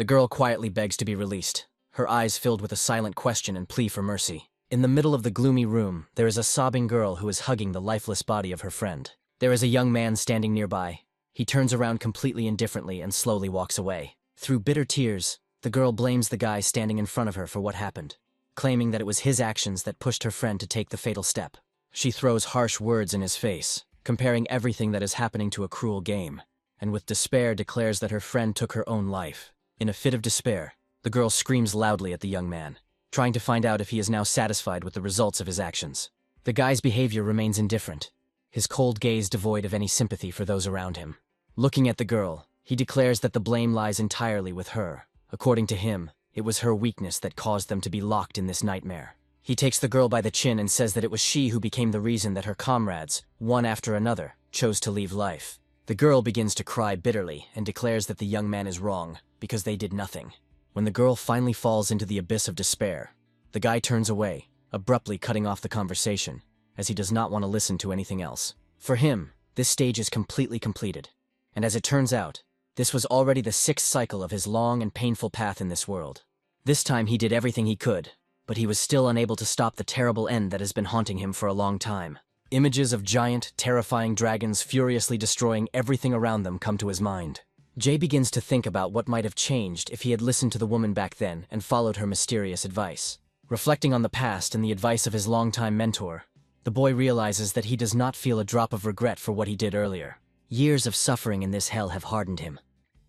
The girl quietly begs to be released, her eyes filled with a silent question and plea for mercy. In the middle of the gloomy room, there is a sobbing girl who is hugging the lifeless body of her friend. There is a young man standing nearby. He turns around completely indifferently and slowly walks away. Through bitter tears, the girl blames the guy standing in front of her for what happened, claiming that it was his actions that pushed her friend to take the fatal step. She throws harsh words in his face, comparing everything that is happening to a cruel game, and with despair declares that her friend took her own life. In a fit of despair, the girl screams loudly at the young man, trying to find out if he is now satisfied with the results of his actions. The guy's behavior remains indifferent, his cold gaze devoid of any sympathy for those around him. Looking at the girl, he declares that the blame lies entirely with her. According to him, it was her weakness that caused them to be locked in this nightmare. He takes the girl by the chin and says that it was she who became the reason that her comrades, one after another, chose to leave life. The girl begins to cry bitterly and declares that the young man is wrong because they did nothing. When the girl finally falls into the abyss of despair, the guy turns away, abruptly cutting off the conversation, as he does not want to listen to anything else. For him, this stage is completely completed, and as it turns out, this was already the 6th cycle of his long and painful path in this world. This time he did everything he could, but he was still unable to stop the terrible end that has been haunting him for a long time. Images of giant, terrifying dragons furiously destroying everything around them come to his mind. Jay begins to think about what might have changed if he had listened to the woman back then and followed her mysterious advice. Reflecting on the past and the advice of his longtime mentor, the boy realizes that he does not feel a drop of regret for what he did earlier. Years of suffering in this hell have hardened him,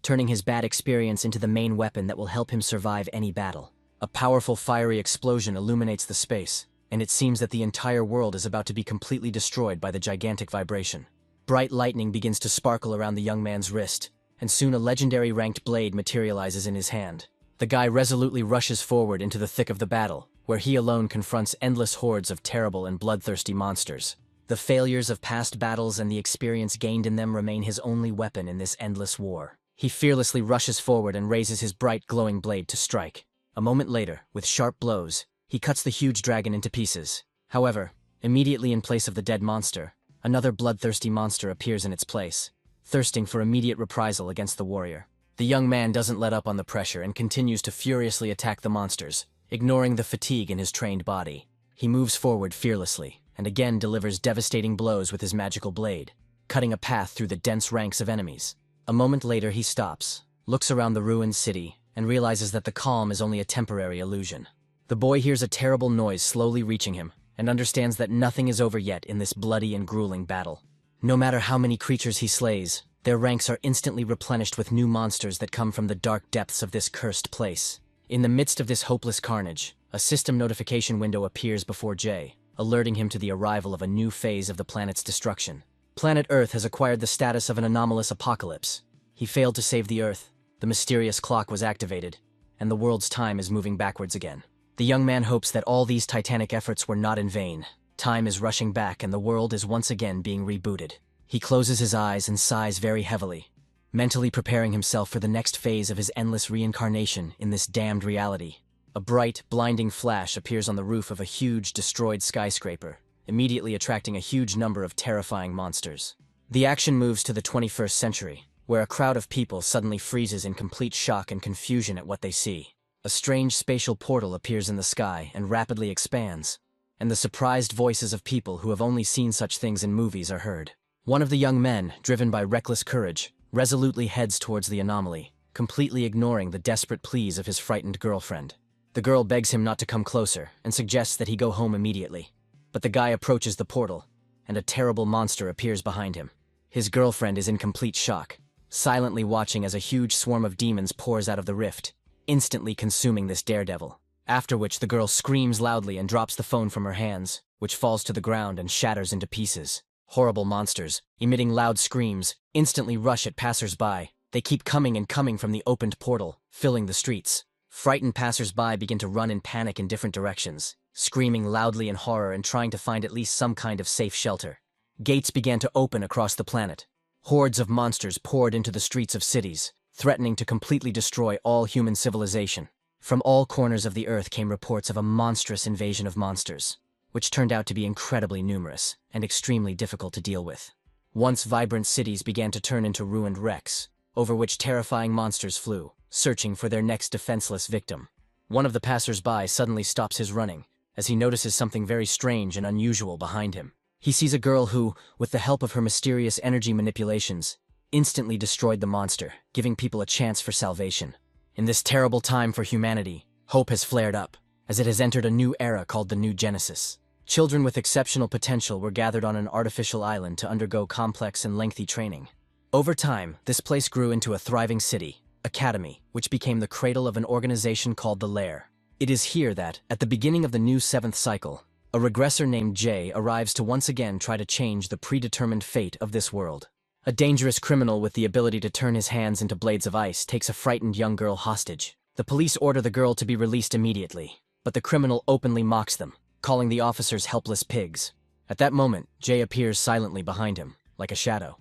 turning his bad experience into the main weapon that will help him survive any battle. A powerful fiery explosion illuminates the space, and it seems that the entire world is about to be completely destroyed by the gigantic vibration. Bright lightning begins to sparkle around the young man's wrist, and soon a legendary ranked blade materializes in his hand. The guy resolutely rushes forward into the thick of the battle, where he alone confronts endless hordes of terrible and bloodthirsty monsters. The failures of past battles and the experience gained in them remain his only weapon in this endless war. He fearlessly rushes forward and raises his bright glowing blade to strike. A moment later, with sharp blows, he cuts the huge dragon into pieces. However, immediately in place of the dead monster, another bloodthirsty monster appears in its place, thirsting for immediate reprisal against the warrior. The young man doesn't let up on the pressure and continues to furiously attack the monsters, ignoring the fatigue in his trained body. He moves forward fearlessly, and again delivers devastating blows with his magical blade, cutting a path through the dense ranks of enemies. A moment later he stops, looks around the ruined city, and realizes that the calm is only a temporary illusion. The boy hears a terrible noise slowly reaching him, and understands that nothing is over yet in this bloody and grueling battle. No matter how many creatures he slays, their ranks are instantly replenished with new monsters that come from the dark depths of this cursed place. In the midst of this hopeless carnage, a system notification window appears before Jay, alerting him to the arrival of a new phase of the planet's destruction. Planet Earth has acquired the status of an anomalous apocalypse. He failed to save the Earth, the mysterious clock was activated, and the world's time is moving backwards again. The young man hopes that all these titanic efforts were not in vain. Time is rushing back and the world is once again being rebooted. He closes his eyes and sighs very heavily, mentally preparing himself for the next phase of his endless reincarnation in this damned reality. A bright, blinding flash appears on the roof of a huge, destroyed skyscraper, immediately attracting a huge number of terrifying monsters. The action moves to the 21st century, where a crowd of people suddenly freezes in complete shock and confusion at what they see. A strange spatial portal appears in the sky and rapidly expands, and the surprised voices of people who have only seen such things in movies are heard. One of the young men, driven by reckless courage, resolutely heads towards the anomaly, completely ignoring the desperate pleas of his frightened girlfriend. The girl begs him not to come closer and suggests that he go home immediately. But the guy approaches the portal, and a terrible monster appears behind him. His girlfriend is in complete shock, silently watching as a huge swarm of demons pours out of the rift, instantly consuming this daredevil. After which the girl screams loudly and drops the phone from her hands, which falls to the ground and shatters into pieces. Horrible monsters, emitting loud screams, instantly rush at passers-by. They keep coming and coming from the opened portal, filling the streets. Frightened passers-by begin to run in panic in different directions, screaming loudly in horror and trying to find at least some kind of safe shelter. Gates began to open across the planet. Hordes of monsters poured into the streets of cities, threatening to completely destroy all human civilization. From all corners of the earth came reports of a monstrous invasion of monsters, which turned out to be incredibly numerous and extremely difficult to deal with. Once vibrant cities began to turn into ruined wrecks, over which terrifying monsters flew, searching for their next defenseless victim. One of the passers-by suddenly stops his running, as he notices something very strange and unusual behind him. He sees a girl who, with the help of her mysterious energy manipulations, instantly destroyed the monster, giving people a chance for salvation. In this terrible time for humanity, hope has flared up, as it has entered a new era called the New Genesis. Children with exceptional potential were gathered on an artificial island to undergo complex and lengthy training. Over time, this place grew into a thriving city, academy, which became the cradle of an organization called the Lair. It is here that, at the beginning of the new 7th cycle, a regressor named Jay arrives to once again try to change the predetermined fate of this world. A dangerous criminal with the ability to turn his hands into blades of ice takes a frightened young girl hostage. The police order the girl to be released immediately, but the criminal openly mocks them, calling the officers helpless pigs. At that moment, Jay appears silently behind him, like a shadow.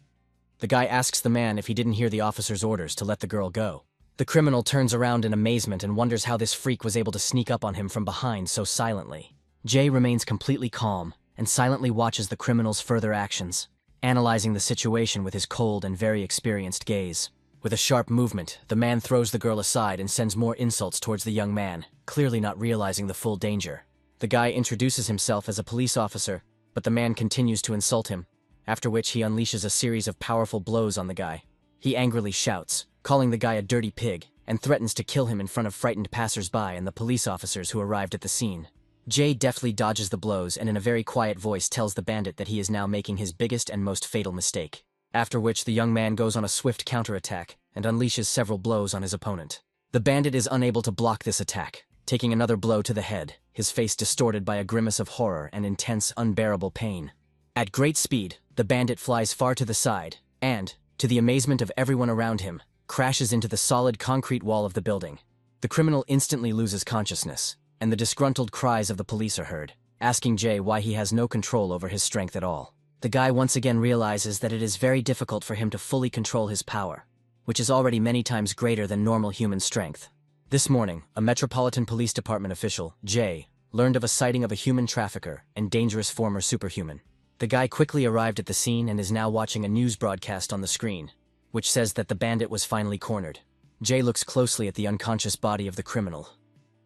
The guy asks the man if he didn't hear the officer's orders to let the girl go. The criminal turns around in amazement and wonders how this freak was able to sneak up on him from behind so silently. Jay remains completely calm and silently watches the criminal's further actions, analyzing the situation with his cold and very experienced gaze. With a sharp movement, the man throws the girl aside and sends more insults towards the young man, clearly not realizing the full danger. The guy introduces himself as a police officer, but the man continues to insult him, after which he unleashes a series of powerful blows on the guy. He angrily shouts, calling the guy a dirty pig, and threatens to kill him in front of frightened passers-by and the police officers who arrived at the scene. Jay deftly dodges the blows and in a very quiet voice tells the bandit that he is now making his biggest and most fatal mistake. After which the young man goes on a swift counterattack and unleashes several blows on his opponent. The bandit is unable to block this attack, taking another blow to the head, his face distorted by a grimace of horror and intense, unbearable pain. At great speed, the bandit flies far to the side and, to the amazement of everyone around him, crashes into the solid concrete wall of the building. The criminal instantly loses consciousness, and the disgruntled cries of the police are heard, asking Jay why he has no control over his strength at all. The guy once again realizes that it is very difficult for him to fully control his power, which is already many times greater than normal human strength. This morning, a Metropolitan Police Department official, Jay, learned of a sighting of a human trafficker and dangerous former superhuman. The guy quickly arrived at the scene and is now watching a news broadcast on the screen, which says that the bandit was finally cornered. Jay looks closely at the unconscious body of the criminal.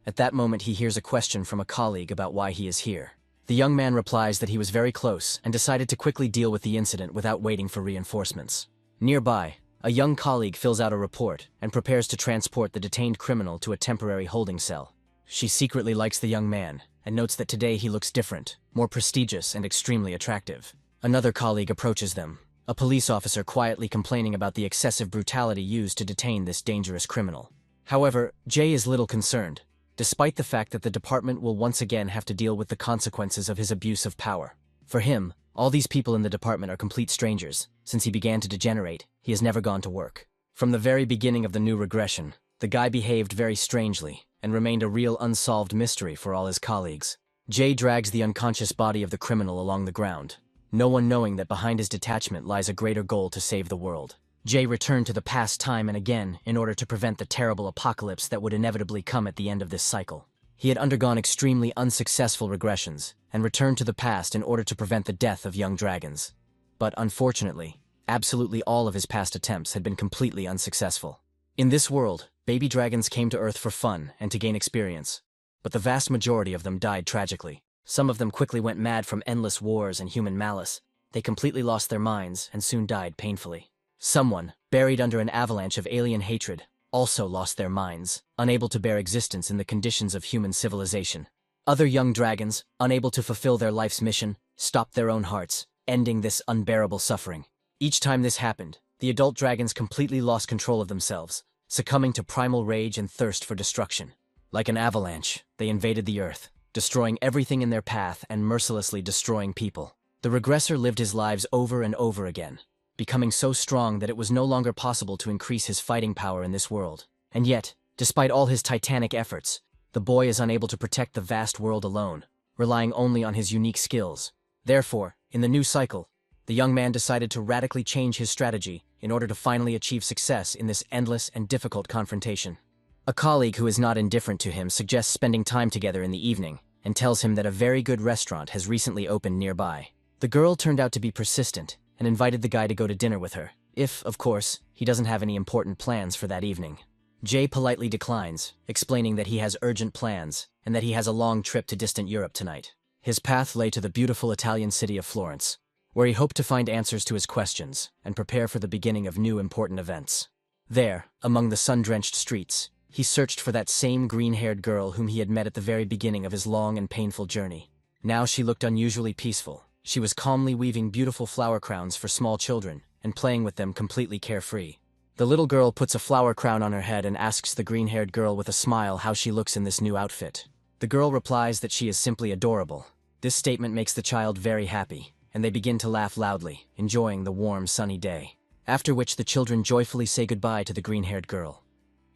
At that moment he hears a question from a colleague about why he is here. The young man replies that he was very close and decided to quickly deal with the incident without waiting for reinforcements. Nearby, a young colleague fills out a report and prepares to transport the detained criminal to a temporary holding cell. She secretly likes the young man and notes that today he looks different, more prestigious and extremely attractive. Another colleague approaches them, a police officer quietly complaining about the excessive brutality used to detain this dangerous criminal. However, Jay is little concerned, despite the fact that the department will once again have to deal with the consequences of his abuse of power. For him, all these people in the department are complete strangers. Since he began to degenerate, he has never gone to work. From the very beginning of the new regression, the guy behaved very strangely and remained a real unsolved mystery for all his colleagues. Jay drags the unconscious body of the criminal along the ground, no one knowing that behind his detachment lies a greater goal to save the world. Jay returned to the past time and again in order to prevent the terrible apocalypse that would inevitably come at the end of this cycle. He had undergone extremely unsuccessful regressions and returned to the past in order to prevent the death of young dragons. But unfortunately, absolutely all of his past attempts had been completely unsuccessful. In this world, baby dragons came to Earth for fun and to gain experience, but the vast majority of them died tragically. Some of them quickly went mad from endless wars and human malice. They completely lost their minds and soon died painfully. Someone, buried under an avalanche of alien hatred, also lost their minds, unable to bear existence in the conditions of human civilization. Other young dragons, unable to fulfill their life's mission, stopped their own hearts, ending this unbearable suffering. Each time this happened, the adult dragons completely lost control of themselves, succumbing to primal rage and thirst for destruction. Like an avalanche, they invaded the Earth, destroying everything in their path and mercilessly destroying people. The regressor lived his lives over and over again, becoming so strong that it was no longer possible to increase his fighting power in this world. And yet, despite all his titanic efforts, the boy is unable to protect the vast world alone, relying only on his unique skills. Therefore, in the new cycle, the young man decided to radically change his strategy in order to finally achieve success in this endless and difficult confrontation. A colleague who is not indifferent to him suggests spending time together in the evening and tells him that a very good restaurant has recently opened nearby. The girl turned out to be persistent and invited the guy to go to dinner with her, if, of course, he doesn't have any important plans for that evening. Jay politely declines, explaining that he has urgent plans and that he has a long trip to distant Europe tonight. His path lay to the beautiful Italian city of Florence, where he hoped to find answers to his questions and prepare for the beginning of new important events. There, among the sun-drenched streets, he searched for that same green-haired girl whom he had met at the very beginning of his long and painful journey. Now she looked unusually peaceful. She was calmly weaving beautiful flower crowns for small children and playing with them completely carefree. The little girl puts a flower crown on her head and asks the green-haired girl with a smile how she looks in this new outfit. The girl replies that she is simply adorable. This statement makes the child very happy, and they begin to laugh loudly, enjoying the warm, sunny day. After which the children joyfully say goodbye to the green-haired girl.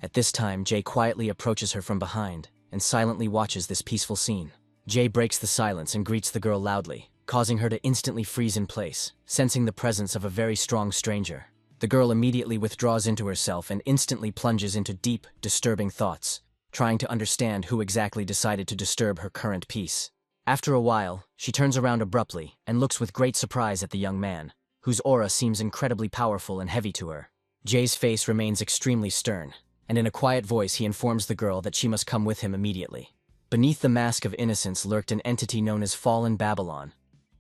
At this time, Jay quietly approaches her from behind and silently watches this peaceful scene. Jay breaks the silence and greets the girl loudly, causing her to instantly freeze in place, sensing the presence of a very strong stranger. The girl immediately withdraws into herself and instantly plunges into deep, disturbing thoughts, trying to understand who exactly decided to disturb her current peace. After a while, she turns around abruptly and looks with great surprise at the young man, whose aura seems incredibly powerful and heavy to her. Jay's face remains extremely stern, and in a quiet voice he informs the girl that she must come with him immediately. Beneath the mask of innocence lurked an entity known as Fallen Babylon,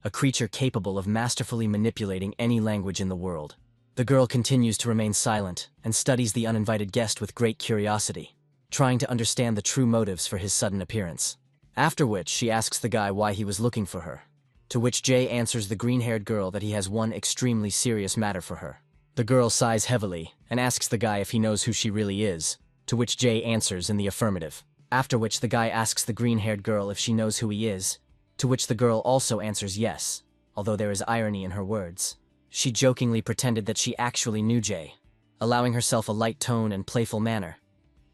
a creature capable of masterfully manipulating any language in the world. The girl continues to remain silent and studies the uninvited guest with great curiosity, trying to understand the true motives for his sudden appearance. After which she asks the guy why he was looking for her, to which Jay answers the green-haired girl that he has one extremely serious matter for her. The girl sighs heavily and asks the guy if he knows who she really is, to which Jay answers in the affirmative. After which the guy asks the green-haired girl if she knows who he is, to which the girl also answers yes, although there is irony in her words. She jokingly pretended that she actually knew Jay, allowing herself a light tone and playful manner,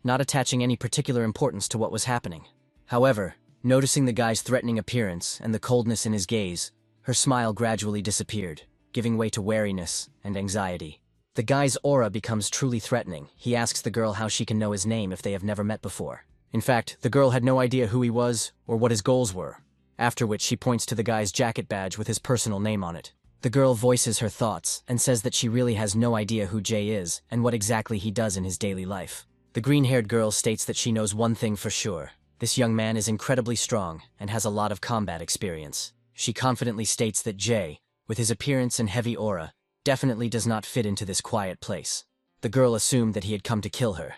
not attaching any particular importance to what was happening. However, noticing the guy's threatening appearance and the coldness in his gaze, her smile gradually disappeared, giving way to wariness and anxiety. The guy's aura becomes truly threatening. He asks the girl how she can know his name if they have never met before. In fact, the girl had no idea who he was or what his goals were, after which she points to the guy's jacket badge with his personal name on it. The girl voices her thoughts and says that she really has no idea who Jay is and what exactly he does in his daily life. The green-haired girl states that she knows one thing for sure. This young man is incredibly strong and has a lot of combat experience. She confidently states that Jay, with his appearance and heavy aura, definitely does not fit into this quiet place. The girl assumed that he had come to kill her,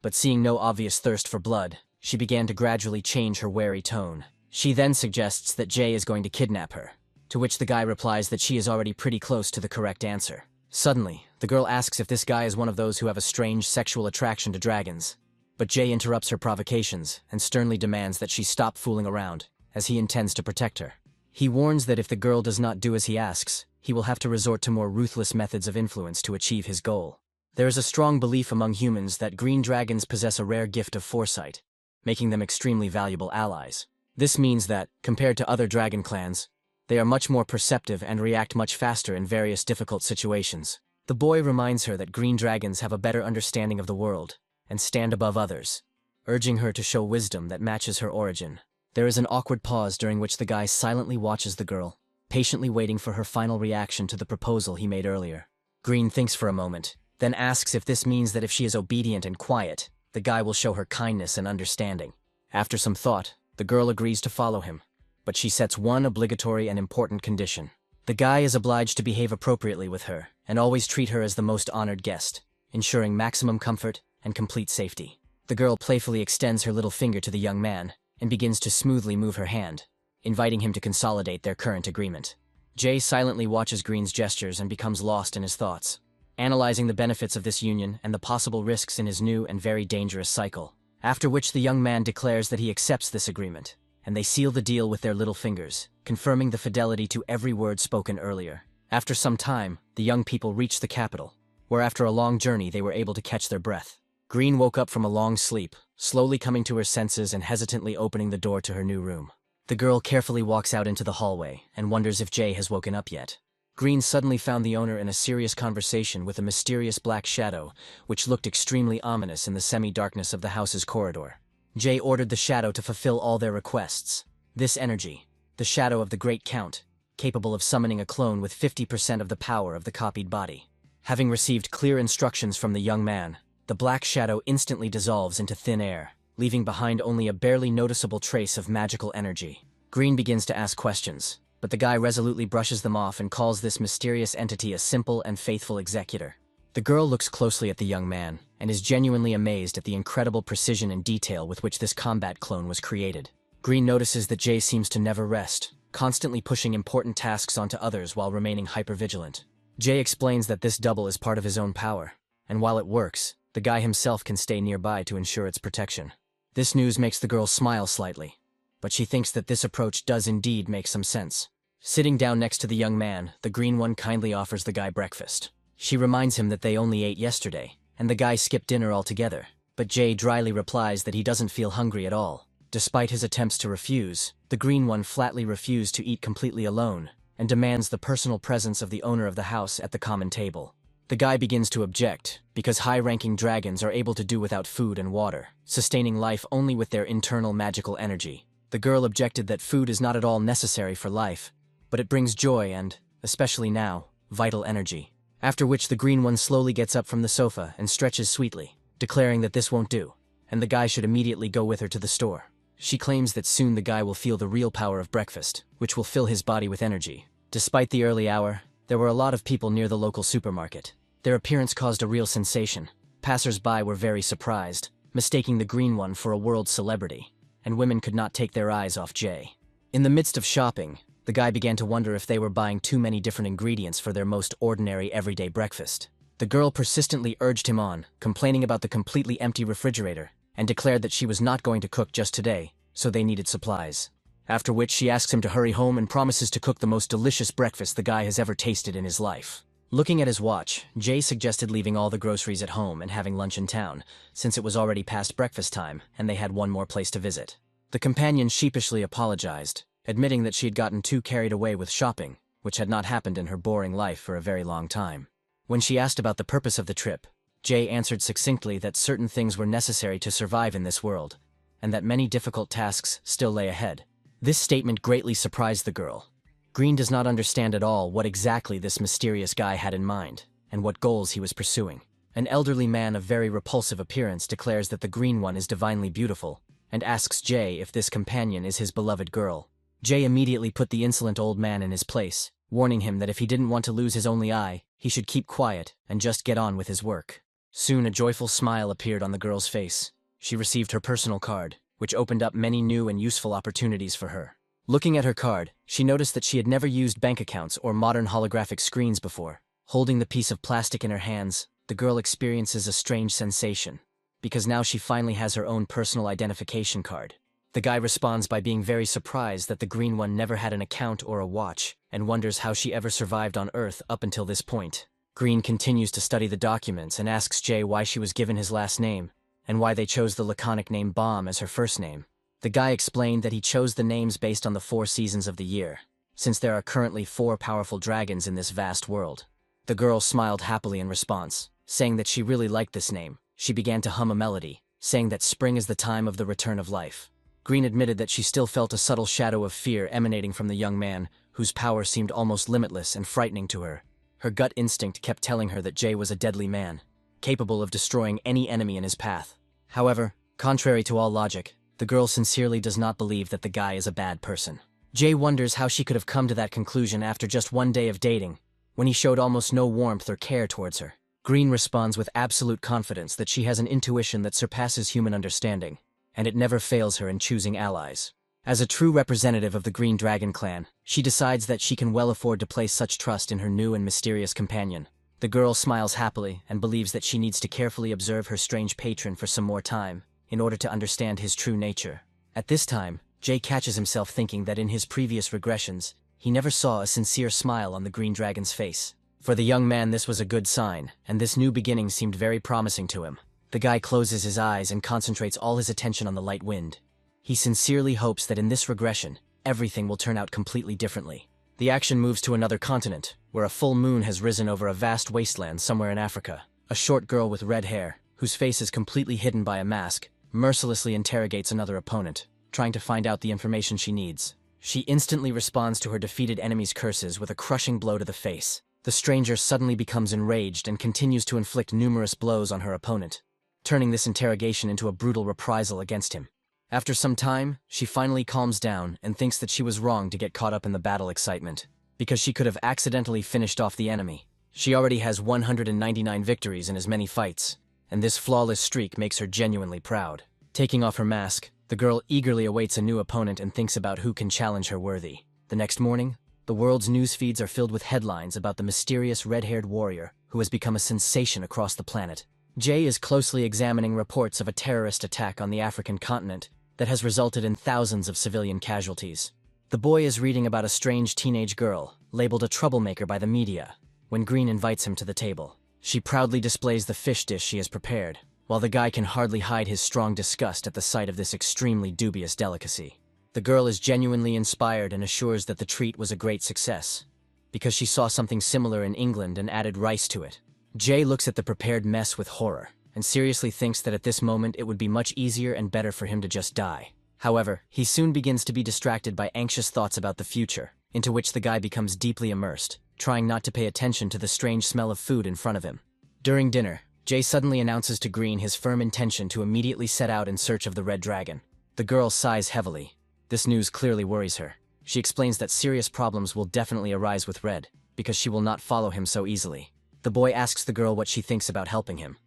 but seeing no obvious thirst for blood, she began to gradually change her wary tone. She then suggests that Jay is going to kidnap her, to which the guy replies that she is already pretty close to the correct answer. Suddenly, the girl asks if this guy is one of those who have a strange sexual attraction to dragons, but Jay interrupts her provocations and sternly demands that she stop fooling around, as he intends to protect her. He warns that if the girl does not do as he asks, he will have to resort to more ruthless methods of influence to achieve his goal. There is a strong belief among humans that green dragons possess a rare gift of foresight, making them extremely valuable allies. This means that, compared to other dragon clans, they are much more perceptive and react much faster in various difficult situations. The boy reminds her that green dragons have a better understanding of the world and stand above others, urging her to show wisdom that matches her origin. There is an awkward pause during which the guy silently watches the girl, patiently waiting for her final reaction to the proposal he made earlier. Green thinks for a moment, then asks if this means that if she is obedient and quiet, the guy will show her kindness and understanding. After some thought, the girl agrees to follow him, but she sets one obligatory and important condition. The guy is obliged to behave appropriately with her and always treat her as the most honored guest, ensuring maximum comfort and complete safety. The girl playfully extends her little finger to the young man and begins to smoothly move her hand, inviting him to consolidate their current agreement. Jay silently watches Green's gestures and becomes lost in his thoughts, analyzing the benefits of this union and the possible risks in his new and very dangerous cycle. After which the young man declares that he accepts this agreement, and they seal the deal with their little fingers, confirming the fidelity to every word spoken earlier. After some time, the young people reach the capital, where after a long journey they were able to catch their breath. Green woke up from a long sleep, slowly coming to her senses and hesitantly opening the door to her new room. The girl carefully walks out into the hallway and wonders if Jay has woken up yet. Green suddenly found the owner in a serious conversation with a mysterious black shadow, which looked extremely ominous in the semi-darkness of the house's corridor. Jay ordered the shadow to fulfill all their requests. This energy, the shadow of the Great Count, capable of summoning a clone with 50% of the power of the copied body. Having received clear instructions from the young man, The black shadow instantly dissolves into thin air, leaving behind only a barely noticeable trace of magical energy. Green begins to ask questions, but the guy resolutely brushes them off and calls this mysterious entity a simple and faithful executor. The girl looks closely at the young man and is genuinely amazed at the incredible precision and detail with which this combat clone was created. Green notices that Jay seems to never rest, constantly pushing important tasks onto others while remaining hypervigilant. Jay explains that this double is part of his own power, and while it works, the guy himself can stay nearby to ensure its protection. This news makes the girl smile slightly, but she thinks that this approach does indeed make some sense. Sitting down next to the young man, the green one kindly offers the guy breakfast. She reminds him that they only ate yesterday, and the guy skipped dinner altogether, but Jay dryly replies that he doesn't feel hungry at all. Despite his attempts to refuse, the green one flatly refused to eat completely alone, and demands the personal presence of the owner of the house at the common table. The guy begins to object, because high-ranking dragons are able to do without food and water, sustaining life only with their internal magical energy. The girl objected that food is not at all necessary for life, but it brings joy and, especially now, vital energy. After which the green one slowly gets up from the sofa and stretches sweetly, declaring that this won't do, and the guy should immediately go with her to the store. She claims that soon the guy will feel the real power of breakfast, which will fill his body with energy. Despite the early hour, there were a lot of people near the local supermarket. Their appearance caused a real sensation. Passers-by were very surprised, mistaking the green one for a world celebrity, and women could not take their eyes off Jay. In the midst of shopping, the guy began to wonder if they were buying too many different ingredients for their most ordinary everyday breakfast. The girl persistently urged him on, complaining about the completely empty refrigerator, and declared that she was not going to cook just today, so they needed supplies. After which she asks him to hurry home and promises to cook the most delicious breakfast the guy has ever tasted in his life. Looking at his watch, Jay suggested leaving all the groceries at home and having lunch in town, since it was already past breakfast time and they had one more place to visit. The companion sheepishly apologized, admitting that she had gotten too carried away with shopping, which had not happened in her boring life for a very long time. When she asked about the purpose of the trip, Jay answered succinctly that certain things were necessary to survive in this world, and that many difficult tasks still lay ahead. This statement greatly surprised the girl. Green does not understand at all what exactly this mysterious guy had in mind, and what goals he was pursuing. An elderly man of very repulsive appearance declares that the green one is divinely beautiful, and asks Jay if this companion is his beloved girl. Jay immediately put the insolent old man in his place, warning him that if he didn't want to lose his only eye, he should keep quiet and just get on with his work. Soon a joyful smile appeared on the girl's face. She received her personal card, which opened up many new and useful opportunities for her. Looking at her card, she noticed that she had never used bank accounts or modern holographic screens before. Holding the piece of plastic in her hands, the girl experiences a strange sensation, because now she finally has her own personal identification card. The guy responds by being very surprised that the green one never had an account or a watch, and wonders how she ever survived on Earth up until this point. Green continues to study the documents and asks Jay why she was given his last name, and why they chose the laconic name Bomb as her first name. The guy explained that he chose the names based on the 4 seasons of the year, since there are currently 4 powerful dragons in this vast world. The girl smiled happily in response, saying that she really liked this name. She began to hum a melody, saying that spring is the time of the return of life. Green admitted that she still felt a subtle shadow of fear emanating from the young man, whose power seemed almost limitless and frightening to her. Her gut instinct kept telling her that Jay was a deadly man, capable of destroying any enemy in his path. However, contrary to all logic, the girl sincerely does not believe that the guy is a bad person. Jay wonders how she could have come to that conclusion after just one day of dating, when he showed almost no warmth or care towards her. Green responds with absolute confidence that she has an intuition that surpasses human understanding, and it never fails her in choosing allies. As a true representative of the Green Dragon clan, she decides that she can well afford to place such trust in her new and mysterious companion. The girl smiles happily and believes that she needs to carefully observe her strange patron for some more time, in order to understand his true nature. At this time, Jay catches himself thinking that in his previous regressions, he never saw a sincere smile on the Green Dragon's face. For the young man this was a good sign, and this new beginning seemed very promising to him. The guy closes his eyes and concentrates all his attention on the light wind. He sincerely hopes that in this regression, everything will turn out completely differently. The action moves to another continent, where a full moon has risen over a vast wasteland somewhere in Africa. A short girl with red hair, whose face is completely hidden by a mask, mercilessly interrogates another opponent, trying to find out the information she needs. She instantly responds to her defeated enemy's curses with a crushing blow to the face. The stranger suddenly becomes enraged and continues to inflict numerous blows on her opponent. turning this interrogation into a brutal reprisal against him. After some time, she finally calms down and thinks that she was wrong to get caught up in the battle excitement, because she could have accidentally finished off the enemy. She already has 199 victories in as many fights, and this flawless streak makes her genuinely proud. Taking off her mask, the girl eagerly awaits a new opponent and thinks about who can challenge her worthy. The next morning, the world's news feeds are filled with headlines about the mysterious red-haired warrior who has become a sensation across the planet. Jay is closely examining reports of a terrorist attack on the African continent that has resulted in thousands of civilian casualties. The boy is reading about a strange teenage girl, labeled a troublemaker by the media, when Green invites him to the table. She proudly displays the fish dish she has prepared, while the guy can hardly hide his strong disgust at the sight of this extremely dubious delicacy. The girl is genuinely inspired and assures that the treat was a great success, because she saw something similar in England and added rice to it. Jay looks at the prepared mess with horror, and seriously thinks that at this moment it would be much easier and better for him to just die. However, he soon begins to be distracted by anxious thoughts about the future, into which the guy becomes deeply immersed, trying not to pay attention to the strange smell of food in front of him. During dinner, Jay suddenly announces to Green his firm intention to immediately set out in search of the Red Dragon. The girl sighs heavily. This news clearly worries her. She explains that serious problems will definitely arise with Red, because she will not follow him so easily. The boy asks the girl what she thinks about helping him,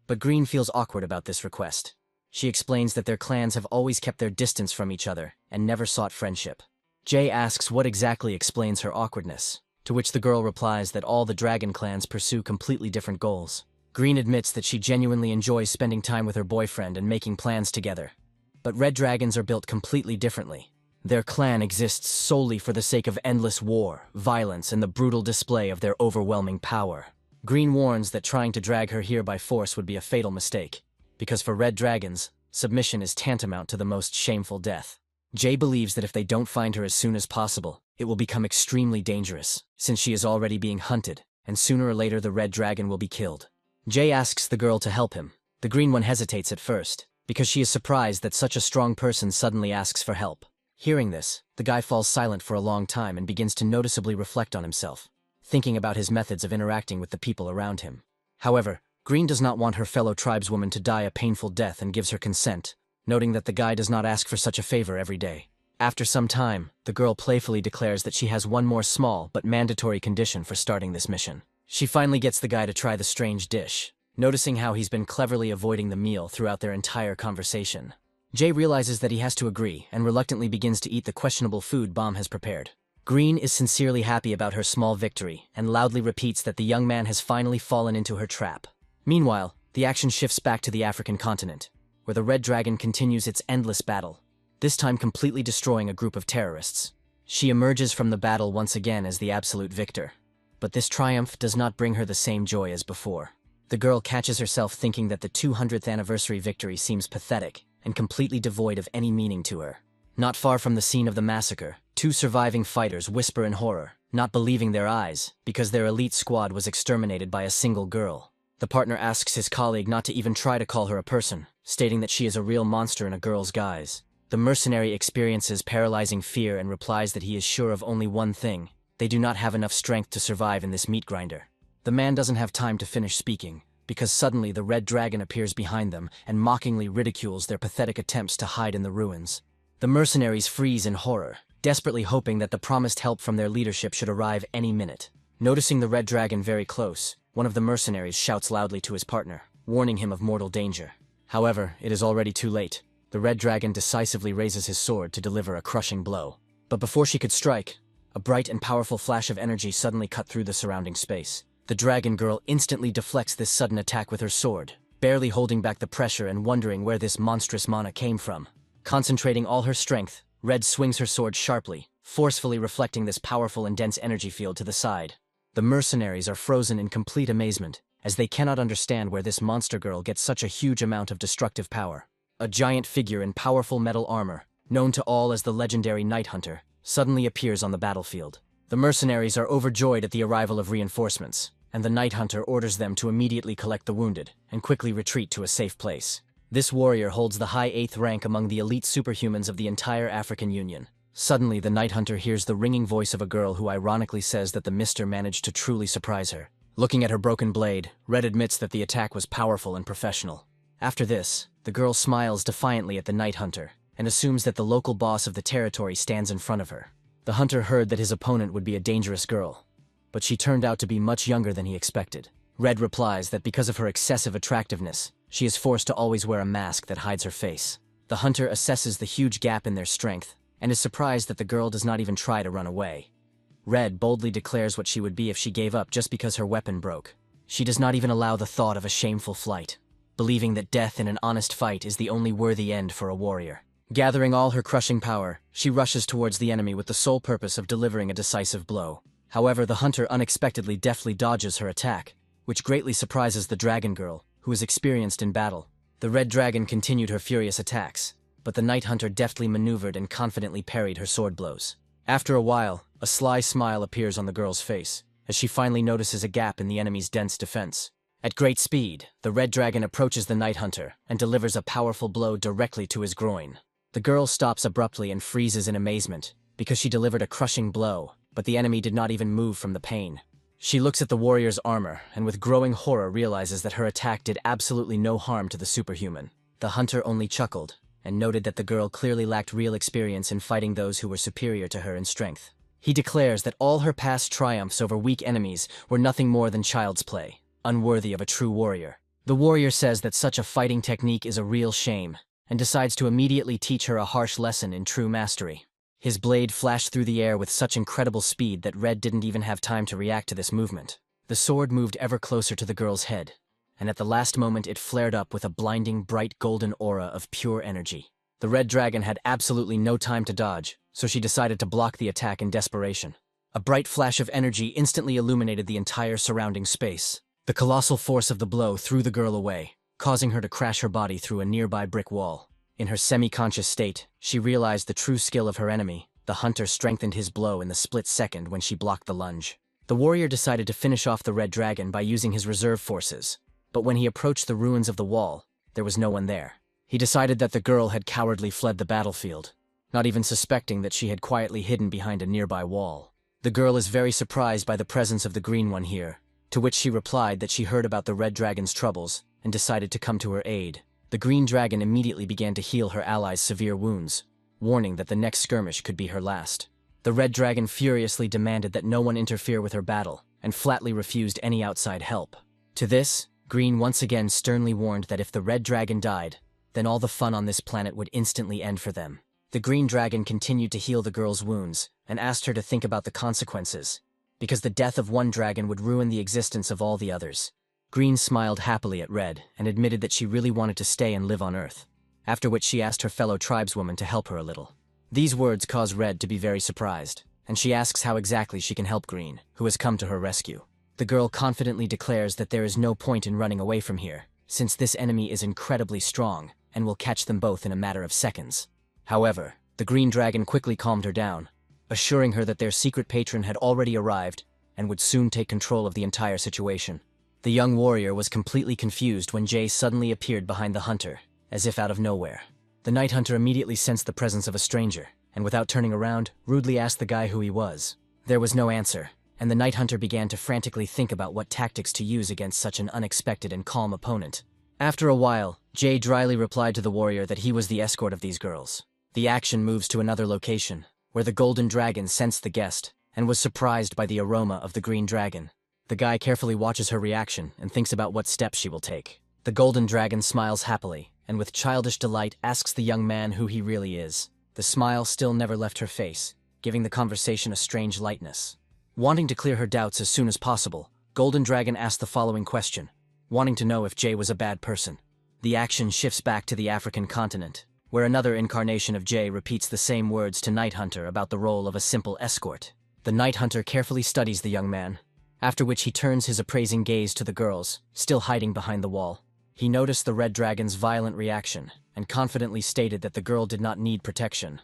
but Green feels awkward about this request. She explains that their clans have always kept their distance from each other and never sought friendship. Jay asks what exactly explains her awkwardness, to which the girl replies that all the dragon clans pursue completely different goals. Green admits that she genuinely enjoys spending time with her boyfriend and making plans together. But red dragons are built completely differently. Their clan exists solely for the sake of endless war, violence, and the brutal display of their overwhelming power. Green warns that trying to drag her here by force would be a fatal mistake, because for red dragons, submission is tantamount to the most shameful death. Jay believes that if they don't find her as soon as possible, it will become extremely dangerous, since she is already being hunted, and sooner or later the red dragon will be killed. Jay asks the girl to help him. The green one hesitates at first, because she is surprised that such a strong person suddenly asks for help. Hearing this, the guy falls silent for a long time and begins to noticeably reflect on himself, thinking about his methods of interacting with the people around him. However, Green does not want her fellow tribeswoman to die a painful death and gives her consent, noting that the guy does not ask for such a favor every day. After some time, the girl playfully declares that she has one more small but mandatory condition for starting this mission. She finally gets the guy to try the strange dish, noticing how he's been cleverly avoiding the meal throughout their entire conversation. Jay realizes that he has to agree and reluctantly begins to eat the questionable food Bomb has prepared. Green is sincerely happy about her small victory and loudly repeats that the young man has finally fallen into her trap. Meanwhile, the action shifts back to the African continent, where the Red Dragon continues its endless battle, this time completely destroying a group of terrorists. She emerges from the battle once again as the absolute victor. But this triumph does not bring her the same joy as before. The girl catches herself thinking that the 200th anniversary victory seems pathetic and completely devoid of any meaning to her. Not far from the scene of the massacre, two surviving fighters whisper in horror, not believing their eyes, because their elite squad was exterminated by a single girl. The partner asks his colleague not to even try to call her a person, stating that she is a real monster in a girl's guise. The mercenary experiences paralyzing fear and replies that he is sure of only one thing: they do not have enough strength to survive in this meat grinder. The man doesn't have time to finish speaking, because suddenly the red dragon appears behind them and mockingly ridicules their pathetic attempts to hide in the ruins. The mercenaries freeze in horror, desperately hoping that the promised help from their leadership should arrive any minute. Noticing the red dragon very close, one of the mercenaries shouts loudly to his partner, warning him of mortal danger. However, it is already too late. The red dragon decisively raises his sword to deliver a crushing blow. But before she could strike, a bright and powerful flash of energy suddenly cut through the surrounding space. The dragon girl instantly deflects this sudden attack with her sword, barely holding back the pressure and wondering where this monstrous mana came from. Concentrating all her strength, Red swings her sword sharply, forcefully reflecting this powerful and dense energy field to the side. The mercenaries are frozen in complete amazement, as they cannot understand where this monster girl gets such a huge amount of destructive power. A giant figure in powerful metal armor, known to all as the legendary Night Hunter, suddenly appears on the battlefield. The mercenaries are overjoyed at the arrival of reinforcements, and the Night Hunter orders them to immediately collect the wounded and quickly retreat to a safe place. This warrior holds the high 8th rank among the elite superhumans of the entire African Union. Suddenly, the Night Hunter hears the ringing voice of a girl who ironically says that the Mister managed to truly surprise her. Looking at her broken blade, Red admits that the attack was powerful and professional. After this, the girl smiles defiantly at the night hunter and assumes that the local boss of the territory stands in front of her. The hunter heard that his opponent would be a dangerous girl, but she turned out to be much younger than he expected. Red replies that because of her excessive attractiveness, she is forced to always wear a mask that hides her face. The hunter assesses the huge gap in their strength and is surprised that the girl does not even try to run away. Red boldly declares what she would be if she gave up just because her weapon broke. She does not even allow the thought of a shameful flight, believing that death in an honest fight is the only worthy end for a warrior. Gathering all her crushing power, she rushes towards the enemy with the sole purpose of delivering a decisive blow. However, the hunter unexpectedly deftly dodges her attack, which greatly surprises the dragon girl, who is experienced in battle. The red dragon continued her furious attacks, but the night hunter deftly maneuvered and confidently parried her sword blows. After a while, a sly smile appears on the girl's face, as she finally notices a gap in the enemy's dense defense. At great speed, the red dragon approaches the night hunter and delivers a powerful blow directly to his groin. The girl stops abruptly and freezes in amazement, because she delivered a crushing blow, but the enemy did not even move from the pain. She looks at the warrior's armor and with growing horror realizes that her attack did absolutely no harm to the superhuman. The hunter only chuckled and noted that the girl clearly lacked real experience in fighting those who were superior to her in strength. He declares that all her past triumphs over weak enemies were nothing more than child's play, unworthy of a true warrior. The warrior says that such a fighting technique is a real shame, and decides to immediately teach her a harsh lesson in true mastery. His blade flashed through the air with such incredible speed that Red didn't even have time to react to this movement. The sword moved ever closer to the girl's head, and at the last moment it flared up with a blinding, bright golden aura of pure energy. The red dragon had absolutely no time to dodge, so she decided to block the attack in desperation. A bright flash of energy instantly illuminated the entire surrounding space. The colossal force of the blow threw the girl away, causing her to crash her body through a nearby brick wall. In her semi-conscious state, she realized the true skill of her enemy. The hunter strengthened his blow in the split second when she blocked the lunge. The warrior decided to finish off the red dragon by using his reserve forces, but when he approached the ruins of the wall, there was no one there. He decided that the girl had cowardly fled the battlefield, not even suspecting that she had quietly hidden behind a nearby wall. The girl is very surprised by the presence of the green one here, to which she replied that she heard about the red dragon's troubles and decided to come to her aid. The green dragon immediately began to heal her allies' severe wounds, warning that the next skirmish could be her last. The red dragon furiously demanded that no one interfere with her battle, and flatly refused any outside help. To this, Green once again sternly warned that if the red dragon died, then all the fun on this planet would instantly end for them. The green dragon continued to heal the girl's wounds, and asked her to think about the consequences, because the death of one dragon would ruin the existence of all the others. Green smiled happily at Red and admitted that she really wanted to stay and live on Earth, after which she asked her fellow tribeswoman to help her a little. These words cause Red to be very surprised, and she asks how exactly she can help Green, who has come to her rescue. The girl confidently declares that there is no point in running away from here, since this enemy is incredibly strong and will catch them both in a matter of seconds. However, the green dragon quickly calmed her down, assuring her that their secret patron had already arrived and would soon take control of the entire situation. The young warrior was completely confused when Jay suddenly appeared behind the hunter, as if out of nowhere. The night hunter immediately sensed the presence of a stranger, and without turning around, rudely asked the guy who he was. There was no answer, and the night hunter began to frantically think about what tactics to use against such an unexpected and calm opponent. After a while, Jay dryly replied to the warrior that he was the escort of these girls. The action moves to another location, where the golden dragon sensed the guest, and was surprised by the aroma of the green dragon. The guy carefully watches her reaction and thinks about what steps she will take. The golden dragon smiles happily, and with childish delight asks the young man who he really is. The smile still never left her face, giving the conversation a strange lightness. Wanting to clear her doubts as soon as possible, Golden Dragon asked the following question, wanting to know if Jay was a bad person. The action shifts back to the African continent, where another incarnation of Jay repeats the same words to Night Hunter about the role of a simple escort. The Night Hunter carefully studies the young man, after which he turns his appraising gaze to the girls, still hiding behind the wall. He noticed the red dragon's violent reaction, and confidently stated that the girl did not need protection,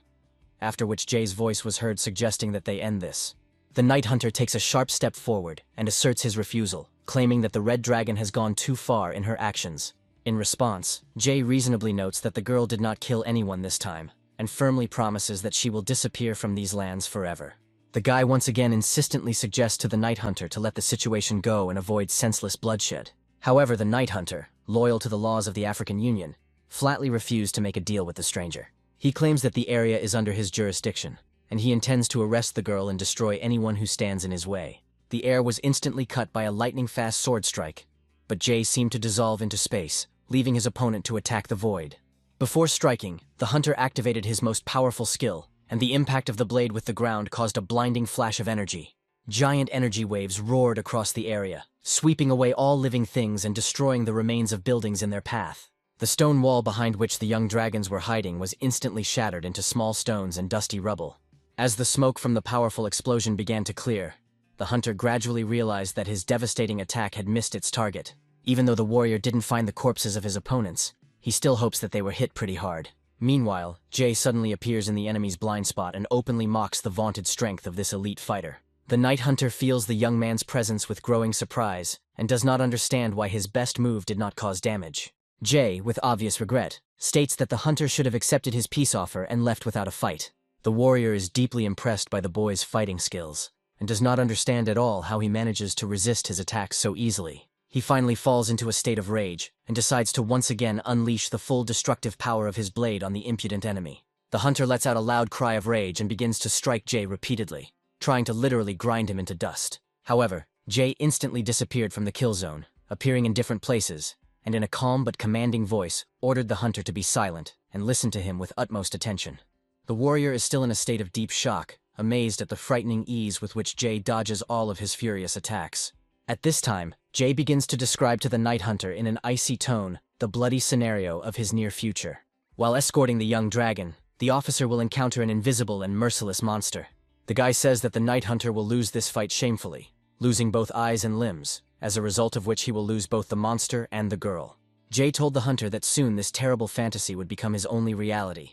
after which Jay's voice was heard suggesting that they end this. The Night Hunter takes a sharp step forward and asserts his refusal, claiming that the red dragon has gone too far in her actions. In response, Jay reasonably notes that the girl did not kill anyone this time, and firmly promises that she will disappear from these lands forever. The guy once again insistently suggests to the Night Hunter to let the situation go and avoid senseless bloodshed. However, the Night Hunter, loyal to the laws of the African Union, flatly refused to make a deal with the stranger. He claims that the area is under his jurisdiction, and he intends to arrest the girl and destroy anyone who stands in his way. The air was instantly cut by a lightning-fast sword strike, but Jay seemed to dissolve into space, leaving his opponent to attack the void. Before striking, the hunter activated his most powerful skill, and the impact of the blade with the ground caused a blinding flash of energy. Giant energy waves roared across the area, sweeping away all living things and destroying the remains of buildings in their path. The stone wall behind which the young dragons were hiding was instantly shattered into small stones and dusty rubble. As the smoke from the powerful explosion began to clear, the hunter gradually realized that his devastating attack had missed its target. Even though the warrior didn't find the corpses of his opponents, he still hopes that they were hit pretty hard. Meanwhile, Jay suddenly appears in the enemy's blind spot and openly mocks the vaunted strength of this elite fighter. The Night Hunter feels the young man's presence with growing surprise and does not understand why his best move did not cause damage. Jay, with obvious regret, states that the hunter should have accepted his peace offer and left without a fight. The warrior is deeply impressed by the boy's fighting skills and does not understand at all how he manages to resist his attacks so easily. He finally falls into a state of rage and decides to once again unleash the full destructive power of his blade on the impudent enemy. The hunter lets out a loud cry of rage and begins to strike Jay repeatedly, trying to literally grind him into dust. However, Jay instantly disappeared from the kill zone, appearing in different places, and in a calm but commanding voice ordered the hunter to be silent and listen to him with utmost attention. The warrior is still in a state of deep shock, amazed at the frightening ease with which Jay dodges all of his furious attacks. At this time, Jay begins to describe to the Night Hunter in an icy tone the bloody scenario of his near future. While escorting the young dragon, the officer will encounter an invisible and merciless monster. The guy says that the Night Hunter will lose this fight shamefully, losing both eyes and limbs, as a result of which he will lose both the monster and the girl. Jay told the hunter that soon this terrible fantasy would become his only reality.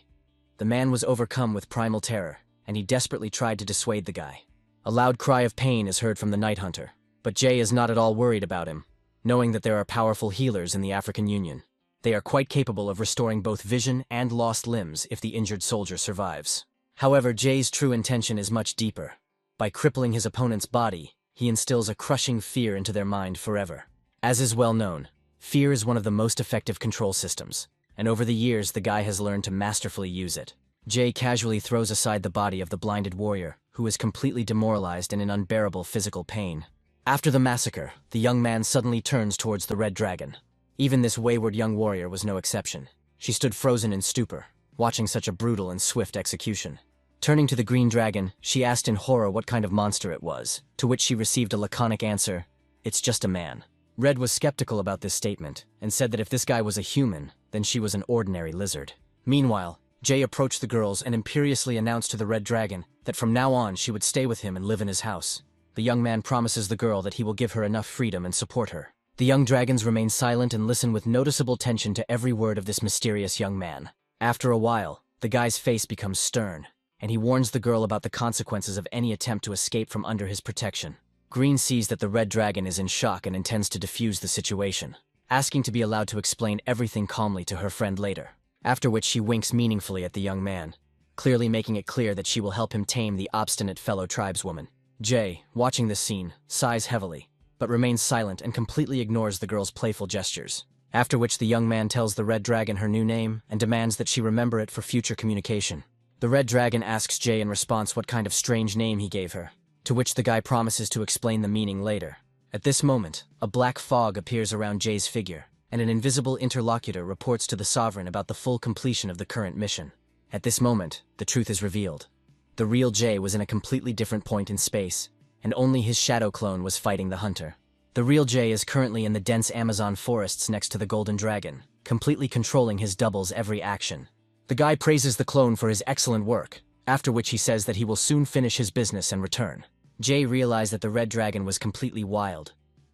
The man was overcome with primal terror, and he desperately tried to dissuade the guy. A loud cry of pain is heard from the Night Hunter, but Jay is not at all worried about him, knowing that there are powerful healers in the African Union. They are quite capable of restoring both vision and lost limbs if the injured soldier survives. However, Jay's true intention is much deeper. By crippling his opponent's body, he instills a crushing fear into their mind forever. As is well known, fear is one of the most effective control systems, and over the years the guy has learned to masterfully use it. Jay casually throws aside the body of the blinded warrior, who is completely demoralized and in unbearable physical pain. After the massacre, the young man suddenly turns towards the Red Dragon. Even this wayward young warrior was no exception. She stood frozen in stupor, watching such a brutal and swift execution. Turning to the Green Dragon, she asked in horror what kind of monster it was, to which she received a laconic answer, "It's just a man." Red was skeptical about this statement, and said that if this guy was a human, then she was an ordinary lizard. Meanwhile, Jay approached the girls and imperiously announced to the Red Dragon that from now on she would stay with him and live in his house. The young man promises the girl that he will give her enough freedom and support her. The young dragons remain silent and listen with noticeable tension to every word of this mysterious young man. After a while, the guy's face becomes stern, and he warns the girl about the consequences of any attempt to escape from under his protection. Green sees that the Red Dragon is in shock and intends to defuse the situation, asking to be allowed to explain everything calmly to her friend later, after which she winks meaningfully at the young man, clearly making it clear that she will help him tame the obstinate fellow tribeswoman. Jay, watching this scene, sighs heavily, but remains silent and completely ignores the girl's playful gestures, after which the young man tells the Red Dragon her new name and demands that she remember it for future communication. The Red Dragon asks Jay in response what kind of strange name he gave her, to which the guy promises to explain the meaning later. At this moment, a black fog appears around Jay's figure, and an invisible interlocutor reports to the Sovereign about the full completion of the current mission. At this moment, the truth is revealed. The real Jay was in a completely different point in space, and only his shadow clone was fighting the hunter. The real Jay is currently in the dense Amazon forests next to the Golden Dragon, completely controlling his double's every action. The guy praises the clone for his excellent work, after which he says that he will soon finish his business and return. Jay realized that the Red Dragon was completely wild,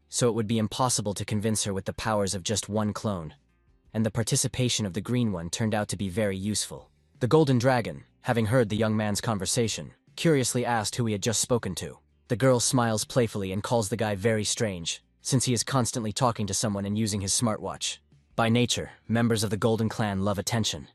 so it would be impossible to convince her with the powers of just one clone, and the participation of the Green one turned out to be very useful. The Golden Dragon, having heard the young man's conversation, curiously asked who he had just spoken to. The girl smiles playfully and calls the guy very strange, since he is constantly talking to someone and using his smartwatch. By nature, members of the Golden Clan love attention,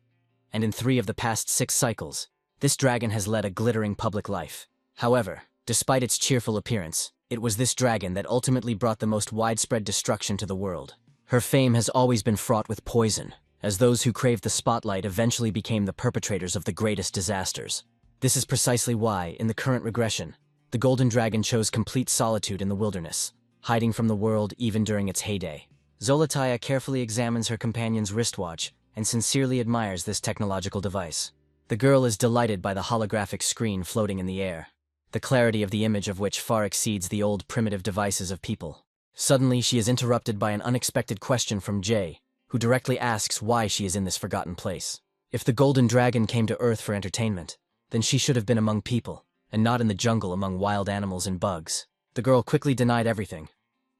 and in 3 of the past 6 cycles, this dragon has led a glittering public life. However, despite its cheerful appearance, It was this dragon that ultimately brought the most widespread destruction to the world. Her fame has always been fraught with poison, as those who craved the spotlight eventually became the perpetrators of the greatest disasters. This is precisely why, in the current regression, the golden dragon chose complete solitude in the wilderness, hiding from the world even during its heyday. Zolotaya carefully examines her companion's wristwatch and sincerely admires this technological device. The girl is delighted by the holographic screen floating in the air, the clarity of the image of which far exceeds the old primitive devices of people. Suddenly, she is interrupted by an unexpected question from Jay, who directly asks why she is in this forgotten place. If the golden dragon came to Earth for entertainment, then she should have been among people, and not in the jungle among wild animals and bugs. The girl quickly denied everything,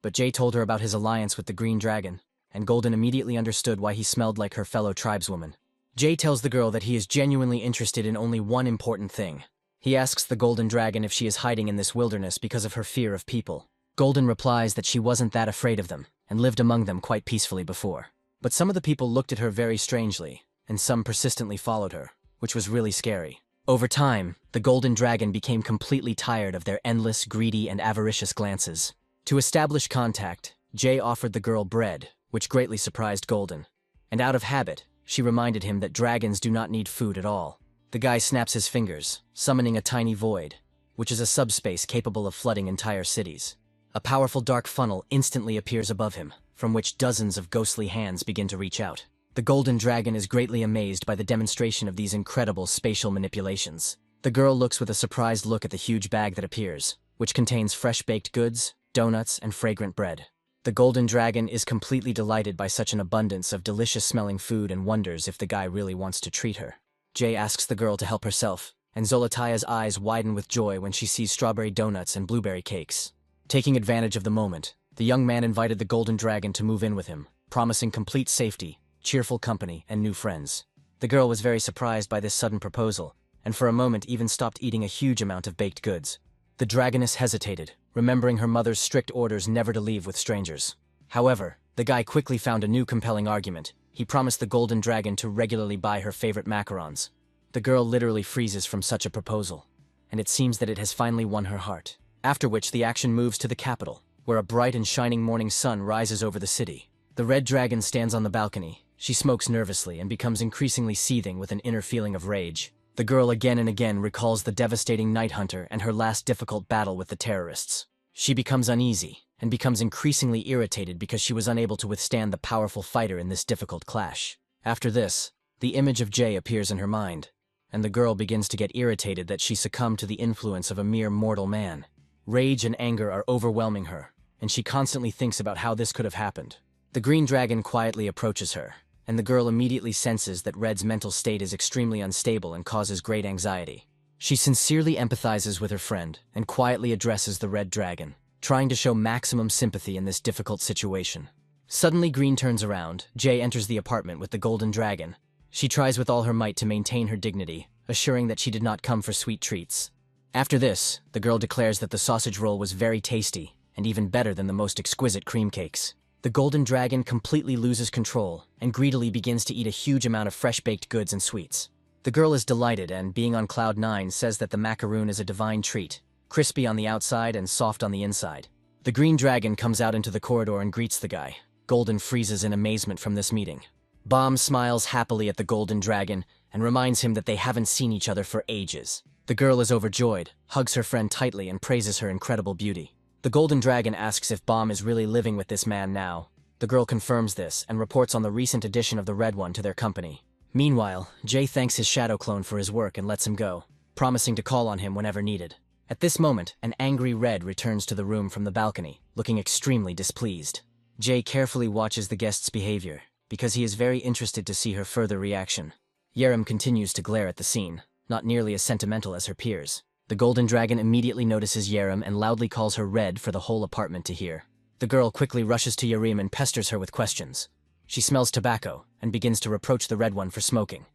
but Jay told her about his alliance with the green dragon, and Golden immediately understood why he smelled like her fellow tribeswoman. Jay tells the girl that he is genuinely interested in only one important thing. He asks the golden dragon if she is hiding in this wilderness because of her fear of people. Golden replies that she wasn't that afraid of them, and lived among them quite peacefully before. But some of the people looked at her very strangely, and some persistently followed her, which was really scary. Over time, the golden dragon became completely tired of their endless, greedy, and avaricious glances. To establish contact, Jay offered the girl bread, which greatly surprised Golden. And out of habit, she reminded him that dragons do not need food at all. The guy snaps his fingers, summoning a tiny void, which is a subspace capable of flooding entire cities. A powerful dark funnel instantly appears above him, from which dozens of ghostly hands begin to reach out. The golden dragon is greatly amazed by the demonstration of these incredible spatial manipulations. The girl looks with a surprised look at the huge bag that appears, which contains fresh baked goods, donuts, and fragrant bread. The golden dragon is completely delighted by such an abundance of delicious-smelling food and wonders if the guy really wants to treat her. Jay asks the girl to help herself, and Zolotaya's eyes widen with joy when she sees strawberry donuts and blueberry cakes. Taking advantage of the moment, the young man invited the golden dragon to move in with him, promising complete safety, cheerful company, and new friends. The girl was very surprised by this sudden proposal, and for a moment even stopped eating a huge amount of baked goods. The dragoness hesitated, remembering her mother's strict orders never to leave with strangers. However, the guy quickly found a new compelling argument. He promised the golden dragon to regularly buy her favorite macarons. The girl literally freezes from such a proposal, and it seems that it has finally won her heart. After which the action moves to the capital, where a bright and shining morning sun rises over the city. The red dragon stands on the balcony. She smokes nervously and becomes increasingly seething with an inner feeling of rage. The girl again and again recalls the devastating Night Hunter and her last difficult battle with the terrorists. She becomes uneasy, and becomes increasingly irritated because she was unable to withstand the powerful fighter in this difficult clash. After this, the image of Jay appears in her mind, and the girl begins to get irritated that she succumbed to the influence of a mere mortal man. Rage and anger are overwhelming her, and she constantly thinks about how this could have happened. The green dragon quietly approaches her, and the girl immediately senses that Red's mental state is extremely unstable and causes great anxiety. She sincerely empathizes with her friend and quietly addresses the red dragon, trying to show maximum sympathy in this difficult situation. Suddenly, Green turns around. Jay enters the apartment with the golden dragon. She tries with all her might to maintain her dignity, assuring that she did not come for sweet treats. After this, the girl declares that the sausage roll was very tasty, and even better than the most exquisite cream cakes. The golden dragon completely loses control and greedily begins to eat a huge amount of fresh baked goods and sweets. The girl is delighted and, being on cloud 9, says that the macaroon is a divine treat, crispy on the outside and soft on the inside. The green dragon comes out into the corridor and greets the guy. Golden freezes in amazement from this meeting. Bomb smiles happily at the golden dragon and reminds him that they haven't seen each other for ages. The girl is overjoyed, hugs her friend tightly, and praises her incredible beauty. The golden dragon asks if Bomb is really living with this man now. The girl confirms this and reports on the recent addition of the Red One to their company. Meanwhile, Jay thanks his shadow clone for his work and lets him go, promising to call on him whenever needed. At this moment, an angry Red returns to the room from the balcony, looking extremely displeased. Jay carefully watches the guest's behavior, because he is very interested to see her further reaction. Yerem continues to glare at the scene, not nearly as sentimental as her peers. The golden dragon immediately notices Yerem and loudly calls her Red for the whole apartment to hear. The girl quickly rushes to Yerem and pesters her with questions. She smells tobacco and begins to reproach the Red One for smoking,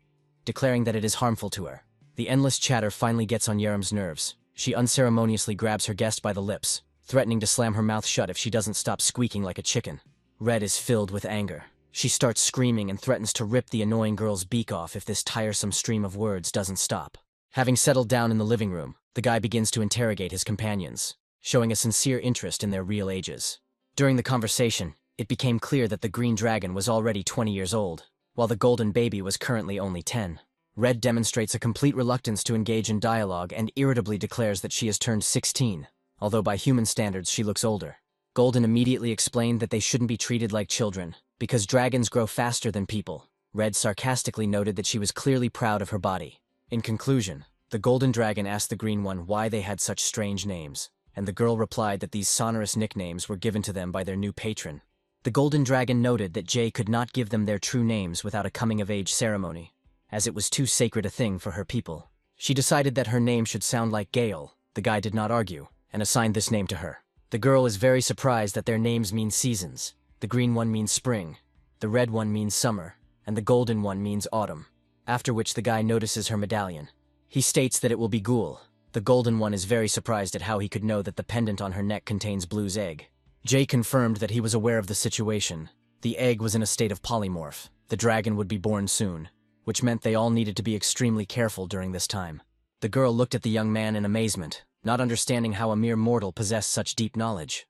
declaring that it is harmful to her. The endless chatter finally gets on Yerem's nerves. She unceremoniously grabs her guest by the lips, threatening to slam her mouth shut if she doesn't stop squeaking like a chicken. Red is filled with anger. She starts screaming and threatens to rip the annoying girl's beak off if this tiresome stream of words doesn't stop. Having settled down in the living room, the guy begins to interrogate his companions. showing a sincere interest in their real ages. During the conversation, it became clear that the green dragon was already 20 years old, while the golden baby was currently only 10. Red demonstrates a complete reluctance to engage in dialogue and irritably declares that she has turned 16, although by human standards she looks older. Golden immediately explained that they shouldn't be treated like children, because dragons grow faster than people. Red sarcastically noted that she was clearly proud of her body. In conclusion, the golden dragon asked the green one why they had such strange names, and the girl replied that these sonorous nicknames were given to them by their new patron. The golden dragon noted that Jay could not give them their true names without a coming-of-age ceremony, as it was too sacred a thing for her people. She decided that her name should sound like Gale. The guy did not argue, and assigned this name to her. The girl is very surprised that their names mean seasons. The green one means spring, the red one means summer, and the golden one means autumn. After which the guy notices her medallion. He states that it will be Ghoul. The golden one is very surprised at how he could know that the pendant on her neck contains Blue's egg. Jay confirmed that he was aware of the situation. The egg was in a state of polymorph. The dragon would be born soon, which meant they all needed to be extremely careful during this time. The girl looked at the young man in amazement, not understanding how a mere mortal possessed such deep knowledge.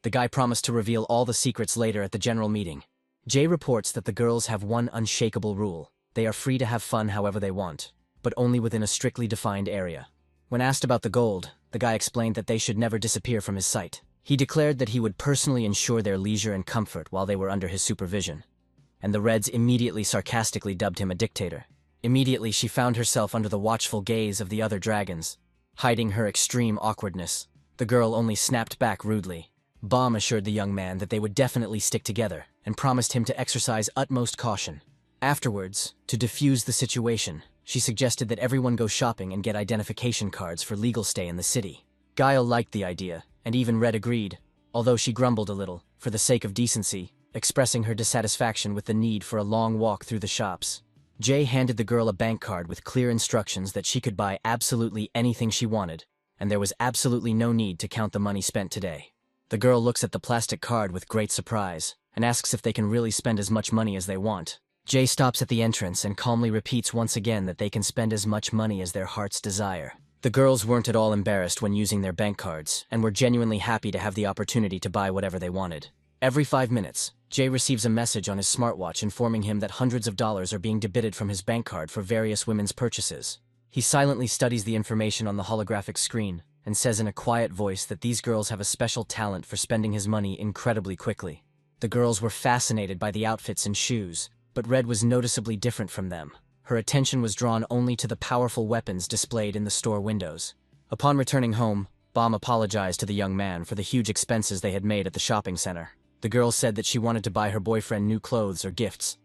The guy promised to reveal all the secrets later at the general meeting. Jay reports that the girls have one unshakable rule. They are free to have fun however they want, but only within a strictly defined area. When asked about the gold, the guy explained that they should never disappear from his sight. He declared that he would personally ensure their leisure and comfort while they were under his supervision. And the Reds immediately sarcastically dubbed him a dictator. Immediately she found herself under the watchful gaze of the other dragons, hiding her extreme awkwardness. The girl only snapped back rudely. Bomb assured the young man that they would definitely stick together, and promised him to exercise utmost caution. Afterwards, to defuse the situation, she suggested that everyone go shopping and get identification cards for legal stay in the city. Guile liked the idea, and even Red agreed, although she grumbled a little, for the sake of decency, expressing her dissatisfaction with the need for a long walk through the shops. Jay handed the girl a bank card with clear instructions that she could buy absolutely anything she wanted, and there was absolutely no need to count the money spent today. The girl looks at the plastic card with great surprise, and asks if they can really spend as much money as they want. Jay stops at the entrance and calmly repeats once again that they can spend as much money as their hearts desire. The girls weren't at all embarrassed when using their bank cards, and were genuinely happy to have the opportunity to buy whatever they wanted. Every 5 minutes, Jay receives a message on his smartwatch informing him that hundreds of dollars are being debited from his bank card for various women's purchases. He silently studies the information on the holographic screen, and says in a quiet voice that these girls have a special talent for spending his money incredibly quickly. The girls were fascinated by the outfits and shoes, but Red was noticeably different from them. Her attention was drawn only to the powerful weapons displayed in the store windows. Upon returning home, Bomb apologized to the young man for the huge expenses they had made at the shopping center. The girl said that she wanted to buy her boyfriend new clothes or gifts,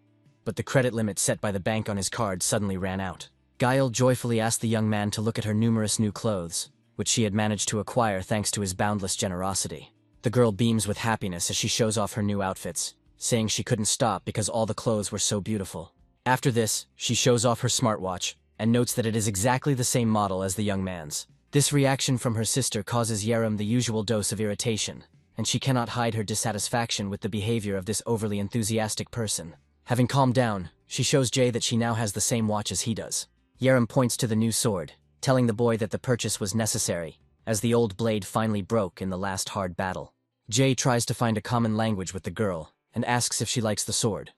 but the credit limit set by the bank on his card suddenly ran out. Guile joyfully asked the young man to look at her numerous new clothes, which she had managed to acquire thanks to his boundless generosity. The girl beams with happiness as she shows off her new outfits, saying she couldn't stop because all the clothes were so beautiful. After this, she shows off her smartwatch, and notes that it is exactly the same model as the young man's. This reaction from her sister causes Yerim the usual dose of irritation, and she cannot hide her dissatisfaction with the behavior of this overly enthusiastic person. Having calmed down, she shows Jay that she now has the same watch as he does. Yerim points to the new sword, telling the boy that the purchase was necessary, as the old blade finally broke in the last hard battle. Jay tries to find a common language with the girl, and asks if she likes the sword,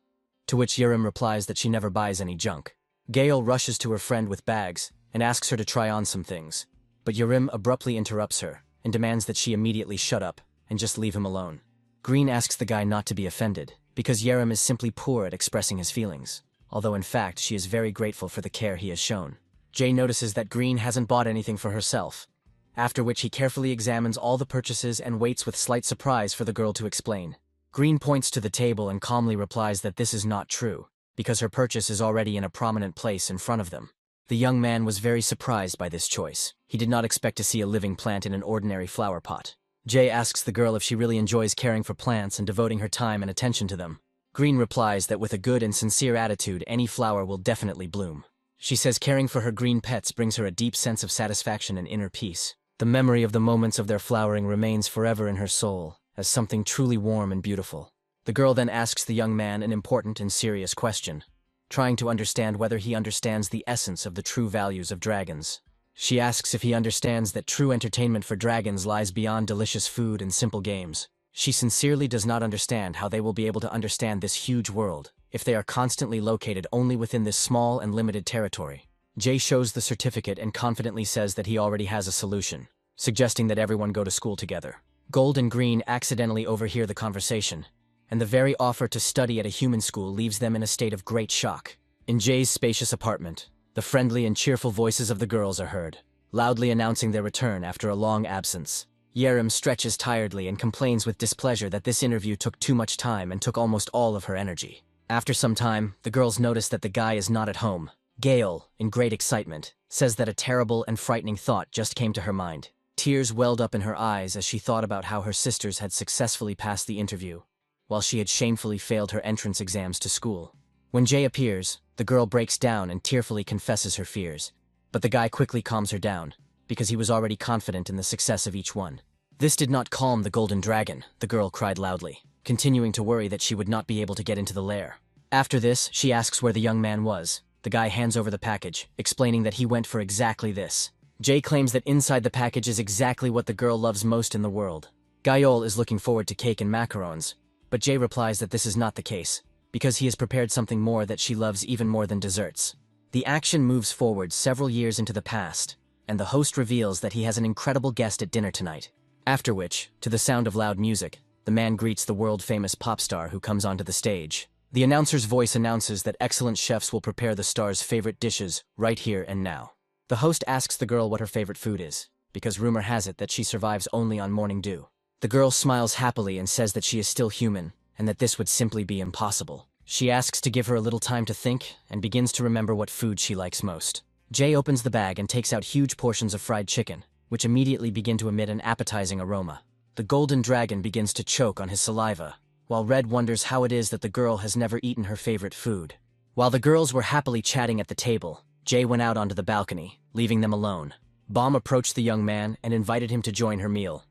to which Yerim replies that she never buys any junk. Gale rushes to her friend with bags, and asks her to try on some things, but Yerim abruptly interrupts her, and demands that she immediately shut up, and just leave him alone. Green asks the guy not to be offended, because Yerim is simply poor at expressing his feelings, although in fact she is very grateful for the care he has shown. Jay notices that Green hasn't bought anything for herself, after which he carefully examines all the purchases and waits with slight surprise for the girl to explain. Green points to the table and calmly replies that this is not true, because her purchase is already in a prominent place in front of them. The young man was very surprised by this choice. He did not expect to see a living plant in an ordinary flower pot. Jay asks the girl if she really enjoys caring for plants and devoting her time and attention to them. Green replies that with a good and sincere attitude, any flower will definitely bloom. She says caring for her green pets brings her a deep sense of satisfaction and inner peace. The memory of the moments of their flowering remains forever in her soul, as something truly warm and beautiful. The girl then asks the young man an important and serious question, trying to understand whether he understands the essence of the true values of dragons. She asks if he understands that true entertainment for dragons lies beyond delicious food and simple games. She sincerely does not understand how they will be able to understand this huge world if they are constantly located only within this small and limited territory. Jay shows the certificate and confidently says that he already has a solution, suggesting that everyone go to school together. Gold and Green accidentally overhear the conversation, and the very offer to study at a human school leaves them in a state of great shock. In Jay's spacious apartment, the friendly and cheerful voices of the girls are heard, loudly announcing their return after a long absence. Yerim stretches tiredly and complains with displeasure that this interview took too much time and took almost all of her energy. After some time, the girls notice that the guy is not at home. Gale, in great excitement, says that a terrible and frightening thought just came to her mind. Tears welled up in her eyes as she thought about how her sisters had successfully passed the interview, while she had shamefully failed her entrance exams to school. When Jay appears, the girl breaks down and tearfully confesses her fears, but the guy quickly calms her down, because he was already confident in the success of each one. This did not calm the golden dragon, the girl cried loudly, continuing to worry that she would not be able to get into the lair. After this, she asks where the young man was. The guy hands over the package, explaining that he went for exactly this. Jay claims that inside the package is exactly what the girl loves most in the world. Gayol is looking forward to cake and macarons, but Jay replies that this is not the case, because he has prepared something more that she loves even more than desserts. The action moves forward several years into the past, and the host reveals that he has an incredible guest at dinner tonight. After which, to the sound of loud music, the man greets the world-famous pop star who comes onto the stage. The announcer's voice announces that excellent chefs will prepare the star's favorite dishes right here and now. The host asks the girl what her favorite food is, because rumor has it that she survives only on morning dew. The girl smiles happily and says that she is still human, and that this would simply be impossible. She asks to give her a little time to think, and begins to remember what food she likes most. Jay opens the bag and takes out huge portions of fried chicken, which immediately begin to emit an appetizing aroma. The golden dragon begins to choke on his saliva, while Red wonders how it is that the girl has never eaten her favorite food. While the girls were happily chatting at the table, Jay went out onto the balcony, leaving them alone. Bomb approached the young man and invited him to join her meal,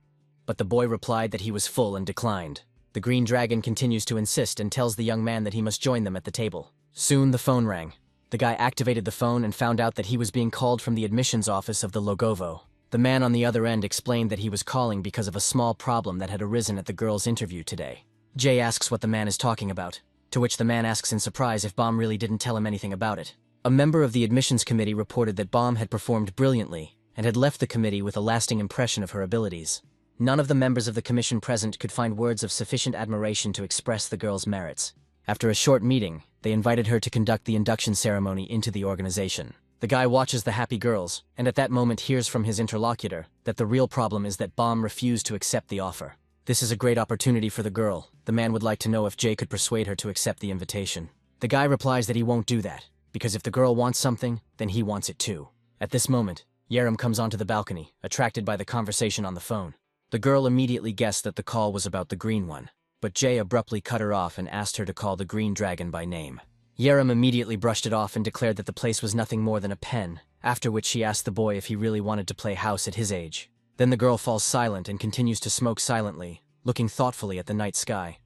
but the boy replied that he was full and declined. The green dragon continues to insist and tells the young man that he must join them at the table. Soon the phone rang. The guy activated the phone and found out that he was being called from the admissions office of the Logovo. The man on the other end explained that he was calling because of a small problem that had arisen at the girl's interview today. Jay asks what the man is talking about, to which the man asks in surprise if Bomb really didn't tell him anything about it. A member of the admissions committee reported that Bomb had performed brilliantly and had left the committee with a lasting impression of her abilities. None of the members of the commission present could find words of sufficient admiration to express the girl's merits. After a short meeting, they invited her to conduct the induction ceremony into the organization. The guy watches the happy girls, and at that moment hears from his interlocutor that the real problem is that Bomb refused to accept the offer. This is a great opportunity for the girl. The man would like to know if Jay could persuade her to accept the invitation. The guy replies that he won't do that, because if the girl wants something, then he wants it too. At this moment, Yerim comes onto the balcony, attracted by the conversation on the phone. The girl immediately guessed that the call was about the green one, but Jay abruptly cut her off and asked her to call the green dragon by name. Yerim immediately brushed it off and declared that the place was nothing more than a pen, after which she asked the boy if he really wanted to play house at his age. Then the girl falls silent and continues to smoke silently, looking thoughtfully at the night sky.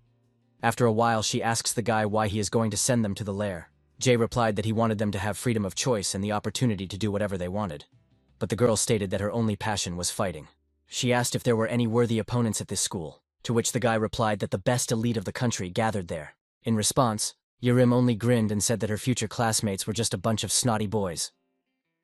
After a while, she asks the guy why he is going to send them to the lair. Jay replied that he wanted them to have freedom of choice and the opportunity to do whatever they wanted. But the girl stated that her only passion was fighting. She asked if there were any worthy opponents at this school, to which the guy replied that the best elite of the country gathered there. In response, Yerim only grinned and said that her future classmates were just a bunch of snotty boys.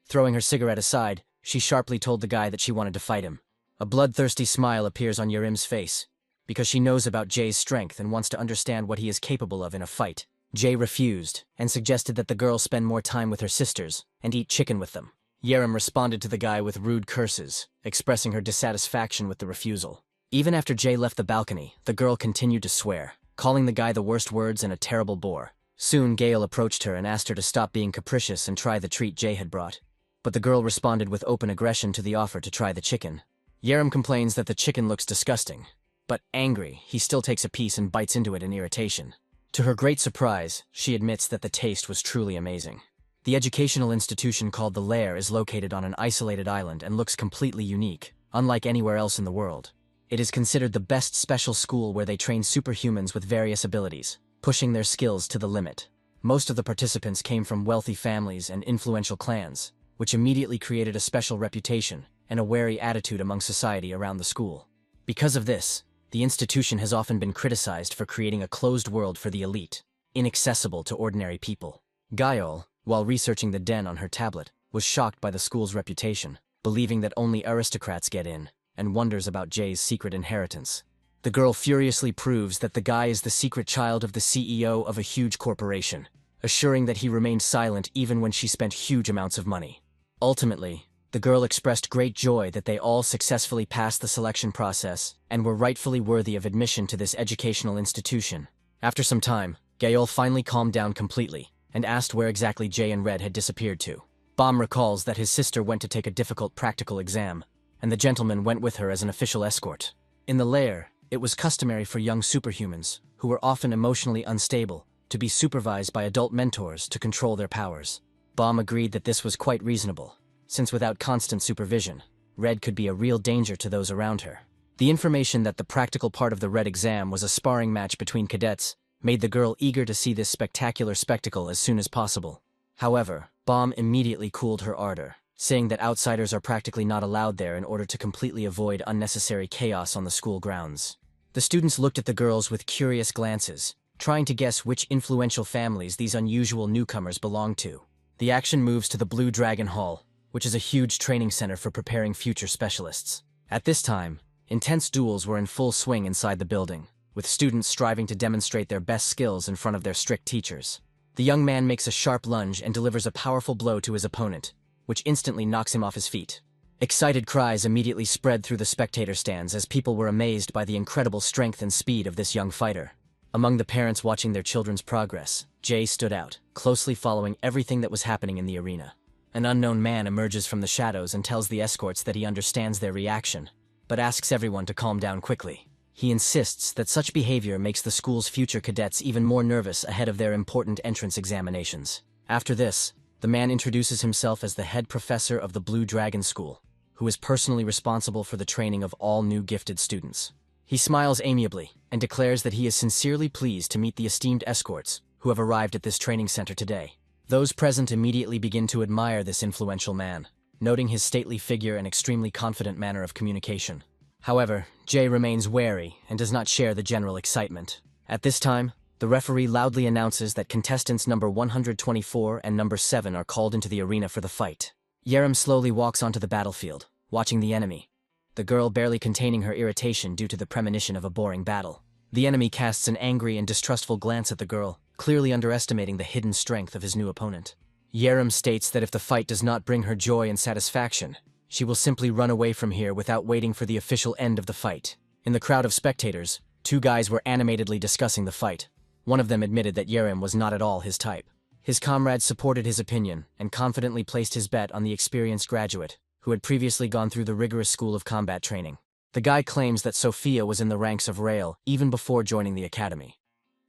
Throwing her cigarette aside, she sharply told the guy that she wanted to fight him. A bloodthirsty smile appears on Yerim's face, because she knows about Jay's strength and wants to understand what he is capable of in a fight. Jay refused, and suggested that the girl spend more time with her sisters, and eat chicken with them. Yerim responded to the guy with rude curses, expressing her dissatisfaction with the refusal. Even after Jay left the balcony, the girl continued to swear, calling the guy the worst words and a terrible bore. Soon Gale approached her and asked her to stop being capricious and try the treat Jay had brought. But the girl responded with open aggression to the offer to try the chicken. Yerim complains that the chicken looks disgusting, but angry, he still takes a piece and bites into it in irritation. To her great surprise, she admits that the taste was truly amazing. The educational institution called the Lair is located on an isolated island and looks completely unique, unlike anywhere else in the world. It is considered the best special school where they train superhumans with various abilities, pushing their skills to the limit. Most of the participants came from wealthy families and influential clans, which immediately created a special reputation and a wary attitude among society around the school. Because of this, the institution has often been criticized for creating a closed world for the elite, inaccessible to ordinary people. Gayol, while researching the den on her tablet, was shocked by the school's reputation, believing that only aristocrats get in, and wonders about Jay's secret inheritance. The girl furiously proves that the guy is the secret child of the CEO of a huge corporation, assuring that he remained silent even when she spent huge amounts of money. Ultimately, the girl expressed great joy that they all successfully passed the selection process and were rightfully worthy of admission to this educational institution. After some time, Gayol finally calmed down completely and asked where exactly Jay and Red had disappeared to. Bom recalls that his sister went to take a difficult practical exam, and the gentleman went with her as an official escort. In the lair, it was customary for young superhumans, who were often emotionally unstable, to be supervised by adult mentors to control their powers. Bom agreed that this was quite reasonable, since without constant supervision, Red could be a real danger to those around her. The information that the practical part of the Red exam was a sparring match between cadets made the girl eager to see this spectacular spectacle as soon as possible. However, Bom immediately cooled her ardor, saying that outsiders are practically not allowed there in order to completely avoid unnecessary chaos on the school grounds. The students looked at the girls with curious glances, trying to guess which influential families these unusual newcomers belonged to. The action moves to the Blue Dragon Hall, which is a huge training center for preparing future specialists. At this time, intense duels were in full swing inside the building, with students striving to demonstrate their best skills in front of their strict teachers. The young man makes a sharp lunge and delivers a powerful blow to his opponent, which instantly knocks him off his feet. Excited cries immediately spread through the spectator stands as people were amazed by the incredible strength and speed of this young fighter. Among the parents watching their children's progress, Jay stood out, closely following everything that was happening in the arena. An unknown man emerges from the shadows and tells the escorts that he understands their reaction, but asks everyone to calm down quickly. He insists that such behavior makes the school's future cadets even more nervous ahead of their important entrance examinations. After this, the man introduces himself as the head professor of the Blue Dragon School, who is personally responsible for the training of all new gifted students. He smiles amiably and declares that he is sincerely pleased to meet the esteemed escorts who have arrived at this training center today. Those present immediately begin to admire this influential man, noting his stately figure and extremely confident manner of communication. However, Jay remains wary and does not share the general excitement. At this time, the referee loudly announces that contestants number 124 and number 7 are called into the arena for the fight. Yerem slowly walks onto the battlefield, watching the enemy, the girl barely containing her irritation due to the premonition of a boring battle. The enemy casts an angry and distrustful glance at the girl, clearly underestimating the hidden strength of his new opponent. Yerem states that if the fight does not bring her joy and satisfaction, she will simply run away from here without waiting for the official end of the fight. In the crowd of spectators, two guys were animatedly discussing the fight. One of them admitted that Yerem was not at all his type. His comrades supported his opinion and confidently placed his bet on the experienced graduate, who had previously gone through the rigorous school of combat training. The guy claims that Sophia was in the ranks of royale even before joining the academy,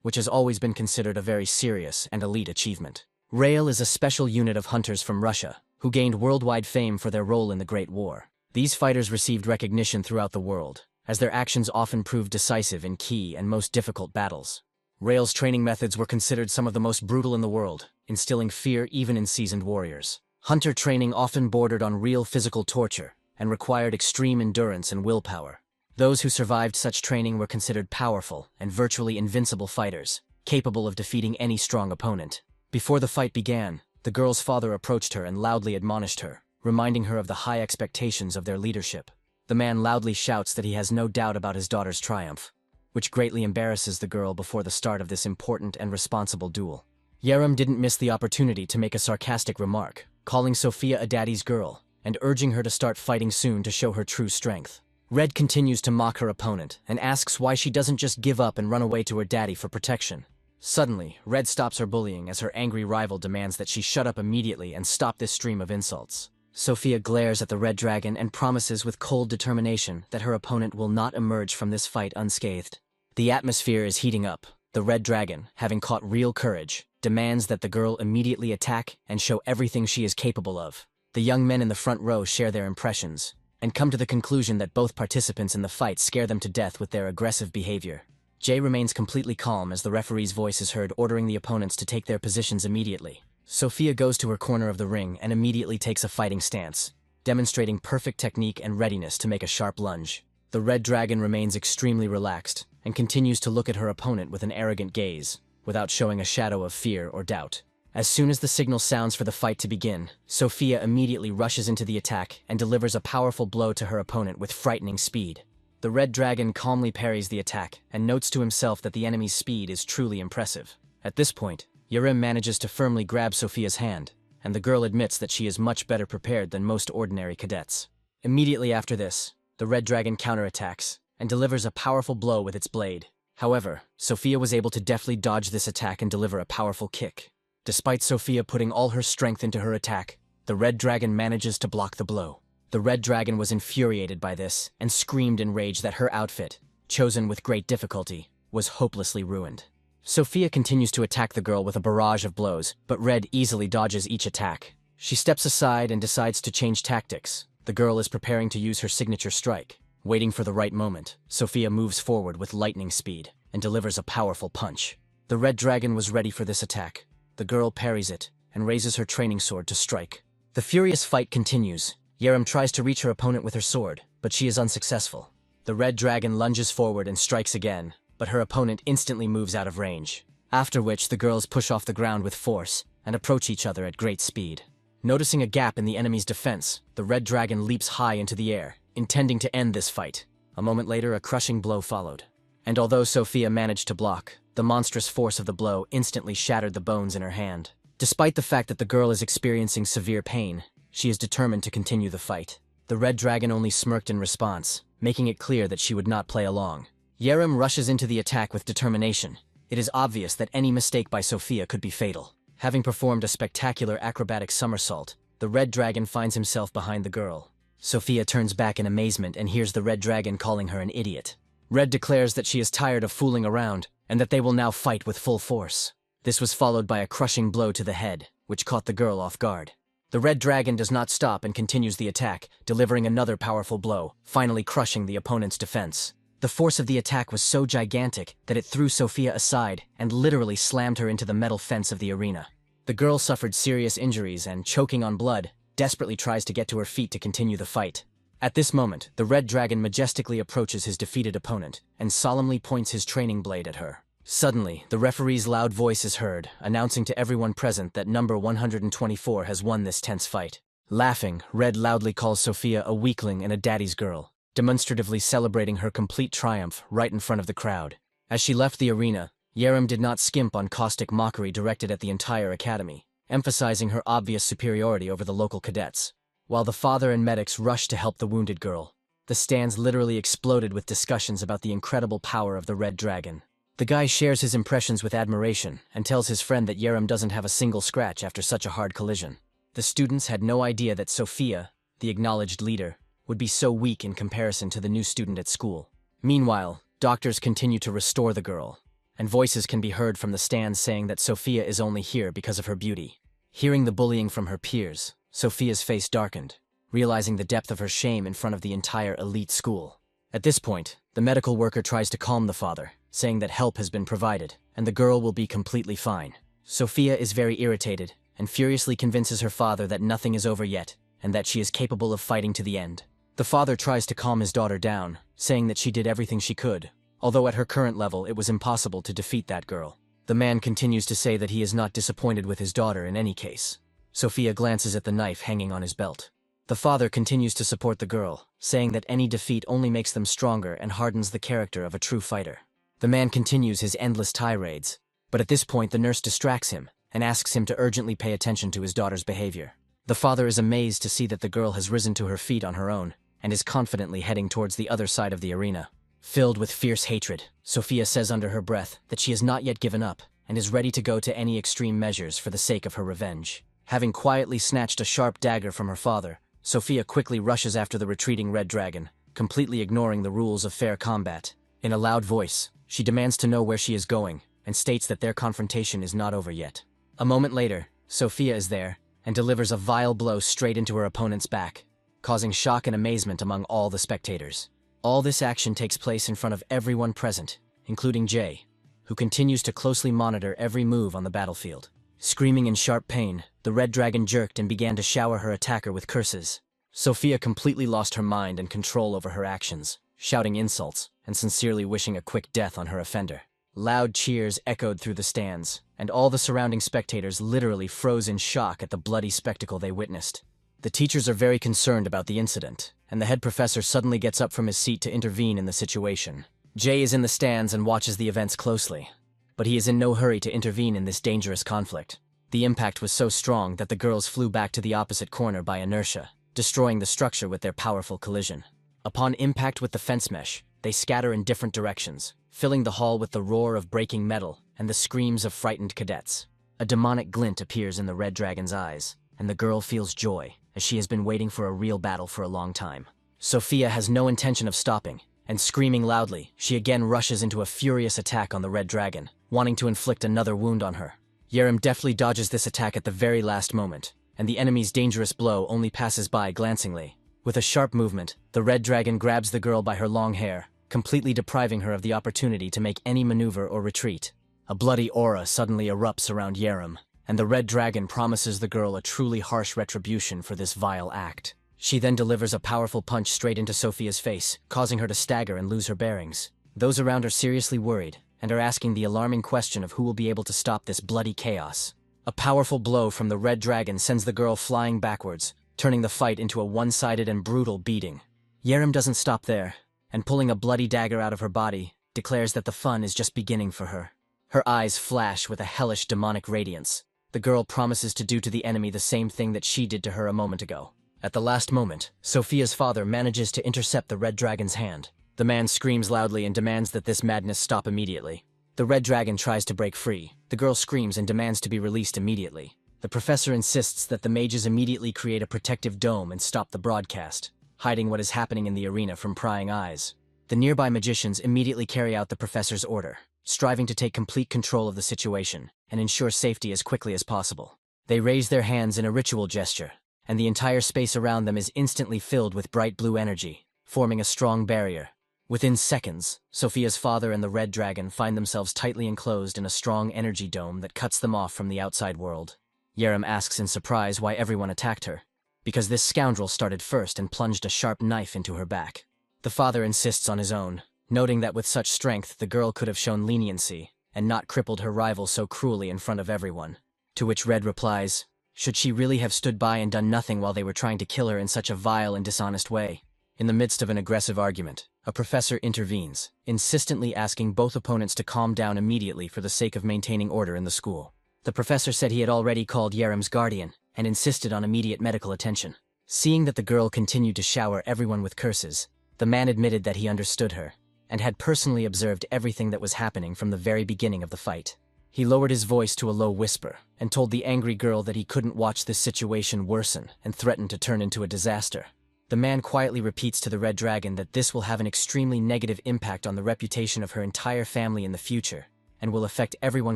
which has always been considered a very serious and elite achievement. Royale is a special unit of hunters from Russia, who gained worldwide fame for their role in the Great War. These fighters received recognition throughout the world, as their actions often proved decisive in key and most difficult battles. Royale's training methods were considered some of the most brutal in the world, instilling fear even in seasoned warriors. Hunter training often bordered on real physical torture and required extreme endurance and willpower. Those who survived such training were considered powerful and virtually invincible fighters, capable of defeating any strong opponent. Before the fight began, the girl's father approached her and loudly admonished her, reminding her of the high expectations of their leadership. The man loudly shouts that he has no doubt about his daughter's triumph, which greatly embarrasses the girl before the start of this important and responsible duel. Yerem didn't miss the opportunity to make a sarcastic remark, calling Sophia a daddy's girl, and urging her to start fighting soon to show her true strength. Red continues to mock her opponent and asks why she doesn't just give up and run away to her daddy for protection. Suddenly, Red stops her bullying as her angry rival demands that she shut up immediately and stop this stream of insults. Sophia glares at the Red Dragon and promises with cold determination that her opponent will not emerge from this fight unscathed. The atmosphere is heating up. The Red Dragon, having caught real courage, demands that the girl immediately attack and show everything she is capable of. The young men in the front row share their impressions and come to the conclusion that both participants in the fight scare them to death with their aggressive behavior. Jay remains completely calm as the referee's voice is heard ordering the opponents to take their positions immediately. Sophia goes to her corner of the ring and immediately takes a fighting stance, demonstrating perfect technique and readiness to make a sharp lunge. The red dragon remains extremely relaxed and continues to look at her opponent with an arrogant gaze, without showing a shadow of fear or doubt. As soon as the signal sounds for the fight to begin, Sophia immediately rushes into the attack and delivers a powerful blow to her opponent with frightening speed. The red dragon calmly parries the attack and notes to himself that the enemy's speed is truly impressive. At this point, Yerim manages to firmly grab Sophia's hand, and the girl admits that she is much better prepared than most ordinary cadets. Immediately after this, the red dragon counterattacks and delivers a powerful blow with its blade. However, Sophia was able to deftly dodge this attack and deliver a powerful kick. Despite Sophia putting all her strength into her attack, the red dragon manages to block the blow. The red dragon was infuriated by this and screamed in rage that her outfit, chosen with great difficulty, was hopelessly ruined. Sophia continues to attack the girl with a barrage of blows, but Red easily dodges each attack. She steps aside and decides to change tactics. The girl is preparing to use her signature strike. Waiting for the right moment, Sophia moves forward with lightning speed and delivers a powerful punch. The red dragon was ready for this attack. The girl parries it and raises her training sword to strike. The furious fight continues. Yerim tries to reach her opponent with her sword, but she is unsuccessful. The red dragon lunges forward and strikes again, but her opponent instantly moves out of range. After which, the girls push off the ground with force and approach each other at great speed. Noticing a gap in the enemy's defense, the red dragon leaps high into the air, intending to end this fight. A moment later, a crushing blow followed. And although Sophia managed to block, the monstrous force of the blow instantly shattered the bones in her hand. Despite the fact that the girl is experiencing severe pain, she is determined to continue the fight. The red dragon only smirked in response, making it clear that she would not play along. Yerim rushes into the attack with determination. It is obvious that any mistake by Sophia could be fatal. Having performed a spectacular acrobatic somersault, the red dragon finds himself behind the girl. Sophia turns back in amazement and hears the red dragon calling her an idiot. Red declares that she is tired of fooling around and that they will now fight with full force. This was followed by a crushing blow to the head, which caught the girl off guard. The red dragon does not stop and continues the attack, delivering another powerful blow, finally crushing the opponent's defense. The force of the attack was so gigantic that it threw Sophia aside and literally slammed her into the metal fence of the arena. The girl suffered serious injuries and, choking on blood, desperately tries to get to her feet to continue the fight. At this moment, the red dragon majestically approaches his defeated opponent and solemnly points his training blade at her. Suddenly, the referee's loud voice is heard, announcing to everyone present that number 124 has won this tense fight. Laughing, Red loudly calls Sophia a weakling and a daddy's girl, demonstratively celebrating her complete triumph right in front of the crowd. As she left the arena, Yerim did not skimp on caustic mockery directed at the entire academy, emphasizing her obvious superiority over the local cadets. While the father and medics rushed to help the wounded girl, the stands literally exploded with discussions about the incredible power of the red dragon. The guy shares his impressions with admiration and tells his friend that Yerim doesn't have a single scratch after such a hard collision. The students had no idea that Sophia, the acknowledged leader, would be so weak in comparison to the new student at school. Meanwhile, doctors continue to restore the girl, and voices can be heard from the stands saying that Sophia is only here because of her beauty. Hearing the bullying from her peers, Sophia's face darkened, realizing the depth of her shame in front of the entire elite school. At this point, the medical worker tries to calm the father, saying that help has been provided, and the girl will be completely fine. Sophia is very irritated, and furiously convinces her father that nothing is over yet, and that she is capable of fighting to the end. The father tries to calm his daughter down, saying that she did everything she could, although at her current level it was impossible to defeat that girl. The man continues to say that he is not disappointed with his daughter in any case. Sophia glances at the knife hanging on his belt. The father continues to support the girl, saying that any defeat only makes them stronger and hardens the character of a true fighter. The man continues his endless tirades, but at this point the nurse distracts him and asks him to urgently pay attention to his daughter's behavior. The father is amazed to see that the girl has risen to her feet on her own and is confidently heading towards the other side of the arena. Filled with fierce hatred, Sophia says under her breath that she has not yet given up and is ready to go to any extreme measures for the sake of her revenge. Having quietly snatched a sharp dagger from her father, Sophia quickly rushes after the retreating red dragon, completely ignoring the rules of fair combat. In a loud voice, she demands to know where she is going and states that their confrontation is not over yet. A moment later, Sophia is there and delivers a vile blow straight into her opponent's back, causing shock and amazement among all the spectators. All this action takes place in front of everyone present, including Jay, who continues to closely monitor every move on the battlefield. Screaming in sharp pain, the red dragon jerked and began to shower her attacker with curses. Sophia completely lost her mind and control over her actions, shouting insults and sincerely wishing a quick death on her offender. Loud cheers echoed through the stands, and all the surrounding spectators literally froze in shock at the bloody spectacle they witnessed. The teachers are very concerned about the incident, and the head professor suddenly gets up from his seat to intervene in the situation. Jay is in the stands and watches the events closely, but he is in no hurry to intervene in this dangerous conflict. The impact was so strong that the girls flew back to the opposite corner by inertia, destroying the structure with their powerful collision. Upon impact with the fence mesh, they scatter in different directions, filling the hall with the roar of breaking metal and the screams of frightened cadets. A demonic glint appears in the red dragon's eyes, and the girl feels joy, as she has been waiting for a real battle for a long time. Sophia has no intention of stopping, and screaming loudly, she again rushes into a furious attack on the red dragon, wanting to inflict another wound on her. Yerem deftly dodges this attack at the very last moment, and the enemy's dangerous blow only passes by glancingly. With a sharp movement, the red dragon grabs the girl by her long hair, completely depriving her of the opportunity to make any maneuver or retreat. A bloody aura suddenly erupts around Yerem, and the red dragon promises the girl a truly harsh retribution for this vile act. She then delivers a powerful punch straight into Sophia's face, causing her to stagger and lose her bearings. Those around are seriously worried, and are asking the alarming question of who will be able to stop this bloody chaos. A powerful blow from the red dragon sends the girl flying backwards, turning the fight into a one-sided and brutal beating. Yerem doesn't stop there, and pulling a bloody dagger out of her body, declares that the fun is just beginning for her. Her eyes flash with a hellish demonic radiance. The girl promises to do to the enemy the same thing that she did to her a moment ago. At the last moment, Sophia's father manages to intercept the red dragon's hand. The man screams loudly and demands that this madness stop immediately. The red dragon tries to break free. The girl screams and demands to be released immediately. The professor insists that the mages immediately create a protective dome and stop the broadcast, hiding what is happening in the arena from prying eyes. The nearby magicians immediately carry out the professor's order, striving to take complete control of the situation and ensure safety as quickly as possible. They raise their hands in a ritual gesture, and the entire space around them is instantly filled with bright blue energy, forming a strong barrier. Within seconds, Sophia's father and the red dragon find themselves tightly enclosed in a strong energy dome that cuts them off from the outside world. Yerem asks in surprise why everyone attacked her. Because this scoundrel started first and plunged a sharp knife into her back. The father insists on his own, noting that with such strength the girl could have shown leniency and not crippled her rival so cruelly in front of everyone. To which Red replies, should she really have stood by and done nothing while they were trying to kill her in such a vile and dishonest way? In the midst of an aggressive argument, a professor intervenes, insistently asking both opponents to calm down immediately for the sake of maintaining order in the school. The professor said he had already called Yerem's guardian and insisted on immediate medical attention. Seeing that the girl continued to shower everyone with curses, the man admitted that he understood her and had personally observed everything that was happening from the very beginning of the fight. He lowered his voice to a low whisper and told the angry girl that he couldn't watch this situation worsen and threatened to turn into a disaster. The man quietly repeats to the red dragon that this will have an extremely negative impact on the reputation of her entire family in the future and will affect everyone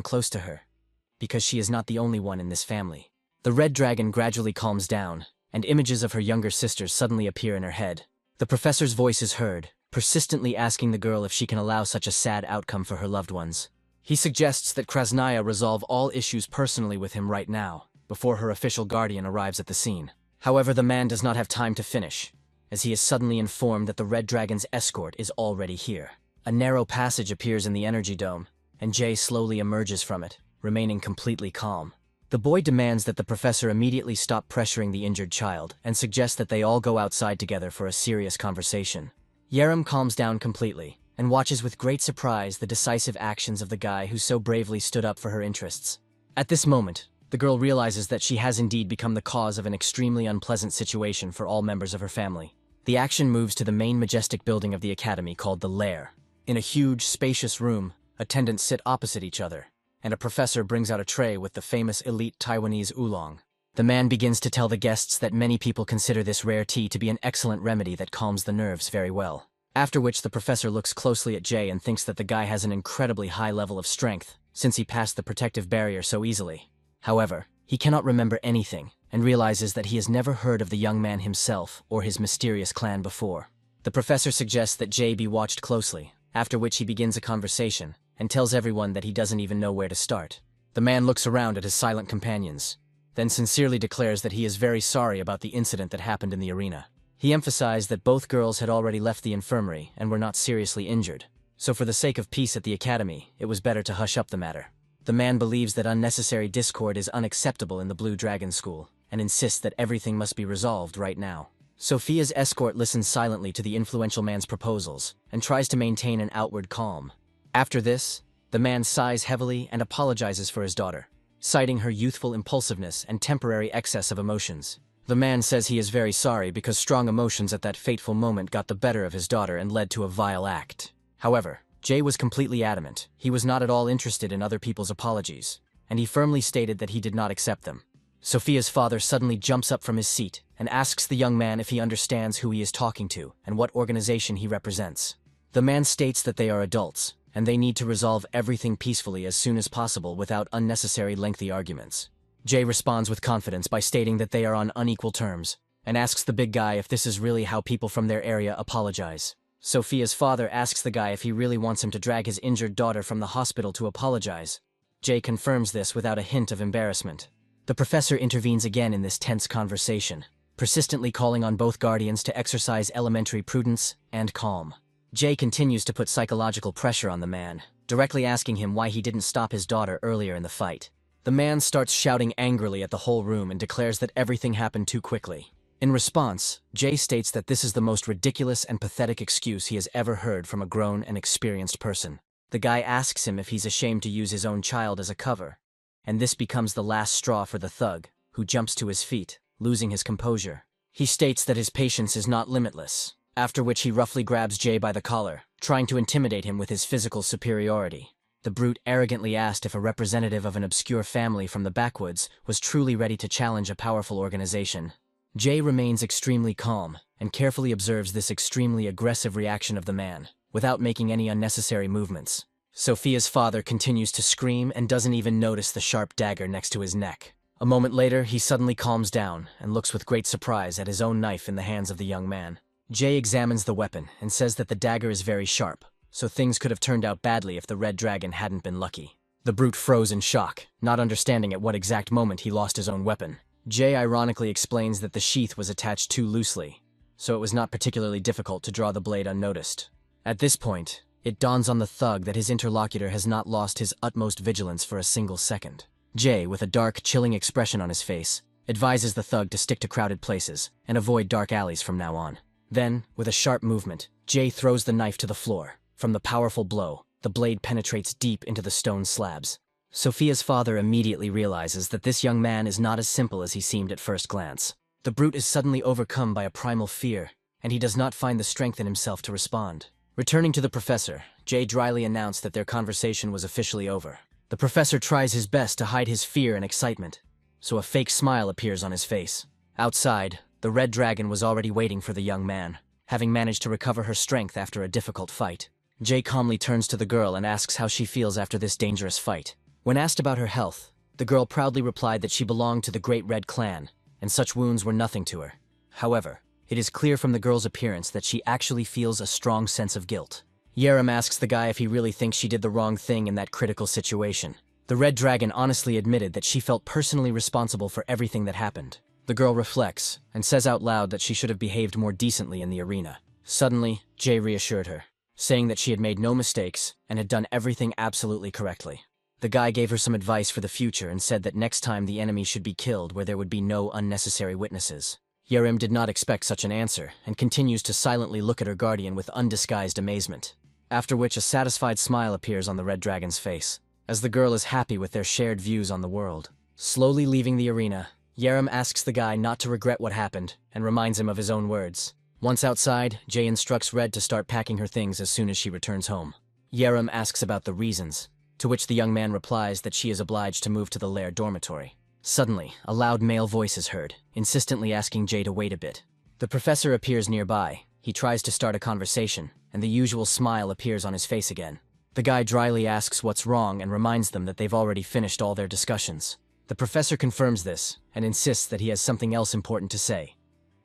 close to her, because she is not the only one in this family. The red dragon gradually calms down, and images of her younger sisters suddenly appear in her head. The professor's voice is heard, persistently asking the girl if she can allow such a sad outcome for her loved ones. He suggests that Krasnaya resolve all issues personally with him right now, before her official guardian arrives at the scene. However, the man does not have time to finish, as he is suddenly informed that the red dragon's escort is already here. A narrow passage appears in the energy dome, and Jay slowly emerges from it, remaining completely calm. The boy demands that the professor immediately stop pressuring the injured child and suggests that they all go outside together for a serious conversation. Yerem calms down completely and watches with great surprise the decisive actions of the guy who so bravely stood up for her interests. At this moment, the girl realizes that she has indeed become the cause of an extremely unpleasant situation for all members of her family. The action moves to the main majestic building of the academy called the Lair. In a huge, spacious room, attendants sit opposite each other, and a professor brings out a tray with the famous elite Taiwanese oolong. The man begins to tell the guests that many people consider this rare tea to be an excellent remedy that calms the nerves very well. After which the professor looks closely at Jay and thinks that the guy has an incredibly high level of strength, since he passed the protective barrier so easily. However, he cannot remember anything, and realizes that he has never heard of the young man himself or his mysterious clan before. The professor suggests that Jay be watched closely, after which he begins a conversation, and tells everyone that he doesn't even know where to start. The man looks around at his silent companions, then sincerely declares that he is very sorry about the incident that happened in the arena. He emphasized that both girls had already left the infirmary and were not seriously injured, so for the sake of peace at the academy, it was better to hush up the matter. The man believes that unnecessary discord is unacceptable in the Blue Dragon School, and insists that everything must be resolved right now. Sophia's escort listens silently to the influential man's proposals, and tries to maintain an outward calm. After this, the man sighs heavily and apologizes for his daughter, citing her youthful impulsiveness and temporary excess of emotions. The man says he is very sorry because strong emotions at that fateful moment got the better of his daughter and led to a vile act. However, Jay was completely adamant. He was not at all interested in other people's apologies, and he firmly stated that he did not accept them. Sophia's father suddenly jumps up from his seat and asks the young man if he understands who he is talking to and what organization he represents. The man states that they are adults, and they need to resolve everything peacefully as soon as possible without unnecessary lengthy arguments. Jay responds with confidence by stating that they are on unequal terms, and asks the big guy if this is really how people from their area apologize. Sophia's father asks the guy if he really wants him to drag his injured daughter from the hospital to apologize. Jay confirms this without a hint of embarrassment. The professor intervenes again in this tense conversation, persistently calling on both guardians to exercise elementary prudence and calm. Jay continues to put psychological pressure on the man, directly asking him why he didn't stop his daughter earlier in the fight. The man starts shouting angrily at the whole room and declares that everything happened too quickly. In response, Jay states that this is the most ridiculous and pathetic excuse he has ever heard from a grown and experienced person. The guy asks him if he's ashamed to use his own child as a cover, and this becomes the last straw for the thug, who jumps to his feet, losing his composure. He states that his patience is not limitless, after which he roughly grabs Jay by the collar, trying to intimidate him with his physical superiority. The brute arrogantly asked if a representative of an obscure family from the backwoods was truly ready to challenge a powerful organization. Jay remains extremely calm and carefully observes this extremely aggressive reaction of the man, without making any unnecessary movements. Sophia's father continues to scream and doesn't even notice the sharp dagger next to his neck. A moment later, he suddenly calms down and looks with great surprise at his own knife in the hands of the young man. Jay examines the weapon and says that the dagger is very sharp, so things could have turned out badly if the red dragon hadn't been lucky. The brute froze in shock, not understanding at what exact moment he lost his own weapon. Jay ironically explains that the sheath was attached too loosely, so it was not particularly difficult to draw the blade unnoticed. At this point, it dawns on the thug that his interlocutor has not lost his utmost vigilance for a single second. Jay, with a dark, chilling expression on his face, advises the thug to stick to crowded places and avoid dark alleys from now on. Then, with a sharp movement, Jay throws the knife to the floor. From the powerful blow, the blade penetrates deep into the stone slabs. Sophia's father immediately realizes that this young man is not as simple as he seemed at first glance. The brute is suddenly overcome by a primal fear, and he does not find the strength in himself to respond. Returning to the professor, Jay dryly announced that their conversation was officially over. The professor tries his best to hide his fear and excitement, so a fake smile appears on his face. Outside, the red dragon was already waiting for the young man, having managed to recover her strength after a difficult fight. Jay calmly turns to the girl and asks how she feels after this dangerous fight. When asked about her health, the girl proudly replied that she belonged to the Great Red Clan, and such wounds were nothing to her. However, it is clear from the girl's appearance that she actually feels a strong sense of guilt. Yerim asks the guy if he really thinks she did the wrong thing in that critical situation. The red dragon honestly admitted that she felt personally responsible for everything that happened. The girl reflects, and says out loud that she should have behaved more decently in the arena. Suddenly, Jay reassured her, saying that she had made no mistakes and had done everything absolutely correctly. The guy gave her some advice for the future and said that next time the enemy should be killed where there would be no unnecessary witnesses. Yerim did not expect such an answer, and continues to silently look at her guardian with undisguised amazement, after which a satisfied smile appears on the red dragon's face, as the girl is happy with their shared views on the world. Slowly leaving the arena, Yerim asks the guy not to regret what happened, and reminds him of his own words. Once outside, Jay instructs Red to start packing her things as soon as she returns home. Yerim asks about the reasons, to which the young man replies that she is obliged to move to the lair dormitory. Suddenly, a loud male voice is heard, insistently asking Jay to wait a bit. The professor appears nearby. He tries to start a conversation, and the usual smile appears on his face again. The guy dryly asks what's wrong and reminds them that they've already finished all their discussions. The professor confirms this, and insists that he has something else important to say.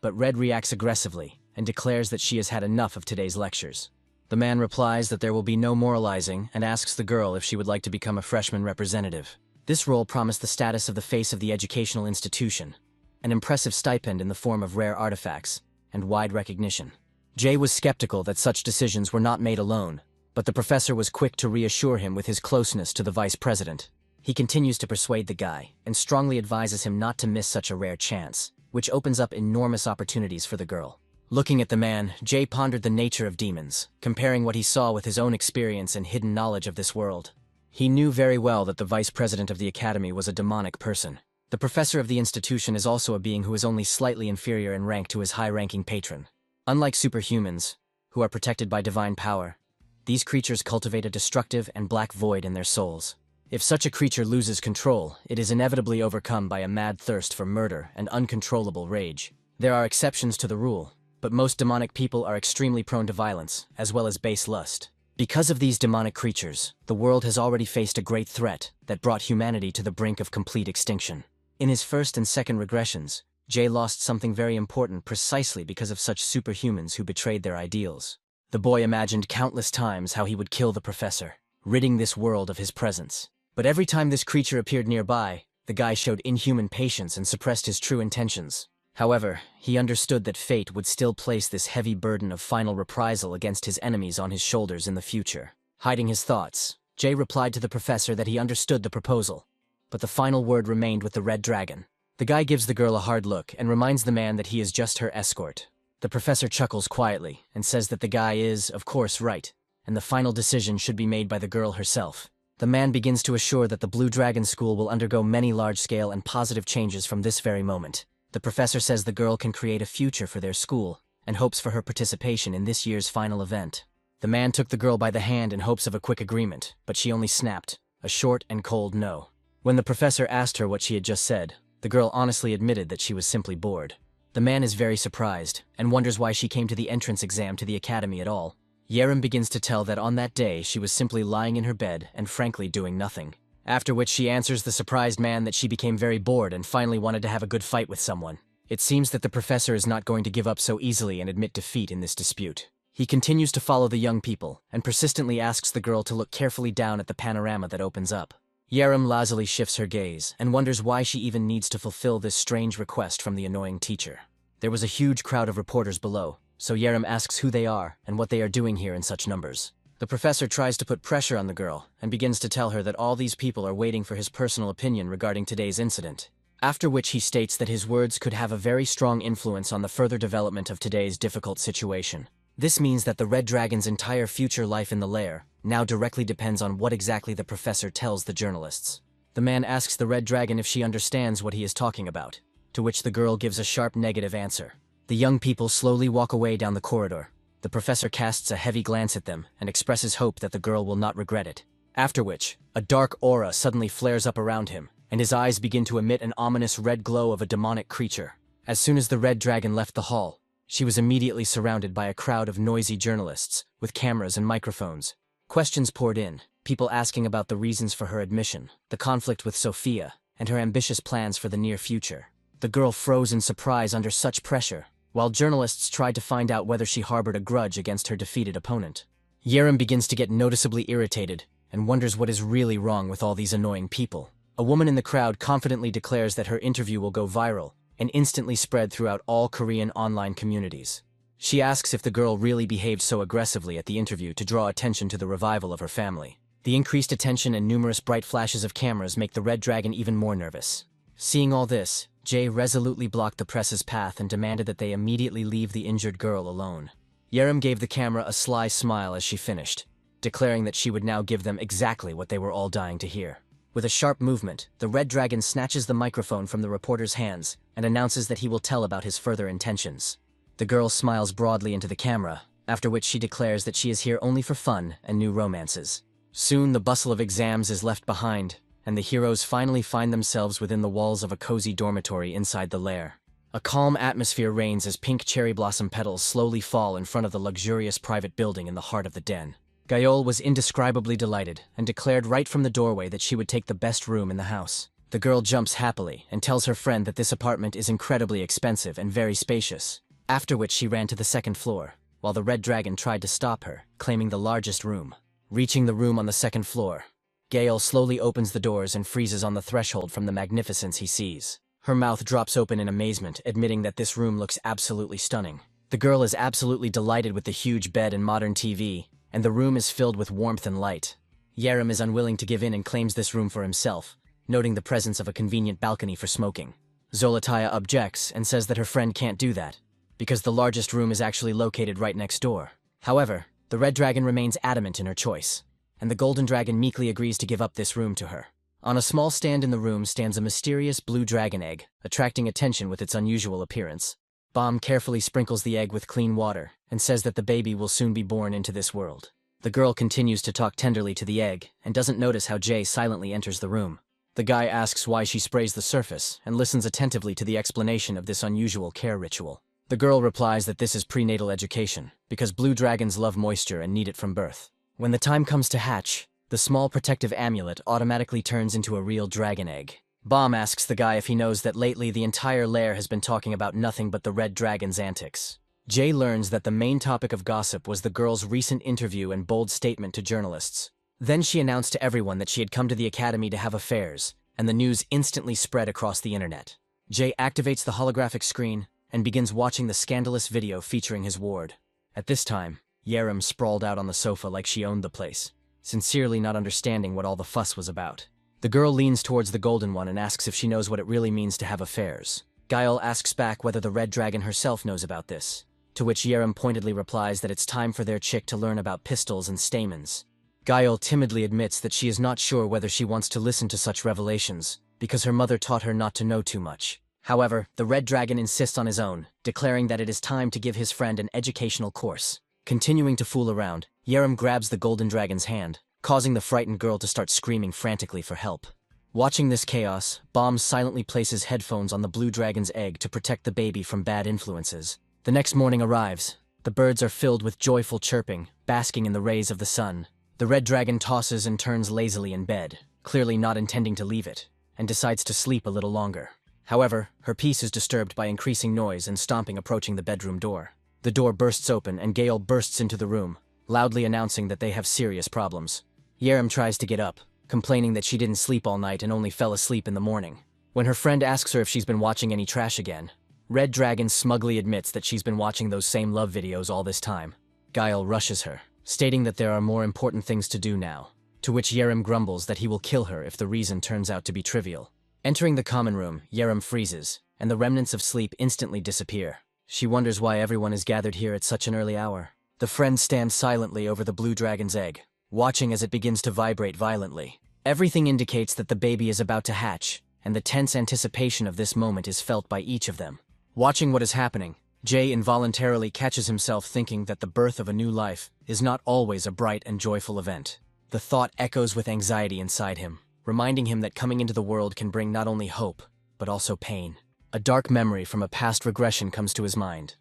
But Red reacts aggressively, and declares that she has had enough of today's lectures. The man replies that there will be no moralizing and asks the girl if she would like to become a freshman representative. This role promised the status of the face of the educational institution, an impressive stipend in the form of rare artifacts, and wide recognition. Jay was skeptical that such decisions were not made alone, but the professor was quick to reassure him with his closeness to the vice president. He continues to persuade the guy, and strongly advises him not to miss such a rare chance, which opens up enormous opportunities for the girl. Looking at the man, Jay pondered the nature of demons, comparing what he saw with his own experience and hidden knowledge of this world. He knew very well that the vice president of the academy was a demonic person. The professor of the institution is also a being who is only slightly inferior in rank to his high-ranking patron. Unlike superhumans, who are protected by divine power, these creatures cultivate a destructive and black void in their souls. If such a creature loses control, it is inevitably overcome by a mad thirst for murder and uncontrollable rage. There are exceptions to the rule, but most demonic people are extremely prone to violence, as well as base lust. Because of these demonic creatures, the world has already faced a great threat that brought humanity to the brink of complete extinction. In his first and second regressions, Jay lost something very important precisely because of such superhumans who betrayed their ideals. The boy imagined countless times how he would kill the professor, ridding this world of his presence. But every time this creature appeared nearby, the guy showed inhuman patience and suppressed his true intentions. However, he understood that fate would still place this heavy burden of final reprisal against his enemies on his shoulders in the future. Hiding his thoughts, Jay replied to the professor that he understood the proposal, but the final word remained with the red dragon. The guy gives the girl a hard look and reminds the man that he is just her escort. The professor chuckles quietly and says that the guy is, of course, right, and the final decision should be made by the girl herself. The man begins to assure that the Blue Dragon School will undergo many large-scale and positive changes from this very moment. The professor says the girl can create a future for their school and hopes for her participation in this year's final event. The man took the girl by the hand in hopes of a quick agreement, but she only snapped a short and cold no. When the professor asked her what she had just said, the girl honestly admitted that she was simply bored. The man is very surprised and wonders why she came to the entrance exam to the academy at all. Yerim begins to tell that on that day she was simply lying in her bed and frankly doing nothing. After which she answers the surprised man that she became very bored and finally wanted to have a good fight with someone. It seems that the professor is not going to give up so easily and admit defeat in this dispute. He continues to follow the young people and persistently asks the girl to look carefully down at the panorama that opens up. Yerim lazily shifts her gaze and wonders why she even needs to fulfill this strange request from the annoying teacher. There was a huge crowd of reporters below, so Yerim asks who they are and what they are doing here in such numbers. The professor tries to put pressure on the girl and begins to tell her that all these people are waiting for his personal opinion regarding today's incident. After which he states that his words could have a very strong influence on the further development of today's difficult situation. This means that the Red Dragon's entire future life in the lair now directly depends on what exactly the professor tells the journalists. The man asks the Red Dragon if she understands what he is talking about, to which the girl gives a sharp negative answer. The young people slowly walk away down the corridor. The professor casts a heavy glance at them and expresses hope that the girl will not regret it. After which, a dark aura suddenly flares up around him, and his eyes begin to emit an ominous red glow of a demonic creature. As soon as the Red Dragon left the hall, she was immediately surrounded by a crowd of noisy journalists, with cameras and microphones. Questions poured in, people asking about the reasons for her admission, the conflict with Sophia, and her ambitious plans for the near future. The girl froze in surprise under such pressure, while journalists tried to find out whether she harbored a grudge against her defeated opponent. Yerim begins to get noticeably irritated and wonders what is really wrong with all these annoying people. A woman in the crowd confidently declares that her interview will go viral and instantly spread throughout all Korean online communities. She asks if the girl really behaved so aggressively at the interview to draw attention to the revival of her family. The increased attention and numerous bright flashes of cameras make the Red Dragon even more nervous. Seeing all this, Jay resolutely blocked the press's path and demanded that they immediately leave the injured girl alone. Yerim gave the camera a sly smile as she finished, declaring that she would now give them exactly what they were all dying to hear. With a sharp movement, the Red Dragon snatches the microphone from the reporter's hands and announces that he will tell about his further intentions. The girl smiles broadly into the camera, after which she declares that she is here only for fun and new romances. Soon the bustle of exams is left behind, and the heroes finally find themselves within the walls of a cozy dormitory inside the lair. A calm atmosphere reigns as pink cherry blossom petals slowly fall in front of the luxurious private building in the heart of the den. Gayol was indescribably delighted and declared right from the doorway that she would take the best room in the house. The girl jumps happily and tells her friend that this apartment is incredibly expensive and very spacious, after which she ran to the second floor, while the Red Dragon tried to stop her, claiming the largest room. Reaching the room on the second floor, Gale slowly opens the doors and freezes on the threshold from the magnificence he sees. Her mouth drops open in amazement, admitting that this room looks absolutely stunning. The girl is absolutely delighted with the huge bed and modern TV, and the room is filled with warmth and light. Yerim is unwilling to give in and claims this room for himself, noting the presence of a convenient balcony for smoking. Zolotaya objects and says that her friend can't do that, because the largest room is actually located right next door. However, the red dragon remains adamant in her choice, and the golden dragon meekly agrees to give up this room to her. On a small stand in the room stands a mysterious blue dragon egg, attracting attention with its unusual appearance. Bomb carefully sprinkles the egg with clean water and says that the baby will soon be born into this world. The girl continues to talk tenderly to the egg and doesn't notice how Jay silently enters the room. The guy asks why she sprays the surface and listens attentively to the explanation of this unusual care ritual. The girl replies that this is prenatal education, because blue dragons love moisture and need it from birth. When the time comes to hatch, the small protective amulet automatically turns into a real dragon egg. Bomb asks the guy if he knows that lately the entire lair has been talking about nothing but the red dragon's antics. Jay learns that the main topic of gossip was the girl's recent interview and bold statement to journalists. Then she announced to everyone that she had come to the academy to have affairs, and the news instantly spread across the internet. Jay activates the holographic screen and begins watching the scandalous video featuring his ward. At this time, Yerim sprawled out on the sofa like she owned the place, sincerely not understanding what all the fuss was about. The girl leans towards the golden one and asks if she knows what it really means to have affairs. Gael asks back whether the red dragon herself knows about this, to which Yerim pointedly replies that it's time for their chick to learn about pistils and stamens. Gael timidly admits that she is not sure whether she wants to listen to such revelations, because her mother taught her not to know too much. However, the red dragon insists on his own, declaring that it is time to give his friend an educational course. Continuing to fool around, Yerim grabs the golden dragon's hand, causing the frightened girl to start screaming frantically for help. Watching this chaos, Bomb silently places headphones on the blue dragon's egg to protect the baby from bad influences. The next morning arrives. The birds are filled with joyful chirping, basking in the rays of the sun. The red dragon tosses and turns lazily in bed, clearly not intending to leave it, and decides to sleep a little longer. However, her peace is disturbed by increasing noise and stomping approaching the bedroom door. The door bursts open and Gale bursts into the room, loudly announcing that they have serious problems. Yerim tries to get up, complaining that she didn't sleep all night and only fell asleep in the morning. When her friend asks her if she's been watching any trash again, Red Dragon smugly admits that she's been watching those same love videos all this time. Gael rushes her, stating that there are more important things to do now, to which Yerim grumbles that he will kill her if the reason turns out to be trivial. Entering the common room, Yerim freezes, and the remnants of sleep instantly disappear. She wonders why everyone is gathered here at such an early hour. The friends stand silently over the blue dragon's egg, watching as it begins to vibrate violently. Everything indicates that the baby is about to hatch, and the tense anticipation of this moment is felt by each of them. Watching what is happening, Jay involuntarily catches himself thinking that the birth of a new life is not always a bright and joyful event. The thought echoes with anxiety inside him, reminding him that coming into the world can bring not only hope, but also pain. A dark memory from a past regression comes to his mind.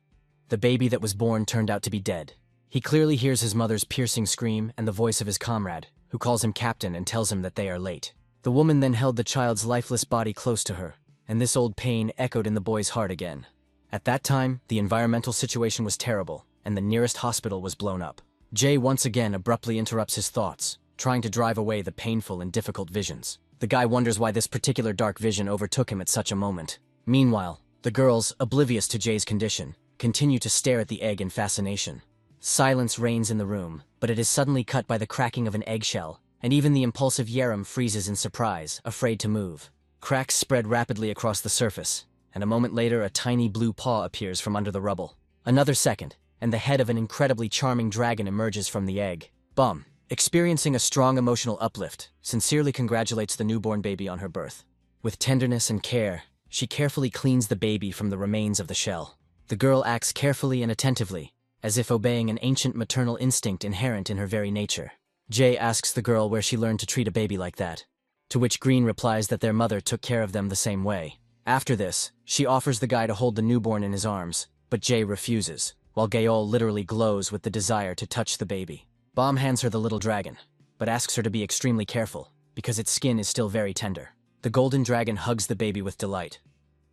The baby that was born turned out to be dead. He clearly hears his mother's piercing scream and the voice of his comrade, who calls him captain and tells him that they are late. The woman then held the child's lifeless body close to her, and this old pain echoed in the boy's heart again. At that time, the environmental situation was terrible, and the nearest hospital was blown up. Jay once again abruptly interrupts his thoughts, trying to drive away the painful and difficult visions. The guy wonders why this particular dark vision overtook him at such a moment. Meanwhile, the girls, oblivious to Jay's condition, continue to stare at the egg in fascination. Silence reigns in the room, but it is suddenly cut by the cracking of an eggshell, and even the impulsive Yerim freezes in surprise, afraid to move. Cracks spread rapidly across the surface, and a moment later a tiny blue paw appears from under the rubble. Another second, and the head of an incredibly charming dragon emerges from the egg. Bum, experiencing a strong emotional uplift, sincerely congratulates the newborn baby on her birth. With tenderness and care, she carefully cleans the baby from the remains of the shell. The girl acts carefully and attentively, as if obeying an ancient maternal instinct inherent in her very nature. Jay asks the girl where she learned to treat a baby like that, to which Green replies that their mother took care of them the same way. After this, she offers the guy to hold the newborn in his arms, but Jay refuses, while Gaol literally glows with the desire to touch the baby. Bomb hands her the little dragon, but asks her to be extremely careful, because its skin is still very tender. The golden dragon hugs the baby with delight,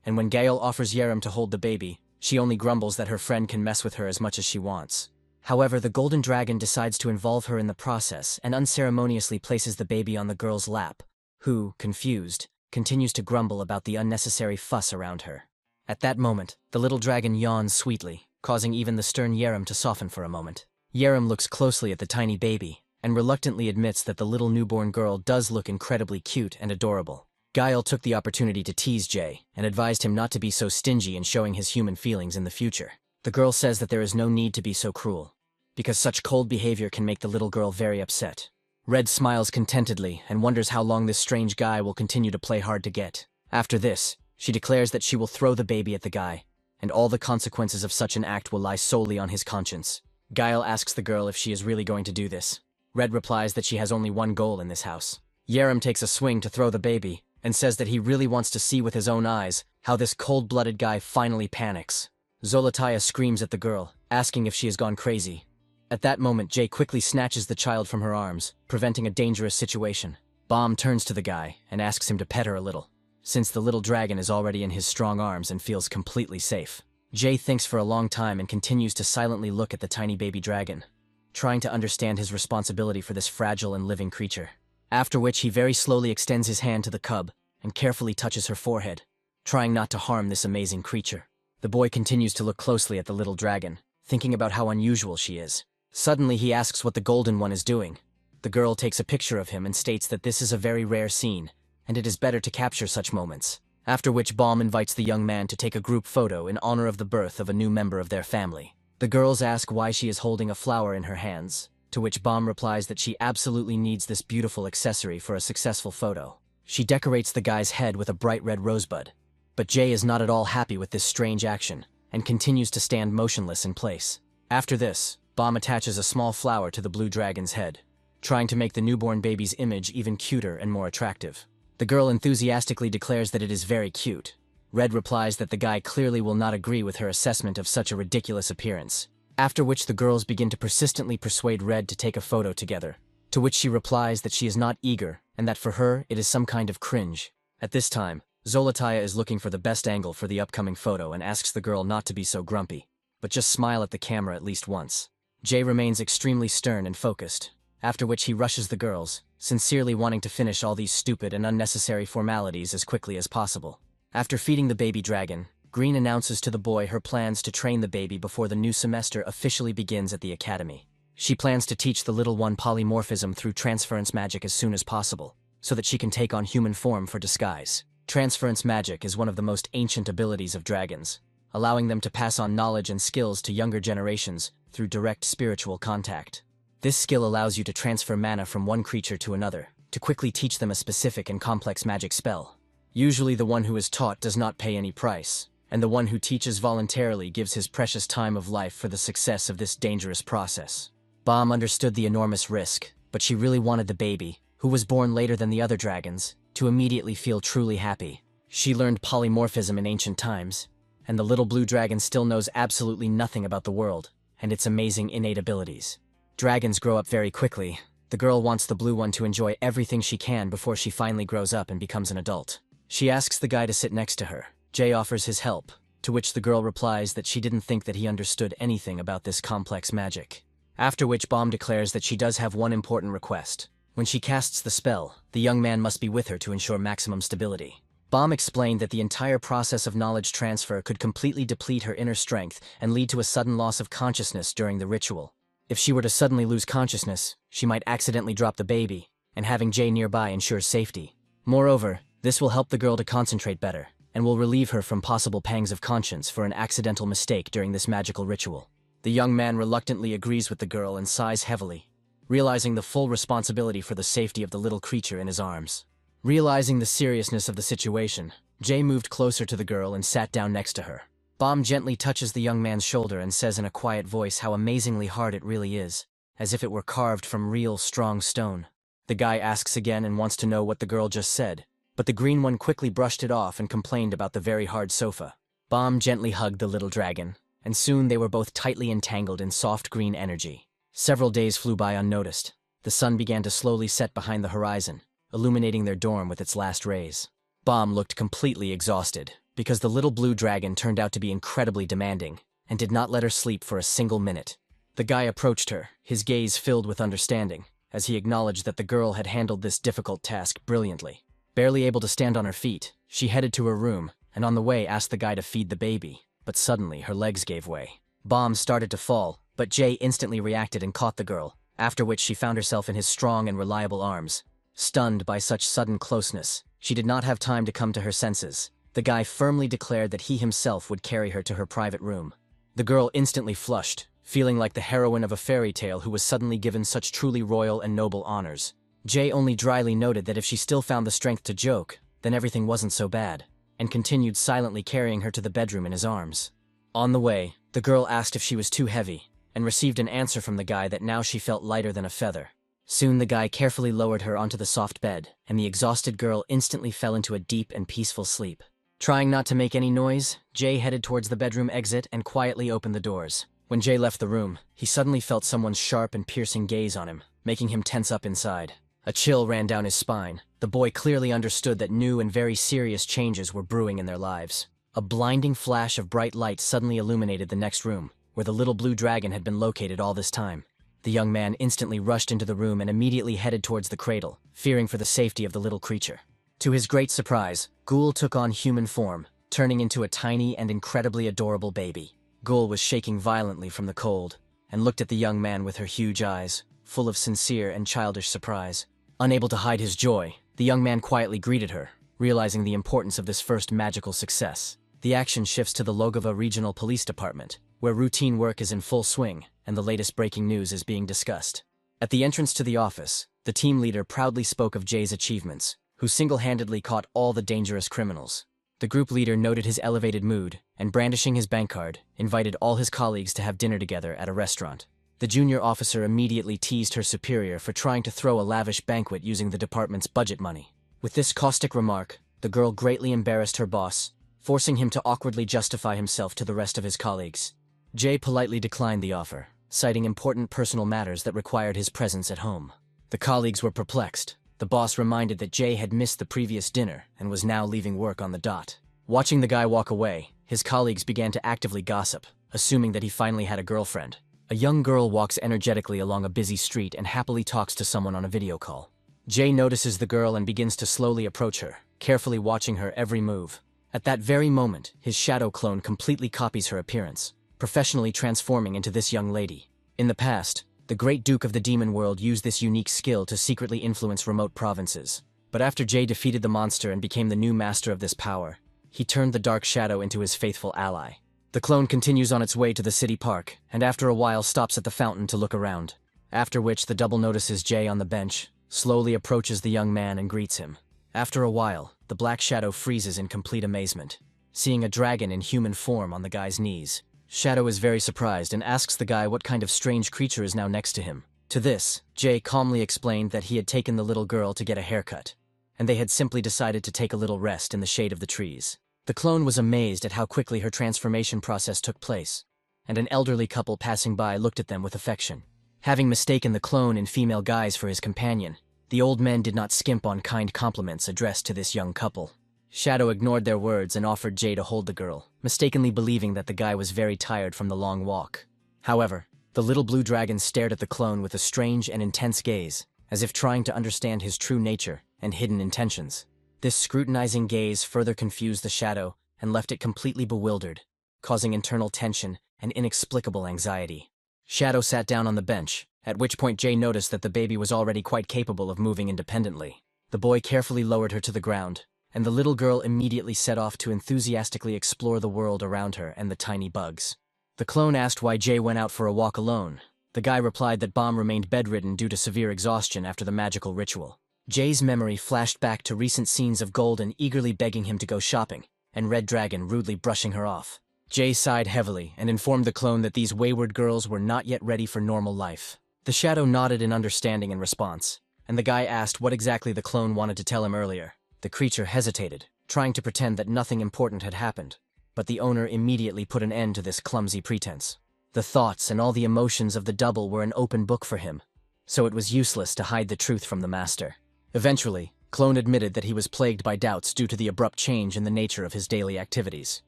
and when Gael offers Yerim to hold the baby, she only grumbles that her friend can mess with her as much as she wants. However, the golden dragon decides to involve her in the process and unceremoniously places the baby on the girl's lap, who, confused, continues to grumble about the unnecessary fuss around her. At that moment, the little dragon yawns sweetly, causing even the stern Yerem to soften for a moment. Yerem looks closely at the tiny baby and reluctantly admits that the little newborn girl does look incredibly cute and adorable. Guile took the opportunity to tease Jay and advised him not to be so stingy in showing his human feelings in the future. The girl says that there is no need to be so cruel, because such cold behavior can make the little girl very upset. Red smiles contentedly and wonders how long this strange guy will continue to play hard to get. After this, she declares that she will throw the baby at the guy, and all the consequences of such an act will lie solely on his conscience. Guile asks the girl if she is really going to do this. Red replies that she has only one goal in this house. Yerem takes a swing to throw the baby, and says that he really wants to see with his own eyes how this cold-blooded guy finally panics. Zolotaya screams at the girl, asking if she has gone crazy. At that moment, Jay quickly snatches the child from her arms, preventing a dangerous situation. Bomb turns to the guy and asks him to pet her a little, since the little dragon is already in his strong arms and feels completely safe. Jay thinks for a long time and continues to silently look at the tiny baby dragon, trying to understand his responsibility for this fragile and living creature. After which he very slowly extends his hand to the cub and carefully touches her forehead, trying not to harm this amazing creature. The boy continues to look closely at the little dragon, thinking about how unusual she is. Suddenly he asks what the golden one is doing. The girl takes a picture of him and states that this is a very rare scene, and it is better to capture such moments. After which Baum invites the young man to take a group photo in honor of the birth of a new member of their family. The girls ask why she is holding a flower in her hands, to which Baum replies that she absolutely needs this beautiful accessory for a successful photo. She decorates the guy's head with a bright red rosebud, but Jay is not at all happy with this strange action, and continues to stand motionless in place. After this, Baum attaches a small flower to the blue dragon's head, trying to make the newborn baby's image even cuter and more attractive. The girl enthusiastically declares that it is very cute. Red replies that the guy clearly will not agree with her assessment of such a ridiculous appearance, after which the girls begin to persistently persuade Red to take a photo together, to which she replies that she is not eager and that for her it is some kind of cringe. At this time, Zolotaya is looking for the best angle for the upcoming photo and asks the girl not to be so grumpy, but just smile at the camera at least once. Jay remains extremely stern and focused, after which he rushes the girls, sincerely wanting to finish all these stupid and unnecessary formalities as quickly as possible. After feeding the baby dragon, Green announces to the boy her plans to train the baby before the new semester officially begins at the academy. She plans to teach the little one polymorphism through transference magic as soon as possible, so that she can take on human form for disguise. Transference magic is one of the most ancient abilities of dragons, allowing them to pass on knowledge and skills to younger generations through direct spiritual contact. This skill allows you to transfer mana from one creature to another, to quickly teach them a specific and complex magic spell. Usually the one who is taught does not pay any price, and the one who teaches voluntarily gives his precious time of life for the success of this dangerous process. Baum understood the enormous risk, but she really wanted the baby, who was born later than the other dragons, to immediately feel truly happy. She learned polymorphism in ancient times, and the little blue dragon still knows absolutely nothing about the world and its amazing innate abilities. Dragons grow up very quickly. The girl wants the blue one to enjoy everything she can before she finally grows up and becomes an adult. She asks the guy to sit next to her. Jay offers his help, to which the girl replies that she didn't think that he understood anything about this complex magic. After which Baum declares that she does have one important request. When she casts the spell, the young man must be with her to ensure maximum stability. Baum explained that the entire process of knowledge transfer could completely deplete her inner strength and lead to a sudden loss of consciousness during the ritual. If she were to suddenly lose consciousness, she might accidentally drop the baby, and having Jay nearby ensures safety. Moreover, this will help the girl to concentrate better, and will relieve her from possible pangs of conscience for an accidental mistake during this magical ritual. The young man reluctantly agrees with the girl and sighs heavily, realizing the full responsibility for the safety of the little creature in his arms. Realizing the seriousness of the situation, Jay moved closer to the girl and sat down next to her. Baum gently touches the young man's shoulder and says in a quiet voice how amazingly hard it really is, as if it were carved from real, strong stone. The guy asks again and wants to know what the girl just said, but the green one quickly brushed it off and complained about the very hard sofa. Baum gently hugged the little dragon, and soon they were both tightly entangled in soft green energy. Several days flew by unnoticed. The sun began to slowly set behind the horizon, illuminating their dorm with its last rays. Baum looked completely exhausted, because the little blue dragon turned out to be incredibly demanding, and did not let her sleep for a single minute. The guy approached her, his gaze filled with understanding, as he acknowledged that the girl had handled this difficult task brilliantly. Barely able to stand on her feet, she headed to her room, and on the way asked the guy to feed the baby, but suddenly her legs gave way. Bombs started to fall, but Jay instantly reacted and caught the girl, after which she found herself in his strong and reliable arms. Stunned by such sudden closeness, she did not have time to come to her senses. The guy firmly declared that he himself would carry her to her private room. The girl instantly flushed, feeling like the heroine of a fairy tale who was suddenly given such truly royal and noble honors. Jay only dryly noted that if she still found the strength to joke, then everything wasn't so bad, and continued silently carrying her to the bedroom in his arms. On the way, the girl asked if she was too heavy, and received an answer from the guy that now she felt lighter than a feather. Soon the guy carefully lowered her onto the soft bed, and the exhausted girl instantly fell into a deep and peaceful sleep. Trying not to make any noise, Jay headed towards the bedroom exit and quietly opened the doors. When Jay left the room, he suddenly felt someone's sharp and piercing gaze on him, making him tense up inside. A chill ran down his spine. The boy clearly understood that new and very serious changes were brewing in their lives. A blinding flash of bright light suddenly illuminated the next room, where the little blue dragon had been located all this time. The young man instantly rushed into the room and immediately headed towards the cradle, fearing for the safety of the little creature. To his great surprise, Ghoul took on human form, turning into a tiny and incredibly adorable baby. Ghoul was shaking violently from the cold, and looked at the young man with her huge eyes, full of sincere and childish surprise. Unable to hide his joy, the young man quietly greeted her, realizing the importance of this first magical success. The action shifts to the Logova Regional Police Department, where routine work is in full swing, and the latest breaking news is being discussed. At the entrance to the office, the team leader proudly spoke of Jay's achievements, who single-handedly caught all the dangerous criminals. The group leader noted his elevated mood, and brandishing his bank card, invited all his colleagues to have dinner together at a restaurant. The junior officer immediately teased her superior for trying to throw a lavish banquet using the department's budget money. With this caustic remark, the girl greatly embarrassed her boss, forcing him to awkwardly justify himself to the rest of his colleagues. Jay politely declined the offer, citing important personal matters that required his presence at home. The colleagues were perplexed. The boss reminded that Jay had missed the previous dinner and was now leaving work on the dot. Watching the guy walk away, his colleagues began to actively gossip, assuming that he finally had a girlfriend. A young girl walks energetically along a busy street and happily talks to someone on a video call. Jay notices the girl and begins to slowly approach her, carefully watching her every move. At that very moment, his shadow clone completely copies her appearance, professionally transforming into this young lady. In the past, the Great Duke of the Demon World used this unique skill to secretly influence remote provinces. But after Jay defeated the monster and became the new master of this power, he turned the dark shadow into his faithful ally. The clone continues on its way to the city park, and after a while stops at the fountain to look around. After which the double notices Jay on the bench, slowly approaches the young man and greets him. After a while, the black shadow freezes in complete amazement, seeing a dragon in human form on the guy's knees. Shadow is very surprised and asks the guy what kind of strange creature is now next to him. To this, Jay calmly explained that he had taken the little girl to get a haircut, and they had simply decided to take a little rest in the shade of the trees. The clone was amazed at how quickly her transformation process took place, and an elderly couple passing by looked at them with affection. Having mistaken the clone in female guise for his companion, the old men did not skimp on kind compliments addressed to this young couple. Shadow ignored their words and offered Jay to hold the girl, mistakenly believing that the guy was very tired from the long walk. However, the little blue dragon stared at the clone with a strange and intense gaze, as if trying to understand his true nature and hidden intentions. This scrutinizing gaze further confused the shadow and left it completely bewildered, causing internal tension and inexplicable anxiety. Shadow sat down on the bench, at which point Jay noticed that the baby was already quite capable of moving independently. The boy carefully lowered her to the ground, and the little girl immediately set off to enthusiastically explore the world around her and the tiny bugs. The clone asked why Jay went out for a walk alone. The guy replied that Bomb remained bedridden due to severe exhaustion after the magical ritual. Jay's memory flashed back to recent scenes of Golden eagerly begging him to go shopping, and Red Dragon rudely brushing her off. Jay sighed heavily and informed the clone that these wayward girls were not yet ready for normal life. The shadow nodded in understanding in response, and the guy asked what exactly the clone wanted to tell him earlier. The creature hesitated, trying to pretend that nothing important had happened, but the owner immediately put an end to this clumsy pretense. The thoughts and all the emotions of the double were an open book for him, so it was useless to hide the truth from the master. Eventually, Clone admitted that he was plagued by doubts due to the abrupt change in the nature of his daily activities.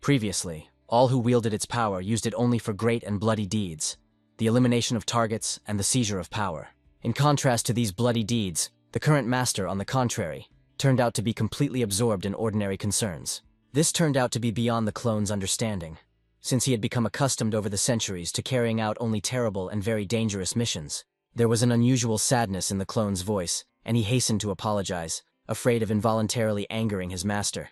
Previously, all who wielded its power used it only for great and bloody deeds, the elimination of targets, and the seizure of power. In contrast to these bloody deeds, the current master, on the contrary, turned out to be completely absorbed in ordinary concerns. This turned out to be beyond the clone's understanding, since he had become accustomed over the centuries to carrying out only terrible and very dangerous missions. There was an unusual sadness in the clone's voice, and he hastened to apologize, afraid of involuntarily angering his master.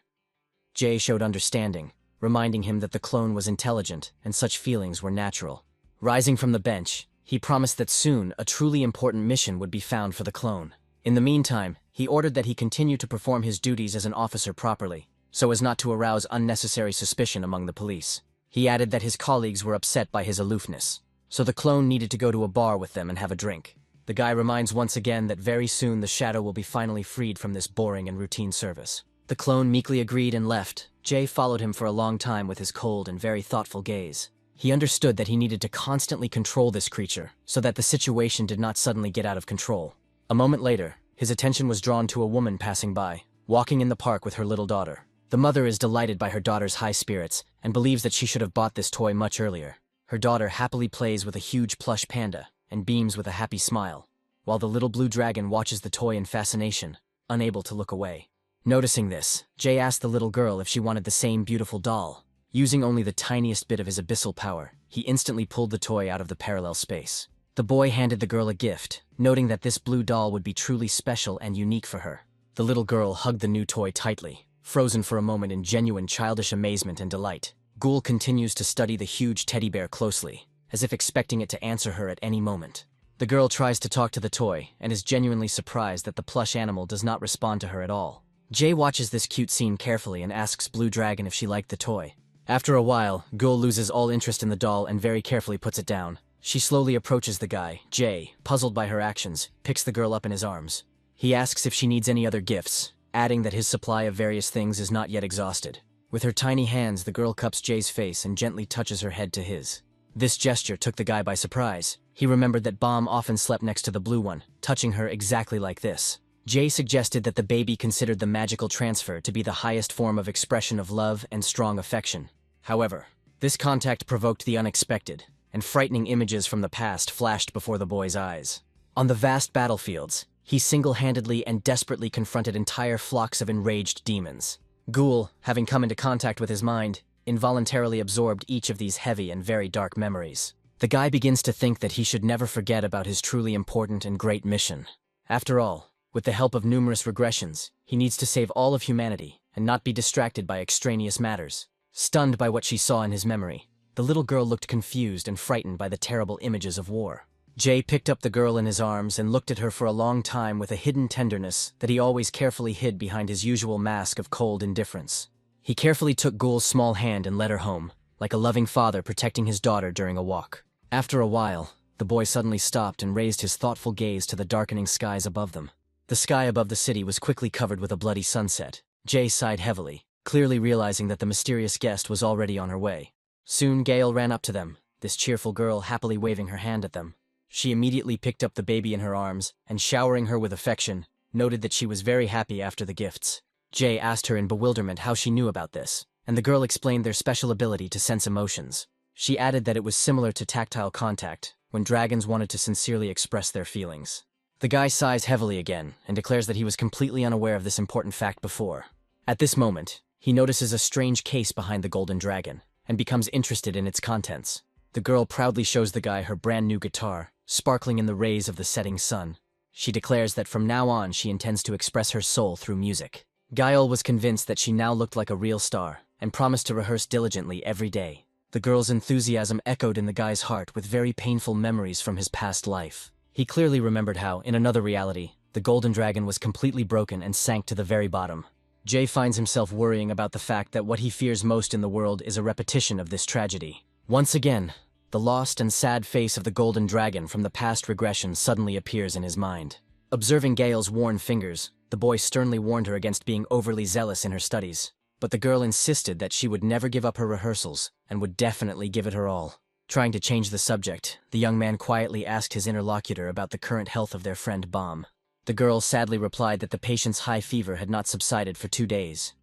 Jay showed understanding, reminding him that the clone was intelligent and such feelings were natural. Rising from the bench, he promised that soon a truly important mission would be found for the clone. In the meantime, he ordered that he continue to perform his duties as an officer properly, so as not to arouse unnecessary suspicion among the police. He added that his colleagues were upset by his aloofness, so the clone needed to go to a bar with them and have a drink. The guy reminds once again that very soon the shadow will be finally freed from this boring and routine service. The clone meekly agreed and left. Jay followed him for a long time with his cold and very thoughtful gaze. He understood that he needed to constantly control this creature so that the situation did not suddenly get out of control. A moment later, his attention was drawn to a woman passing by, walking in the park with her little daughter. The mother is delighted by her daughter's high spirits and believes that she should have bought this toy much earlier. Her daughter happily plays with a huge plush panda and beams with a happy smile, while the little blue dragon watches the toy in fascination, unable to look away. Noticing this, Jay asked the little girl if she wanted the same beautiful doll. Using only the tiniest bit of his abyssal power, he instantly pulled the toy out of the parallel space. The boy handed the girl a gift, noting that this blue doll would be truly special and unique for her. The little girl hugged the new toy tightly, frozen for a moment in genuine childish amazement and delight. Ghoul continues to study the huge teddy bear closely, as if expecting it to answer her at any moment. The girl tries to talk to the toy and is genuinely surprised that the plush animal does not respond to her at all. Jay watches this cute scene carefully and asks Blue Dragon if she liked the toy. After a while, Ghoul loses all interest in the doll and very carefully puts it down. She slowly approaches the guy. Jay, puzzled by her actions, picks the girl up in his arms. He asks if she needs any other gifts, adding that his supply of various things is not yet exhausted. With her tiny hands, the girl cups Jay's face and gently touches her head to his. This gesture took the guy by surprise. He remembered that Bomb often slept next to the blue one, touching her exactly like this. Jay suggested that the baby considered the magical transfer to be the highest form of expression of love and strong affection. However, this contact provoked the unexpected, and frightening images from the past flashed before the boy's eyes. On the vast battlefields, he single-handedly and desperately confronted entire flocks of enraged demons. Ghoul, having come into contact with his mind, involuntarily absorbed each of these heavy and very dark memories. The guy begins to think that he should never forget about his truly important and great mission. After all, with the help of numerous regressions, he needs to save all of humanity and not be distracted by extraneous matters. Stunned by what she saw in his memory, the little girl looked confused and frightened by the terrible images of war. Jay picked up the girl in his arms and looked at her for a long time with a hidden tenderness that he always carefully hid behind his usual mask of cold indifference. He carefully took Ghoul's small hand and led her home, like a loving father protecting his daughter during a walk. After a while, the boy suddenly stopped and raised his thoughtful gaze to the darkening skies above them. The sky above the city was quickly covered with a bloody sunset. Jay sighed heavily, clearly realizing that the mysterious guest was already on her way. Soon Gale ran up to them, this cheerful girl happily waving her hand at them. She immediately picked up the baby in her arms and, showering her with affection, noted that she was very happy after the gifts. Jay asked her in bewilderment how she knew about this, and the girl explained their special ability to sense emotions. She added that it was similar to tactile contact, when dragons wanted to sincerely express their feelings. The guy sighs heavily again and declares that he was completely unaware of this important fact before. At this moment, he notices a strange case behind the golden dragon and becomes interested in its contents. The girl proudly shows the guy her brand new guitar, sparkling in the rays of the setting sun. She declares that from now on she intends to express her soul through music. Guile was convinced that she now looked like a real star and promised to rehearse diligently every day. The girl's enthusiasm echoed in the guy's heart with very painful memories from his past life. He clearly remembered how, in another reality, the golden dragon was completely broken and sank to the very bottom. Jay finds himself worrying about the fact that what he fears most in the world is a repetition of this tragedy. Once again, the lost and sad face of the golden dragon from the past regression suddenly appears in his mind. Observing Gale's worn fingers, the boy sternly warned her against being overly zealous in her studies. But the girl insisted that she would never give up her rehearsals and would definitely give it her all. Trying to change the subject, the young man quietly asked his interlocutor about the current health of their friend Bomb. The girl sadly replied that the patient's high fever had not subsided for 2 days.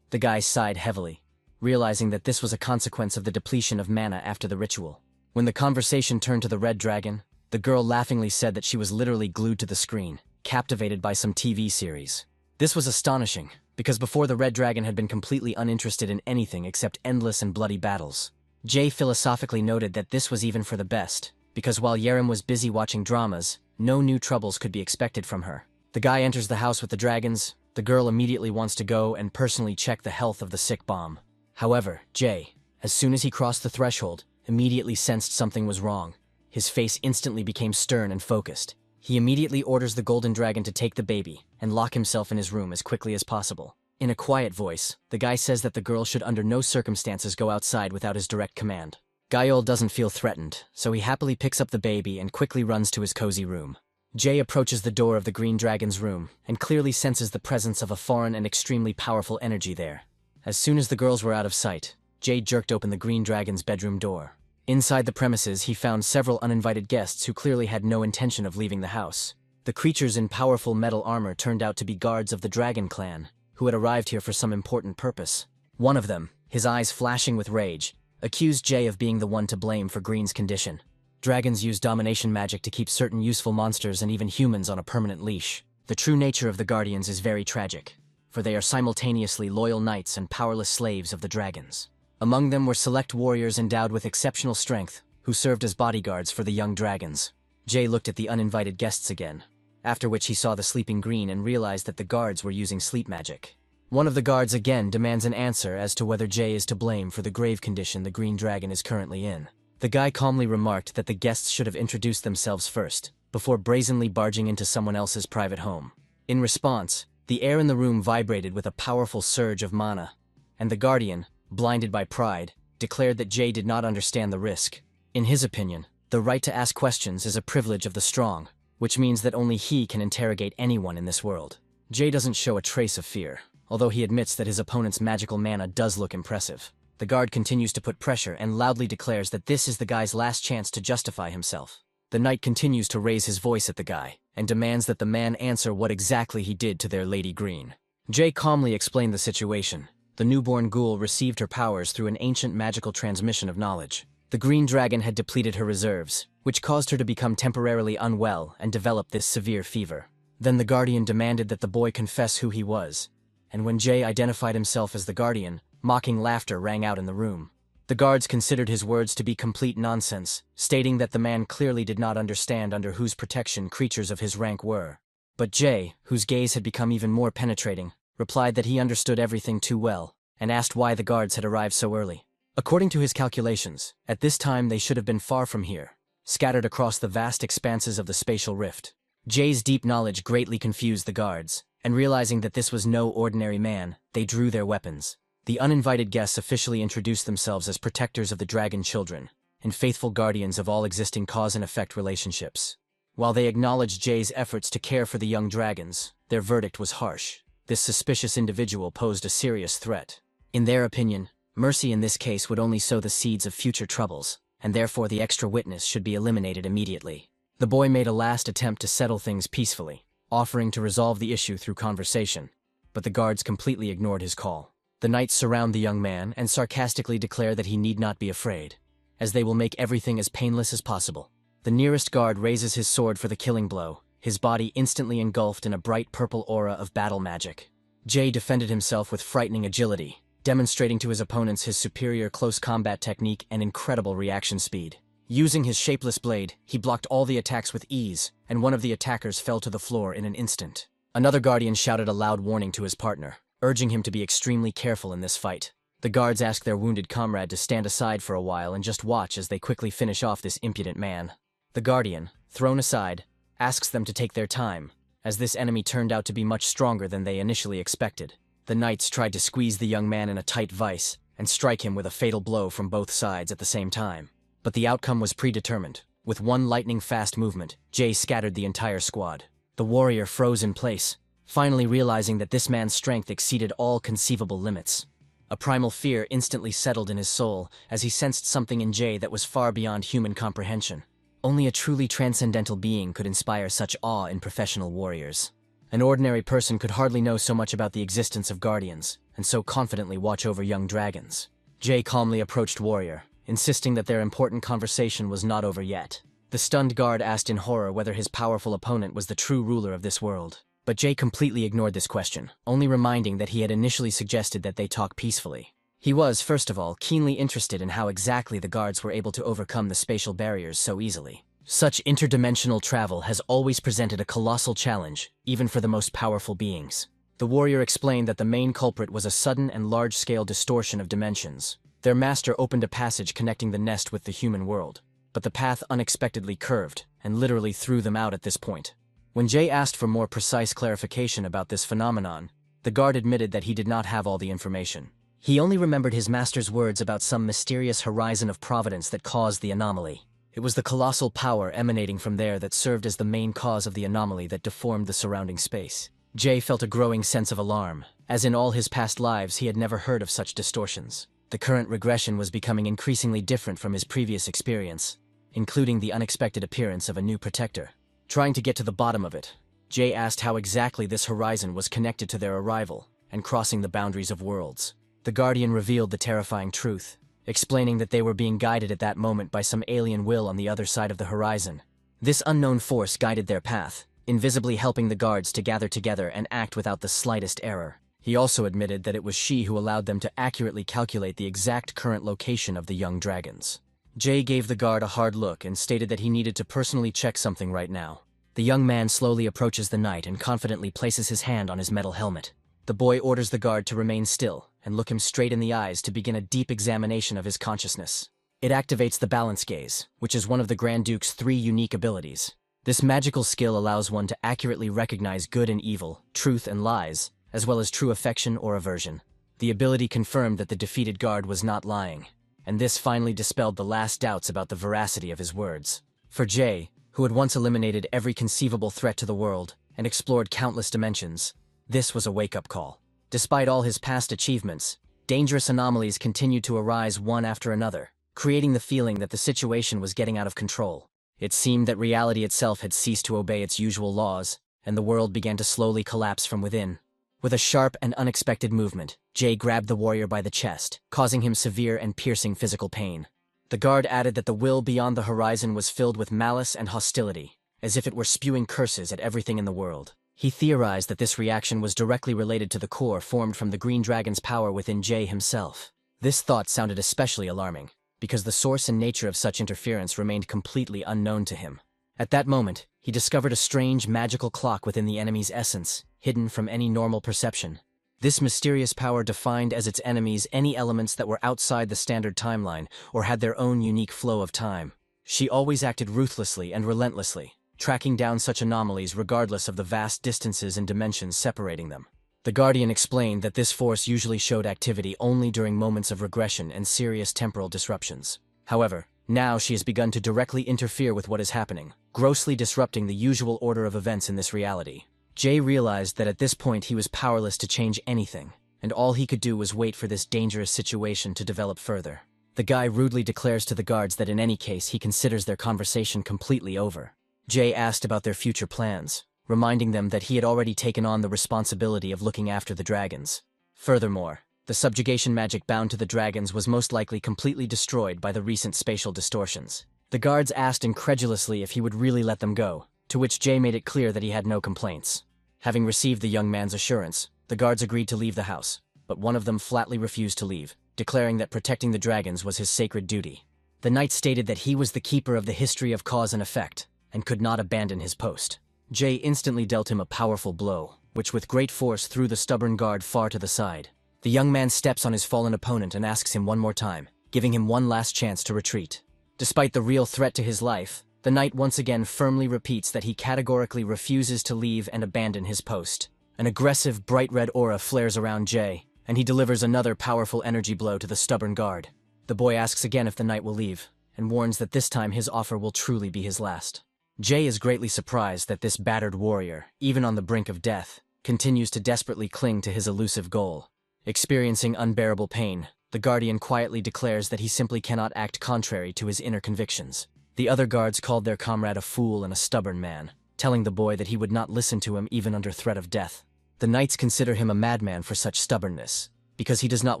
The guy sighed heavily, realizing that this was a consequence of the depletion of mana after the ritual. When the conversation turned to the red dragon, the girl laughingly said that she was literally glued to the screen, captivated by some TV series. This was astonishing, because before the red dragon had been completely uninterested in anything except endless and bloody battles. Jay philosophically noted that this was even for the best, because while Yerim was busy watching dramas, no new troubles could be expected from her. The guy enters the house with the dragons. The girl immediately wants to go and personally check the health of the sick bomb. However, Jay, as soon as he crossed the threshold, immediately sensed something was wrong. His face instantly became stern and focused. He immediately orders the golden dragon to take the baby and lock himself in his room as quickly as possible. In a quiet voice, the guy says that the girl should under no circumstances go outside without his direct command. Gaiol doesn't feel threatened, so he happily picks up the baby and quickly runs to his cozy room. Jay approaches the door of the green dragon's room and clearly senses the presence of a foreign and extremely powerful energy there. As soon as the girls were out of sight, Jay jerked open the green dragon's bedroom door. Inside the premises, he found several uninvited guests who clearly had no intention of leaving the house. The creatures in powerful metal armor turned out to be guards of the Dragon Clan, who had arrived here for some important purpose. One of them, his eyes flashing with rage, accused Jay of being the one to blame for Green's condition. Dragons use domination magic to keep certain useful monsters and even humans on a permanent leash. The true nature of the Guardians is very tragic, for they are simultaneously loyal knights and powerless slaves of the dragons. Among them were select warriors endowed with exceptional strength, who served as bodyguards for the young dragons. Jay looked at the uninvited guests again, after which he saw the sleeping Green and realized that the guards were using sleep magic. One of the guards again demands an answer as to whether Jay is to blame for the grave condition the green dragon is currently in. The guy calmly remarked that the guests should have introduced themselves first, before brazenly barging into someone else's private home. In response, the air in the room vibrated with a powerful surge of mana, and the Guardian, blinded by pride, declared that Jay did not understand the risk. In his opinion, the right to ask questions is a privilege of the strong, which means that only he can interrogate anyone in this world. Jay doesn't show a trace of fear, although he admits that his opponent's magical mana does look impressive. The guard continues to put pressure and loudly declares that this is the guy's last chance to justify himself. The knight continues to raise his voice at the guy and demands that the man answer what exactly he did to their Lady Green. Jay calmly explained the situation. The newborn ghoul received her powers through an ancient magical transmission of knowledge. The green dragon had depleted her reserves, which caused her to become temporarily unwell and develop this severe fever. Then the Guardian demanded that the boy confess who he was, and when Jay identified himself as the Guardian, mocking laughter rang out in the room. The guards considered his words to be complete nonsense, stating that the man clearly did not understand under whose protection creatures of his rank were. But Jay, whose gaze had become even more penetrating, replied that he understood everything too well, and asked why the guards had arrived so early. According to his calculations, at this time they should have been far from here, scattered across the vast expanses of the spatial rift. Jay's deep knowledge greatly confused the guards, and realizing that this was no ordinary man, they drew their weapons. The uninvited guests officially introduced themselves as protectors of the dragon children, and faithful guardians of all existing cause and effect relationships. While they acknowledged Jay's efforts to care for the young dragons, their verdict was harsh. This suspicious individual posed a serious threat. In their opinion, mercy in this case would only sow the seeds of future troubles, and therefore the extra witness should be eliminated immediately. The boy made a last attempt to settle things peacefully, offering to resolve the issue through conversation, but the guards completely ignored his call. The knights surround the young man and sarcastically declare that he need not be afraid, as they will make everything as painless as possible. The nearest guard raises his sword for the killing blow, his body instantly engulfed in a bright purple aura of battle magic. Jay defended himself with frightening agility, demonstrating to his opponents his superior close combat technique and incredible reaction speed. Using his shapeless blade, he blocked all the attacks with ease, and one of the attackers fell to the floor in an instant. Another guardian shouted a loud warning to his partner, urging him to be extremely careful in this fight. The guards asked their wounded comrade to stand aside for a while and just watch as they quickly finish off this impudent man. The guardian, thrown aside, asks them to take their time, as this enemy turned out to be much stronger than they initially expected. The knights tried to squeeze the young man in a tight vice and strike him with a fatal blow from both sides at the same time. But the outcome was predetermined. With one lightning-fast movement, Jay scattered the entire squad. The warrior froze in place, finally realizing that this man's strength exceeded all conceivable limits. A primal fear instantly settled in his soul as he sensed something in Jay that was far beyond human comprehension. Only a truly transcendental being could inspire such awe in professional warriors. An ordinary person could hardly know so much about the existence of guardians, and so confidently watch over young dragons. Jay calmly approached Warrior, insisting that their important conversation was not over yet. The stunned guard asked in horror whether his powerful opponent was the true ruler of this world. But Jay completely ignored this question, only reminding that he had initially suggested that they talk peacefully. He was, first of all, keenly interested in how exactly the guards were able to overcome the spatial barriers so easily. Such interdimensional travel has always presented a colossal challenge, even for the most powerful beings. The warrior explained that the main culprit was a sudden and large-scale distortion of dimensions. Their master opened a passage connecting the nest with the human world, but the path unexpectedly curved and literally threw them out at this point. When Jay asked for more precise clarification about this phenomenon, the guard admitted that he did not have all the information. He only remembered his master's words about some mysterious horizon of providence that caused the anomaly. It was the colossal power emanating from there that served as the main cause of the anomaly that deformed the surrounding space. Jay felt a growing sense of alarm, as in all his past lives he had never heard of such distortions. The current regression was becoming increasingly different from his previous experience, including the unexpected appearance of a new protector. Trying to get to the bottom of it, Jay asked how exactly this horizon was connected to their arrival and crossing the boundaries of worlds. The Guardian revealed the terrifying truth, explaining that they were being guided at that moment by some alien will on the other side of the horizon. This unknown force guided their path, invisibly helping the guards to gather together and act without the slightest error. He also admitted that it was she who allowed them to accurately calculate the exact current location of the young dragons. Jay gave the guard a hard look and stated that he needed to personally check something right now. The young man slowly approaches the knight and confidently places his hand on his metal helmet. The boy orders the guard to remain still and look him straight in the eyes to begin a deep examination of his consciousness. It activates the balance gaze, which is one of the Grand Duke's 3 unique abilities. This magical skill allows one to accurately recognize good and evil, truth and lies, as well as true affection or aversion. The ability confirmed that the defeated guard was not lying, and this finally dispelled the last doubts about the veracity of his words. For Jay, who had once eliminated every conceivable threat to the world and explored countless dimensions, this was a wake-up call. Despite all his past achievements, dangerous anomalies continued to arise one after another, creating the feeling that the situation was getting out of control. It seemed that reality itself had ceased to obey its usual laws, and the world began to slowly collapse from within. With a sharp and unexpected movement, Jay grabbed the warrior by the chest, causing him severe and piercing physical pain. The guard added that the will beyond the horizon was filled with malice and hostility, as if it were spewing curses at everything in the world. He theorized that this reaction was directly related to the core formed from the Green Dragon's power within Jay himself. This thought sounded especially alarming, because the source and nature of such interference remained completely unknown to him. At that moment, he discovered a strange magical clock within the enemy's essence, hidden from any normal perception. This mysterious power defined as its enemies any elements that were outside the standard timeline or had their own unique flow of time. She always acted ruthlessly and relentlessly, tracking down such anomalies regardless of the vast distances and dimensions separating them. The Guardian explained that this force usually showed activity only during moments of regression and serious temporal disruptions. However, now she has begun to directly interfere with what is happening, grossly disrupting the usual order of events in this reality. Jay realized that at this point he was powerless to change anything, and all he could do was wait for this dangerous situation to develop further. The guy rudely declares to the guards that in any case he considers their conversation completely over. Jay asked about their future plans, reminding them that he had already taken on the responsibility of looking after the dragons. Furthermore, the subjugation magic bound to the dragons was most likely completely destroyed by the recent spatial distortions. The guards asked incredulously if he would really let them go, to which Jay made it clear that he had no complaints. Having received the young man's assurance, the guards agreed to leave the house, but one of them flatly refused to leave, declaring that protecting the dragons was his sacred duty. The knight stated that he was the keeper of the history of cause and effect, and could not abandon his post. Jay instantly dealt him a powerful blow, which with great force threw the stubborn guard far to the side. The young man steps on his fallen opponent and asks him one more time, giving him one last chance to retreat. Despite the real threat to his life, the knight once again firmly repeats that he categorically refuses to leave and abandon his post. An aggressive, bright red aura flares around Jay, and he delivers another powerful energy blow to the stubborn guard. The boy asks again if the knight will leave, and warns that this time his offer will truly be his last. Jay is greatly surprised that this battered warrior, even on the brink of death, continues to desperately cling to his elusive goal. Experiencing unbearable pain, the Guardian quietly declares that he simply cannot act contrary to his inner convictions. The other guards called their comrade a fool and a stubborn man, telling the boy that he would not listen to him even under threat of death. The knights consider him a madman for such stubbornness, because he does not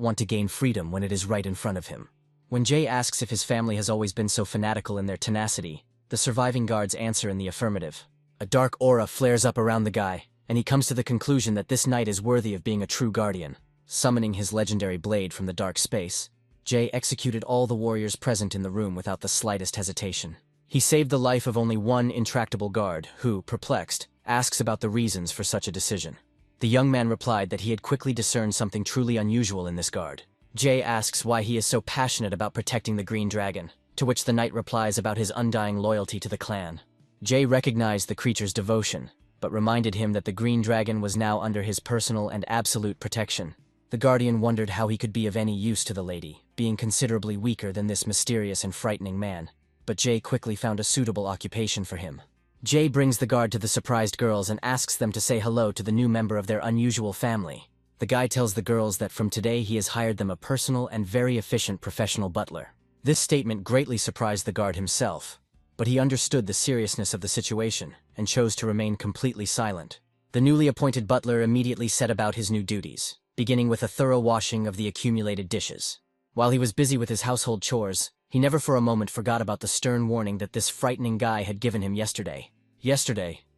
want to gain freedom when it is right in front of him. When Jay asks if his family has always been so fanatical in their tenacity, the surviving guards answer in the affirmative. A dark aura flares up around the guy, and he comes to the conclusion that this knight is worthy of being a true guardian. Summoning his legendary blade from the dark space, Jay executed all the warriors present in the room without the slightest hesitation. He saved the life of only one intractable guard who, perplexed, asks about the reasons for such a decision. The young man replied that he had quickly discerned something truly unusual in this guard. Jay asks why he is so passionate about protecting the green dragon, to which the knight replies about his undying loyalty to the clan. Jay recognized the creature's devotion, but reminded him that the green dragon was now under his personal and absolute protection. The guardian wondered how he could be of any use to the lady, being considerably weaker than this mysterious and frightening man, but Jay quickly found a suitable occupation for him. Jay brings the guard to the surprised girls and asks them to say hello to the new member of their unusual family. The guy tells the girls that from today he has hired them a personal and very efficient professional butler. This statement greatly surprised the guard himself, but he understood the seriousness of the situation and chose to remain completely silent. The newly appointed butler immediately set about his new duties, beginning with a thorough washing of the accumulated dishes. While he was busy with his household chores, he never for a moment forgot about the stern warning that this frightening guy had given him yesterday.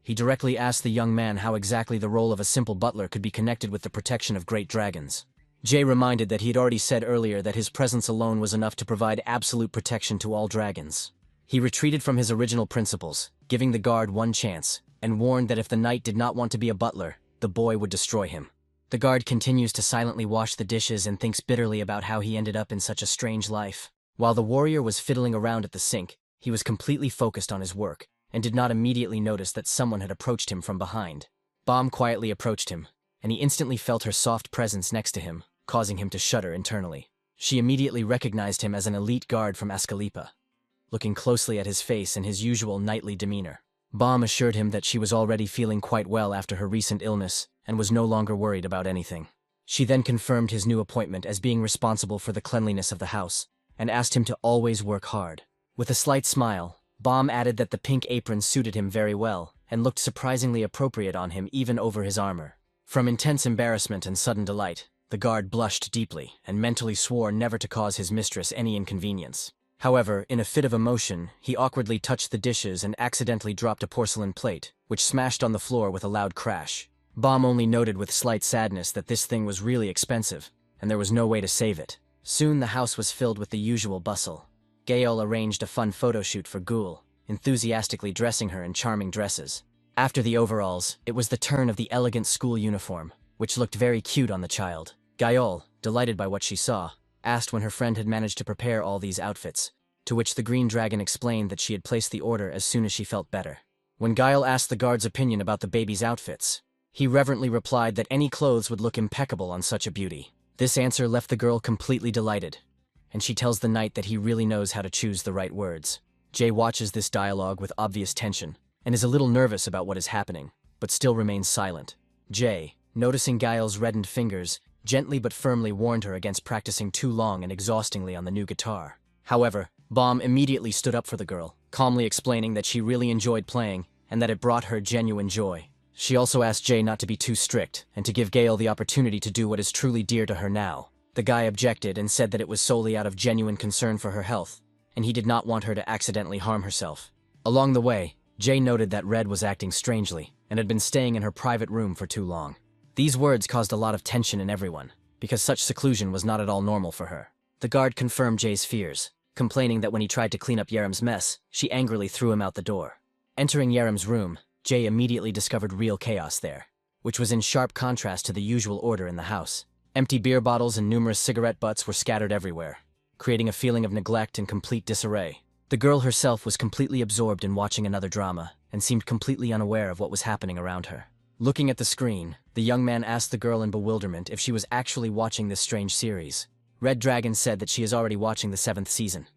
He directly asked the young man how exactly the role of a simple butler could be connected with the protection of great dragons. Jay reminded that he had already said earlier that his presence alone was enough to provide absolute protection to all dragons. He retreated from his original principles, giving the guard one chance, and warned that if the knight did not want to be a butler, the boy would destroy him. The guard continues to silently wash the dishes and thinks bitterly about how he ended up in such a strange life. While the warrior was fiddling around at the sink, he was completely focused on his work, and did not immediately notice that someone had approached him from behind. Bomb quietly approached him, and he instantly felt her soft presence next to him, causing him to shudder internally. She immediately recognized him as an elite guard from Ascalepa. Looking closely at his face and his usual knightly demeanor, Bomb assured him that she was already feeling quite well after her recent illness and was no longer worried about anything. She then confirmed his new appointment as being responsible for the cleanliness of the house, and asked him to always work hard. With a slight smile, Bomb added that the pink apron suited him very well and looked surprisingly appropriate on him even over his armor. From intense embarrassment and sudden delight, the guard blushed deeply and mentally swore never to cause his mistress any inconvenience. However, in a fit of emotion, he awkwardly touched the dishes and accidentally dropped a porcelain plate, which smashed on the floor with a loud crash. Bomb only noted with slight sadness that this thing was really expensive, and there was no way to save it. Soon the house was filled with the usual bustle. Gaol arranged a fun photo shoot for Ghoul, enthusiastically dressing her in charming dresses. After the overalls, it was the turn of the elegant school uniform, which looked very cute on the child. Gaol, delighted by what she saw, asked when her friend had managed to prepare all these outfits, to which the green dragon explained that she had placed the order as soon as she felt better. When Gael asked the guard's opinion about the baby's outfits, he reverently replied that any clothes would look impeccable on such a beauty. This answer left the girl completely delighted, and she tells the knight that he really knows how to choose the right words. Jay watches this dialogue with obvious tension, and is a little nervous about what is happening, but still remains silent. Jay, noticing Gael's reddened fingers, gently but firmly warned her against practicing too long and exhaustingly on the new guitar. However, Bomb immediately stood up for the girl, calmly explaining that she really enjoyed playing and that it brought her genuine joy. She also asked Jay not to be too strict and to give Gael the opportunity to do what is truly dear to her now. The guy objected and said that it was solely out of genuine concern for her health, and he did not want her to accidentally harm herself. Along the way, Jay noted that Red was acting strangely and had been staying in her private room for too long. These words caused a lot of tension in everyone, because such seclusion was not at all normal for her. The guard confirmed Jay's fears, complaining that when he tried to clean up Yerem's mess, she angrily threw him out the door. Entering Yerem's room, Jay immediately discovered real chaos there, which was in sharp contrast to the usual order in the house. Empty beer bottles and numerous cigarette butts were scattered everywhere, creating a feeling of neglect and complete disarray. The girl herself was completely absorbed in watching another drama, and seemed completely unaware of what was happening around her. Looking at the screen, the young man asked the girl in bewilderment if she was actually watching this strange series. Red Dragon said that she is already watching the 7th season,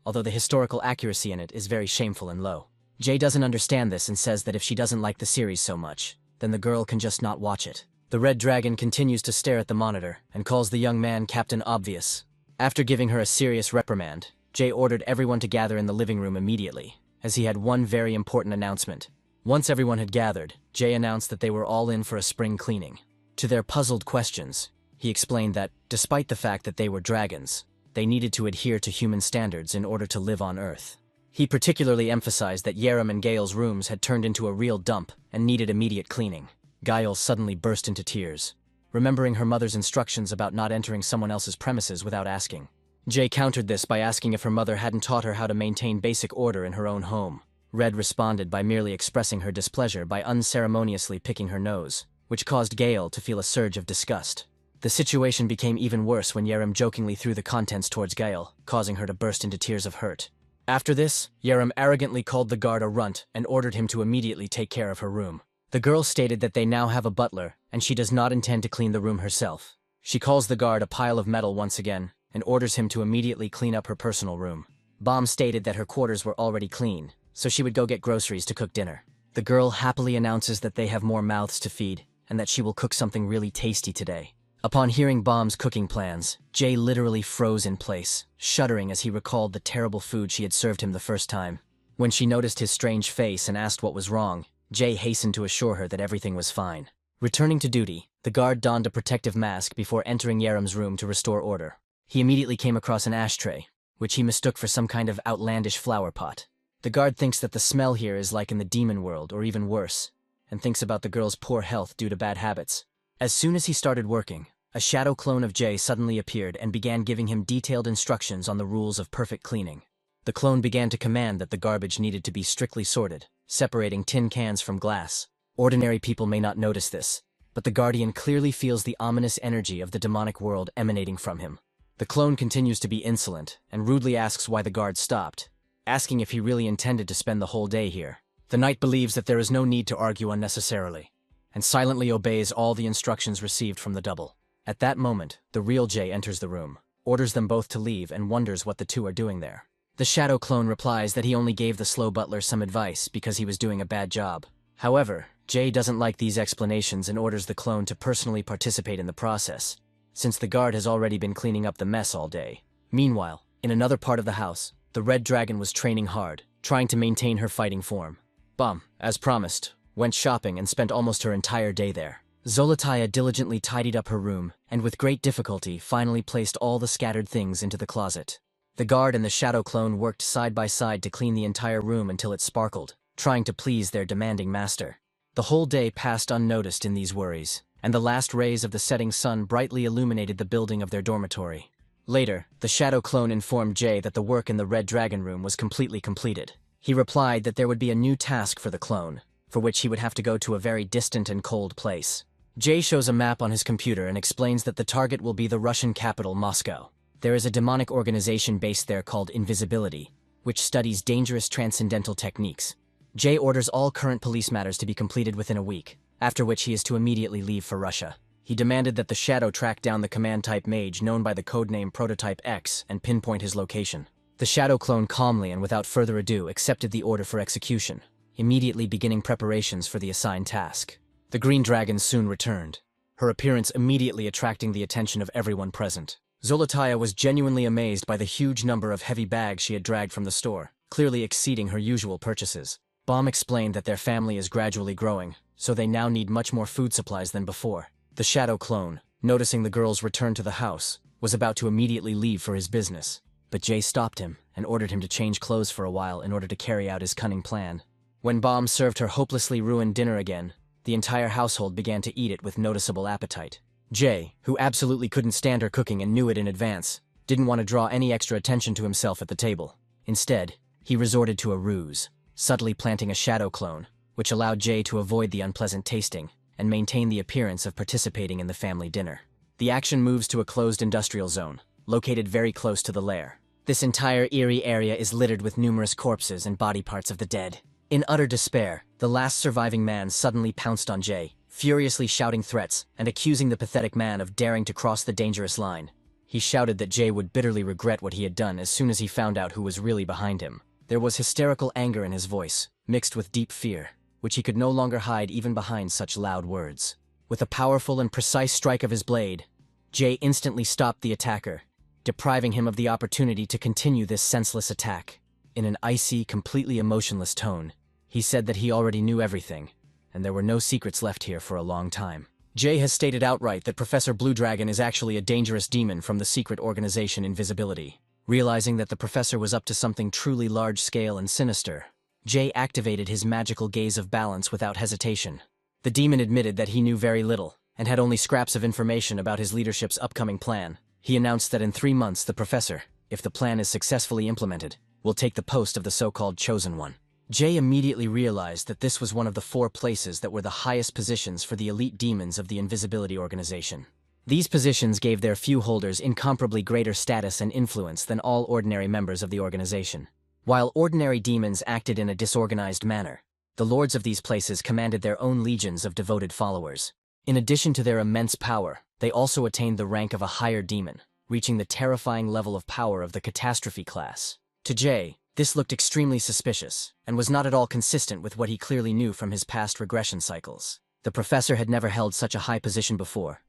although the historical accuracy in it is very shameful and low. Jay doesn't understand this and says that if she doesn't like the series so much, then the girl can just not watch it. The Red Dragon continues to stare at the monitor and calls the young man Captain Obvious. After giving her a serious reprimand, Jay ordered everyone to gather in the living room immediately, as he had one very important announcement. Once everyone had gathered, Jay announced that they were all in for a spring cleaning. To their puzzled questions, he explained that, despite the fact that they were dragons, they needed to adhere to human standards in order to live on Earth. He particularly emphasized that Yerim and Gael's rooms had turned into a real dump and needed immediate cleaning. Gael suddenly burst into tears, remembering her mother's instructions about not entering someone else's premises without asking. Jay countered this by asking if her mother hadn't taught her how to maintain basic order in her own home. Red responded by merely expressing her displeasure by unceremoniously picking her nose, which caused Gael to feel a surge of disgust. The situation became even worse when Yerim jokingly threw the contents towards Gael, causing her to burst into tears of hurt. After this, Yerim arrogantly called the guard a runt and ordered him to immediately take care of her room. The girl stated that they now have a butler, and she does not intend to clean the room herself. She calls the guard a pile of metal once again, and orders him to immediately clean up her personal room. Bomb stated that her quarters were already clean, so she would go get groceries to cook dinner. The girl happily announces that they have more mouths to feed, and that she will cook something really tasty today. Upon hearing Bomb's cooking plans, Jay literally froze in place, shuddering as he recalled the terrible food she had served him the first time. When she noticed his strange face and asked what was wrong, Jay hastened to assure her that everything was fine. Returning to duty, the guard donned a protective mask before entering Yerim's room to restore order. He immediately came across an ashtray, which he mistook for some kind of outlandish flower pot. The guard thinks that the smell here is like in the demon world or even worse, and thinks about the girl's poor health due to bad habits. As soon as he started working, a shadow clone of Jay suddenly appeared and began giving him detailed instructions on the rules of perfect cleaning. The clone began to command that the garbage needed to be strictly sorted, separating tin cans from glass. Ordinary people may not notice this, but the Guardian clearly feels the ominous energy of the demonic world emanating from him. The clone continues to be insolent and rudely asks why the guard stopped, asking if he really intended to spend the whole day here. The knight believes that there is no need to argue unnecessarily, and silently obeys all the instructions received from the double. At that moment, the real Jay enters the room, orders them both to leave, and wonders what the two are doing there. The shadow clone replies that he only gave the slow butler some advice because he was doing a bad job. However, Jay doesn't like these explanations and orders the clone to personally participate in the process, since the guard has already been cleaning up the mess all day. Meanwhile, in another part of the house, the red dragon was training hard, trying to maintain her fighting form. Bomb, as promised, went shopping and spent almost her entire day there. Zolotaya diligently tidied up her room, and with great difficulty finally placed all the scattered things into the closet. The guard and the shadow clone worked side by side to clean the entire room until it sparkled, trying to please their demanding master. The whole day passed unnoticed in these worries, and the last rays of the setting sun brightly illuminated the building of their dormitory. Later, the shadow clone informed Jay that the work in the red dragon room was completely completed. He replied that there would be a new task for the clone, for which he would have to go to a very distant and cold place. Jay shows a map on his computer and explains that the target will be the Russian capital, Moscow. There is a demonic organization based there called Invisibility, which studies dangerous transcendental techniques. Jay orders all current police matters to be completed within a week, after which he is to immediately leave for Russia. He demanded that the Shadow track down the command-type mage known by the codename Prototype X and pinpoint his location. The Shadow clone calmly and without further ado accepted the order for execution, immediately beginning preparations for the assigned task. The Green Dragon soon returned, her appearance immediately attracting the attention of everyone present. Zolotaya was genuinely amazed by the huge number of heavy bags she had dragged from the store, clearly exceeding her usual purchases. Bomb explained that their family is gradually growing, so they now need much more food supplies than before. The Shadow clone, noticing the girl's return to the house, was about to immediately leave for his business, but Jay stopped him and ordered him to change clothes for a while in order to carry out his cunning plan. When Bomb served her hopelessly ruined dinner again, the entire household began to eat it with noticeable appetite. Jay, who absolutely couldn't stand her cooking and knew it in advance, didn't want to draw any extra attention to himself at the table. Instead, he resorted to a ruse, subtly planting a shadow clone, which allowed Jay to avoid the unpleasant tasting and maintain the appearance of participating in the family dinner. The action moves to a closed industrial zone, located very close to the lair. This entire eerie area is littered with numerous corpses and body parts of the dead. In utter despair, the last surviving man suddenly pounced on Jay, furiously shouting threats and accusing the pathetic man of daring to cross the dangerous line. He shouted that Jay would bitterly regret what he had done as soon as he found out who was really behind him. There was hysterical anger in his voice, mixed with deep fear, which he could no longer hide even behind such loud words. With a powerful and precise strike of his blade, Jay instantly stopped the attacker, depriving him of the opportunity to continue this senseless attack. In an icy, completely emotionless tone, he said that he already knew everything, and there were no secrets left here for a long time. Jay has stated outright that Professor Blue Dragon is actually a dangerous demon from the secret organization Invisibility. Realizing that the professor was up to something truly large-scale and sinister, Jay activated his magical gaze of balance without hesitation. The demon admitted that he knew very little, and had only scraps of information about his leadership's upcoming plan. He announced that in 3 months the professor, if the plan is successfully implemented, will take the post of the so-called Chosen One. Jay immediately realized that this was one of the 4 places that were the highest positions for the elite demons of the Invisibility Organization. These positions gave their few holders incomparably greater status and influence than all ordinary members of the organization. While ordinary demons acted in a disorganized manner, the lords of these places commanded their own legions of devoted followers. In addition to their immense power, they also attained the rank of a higher demon, reaching the terrifying level of power of the Catastrophe class. To Jay, this looked extremely suspicious, and was not at all consistent with what he clearly knew from his past regression cycles. The professor had never held such a high position before,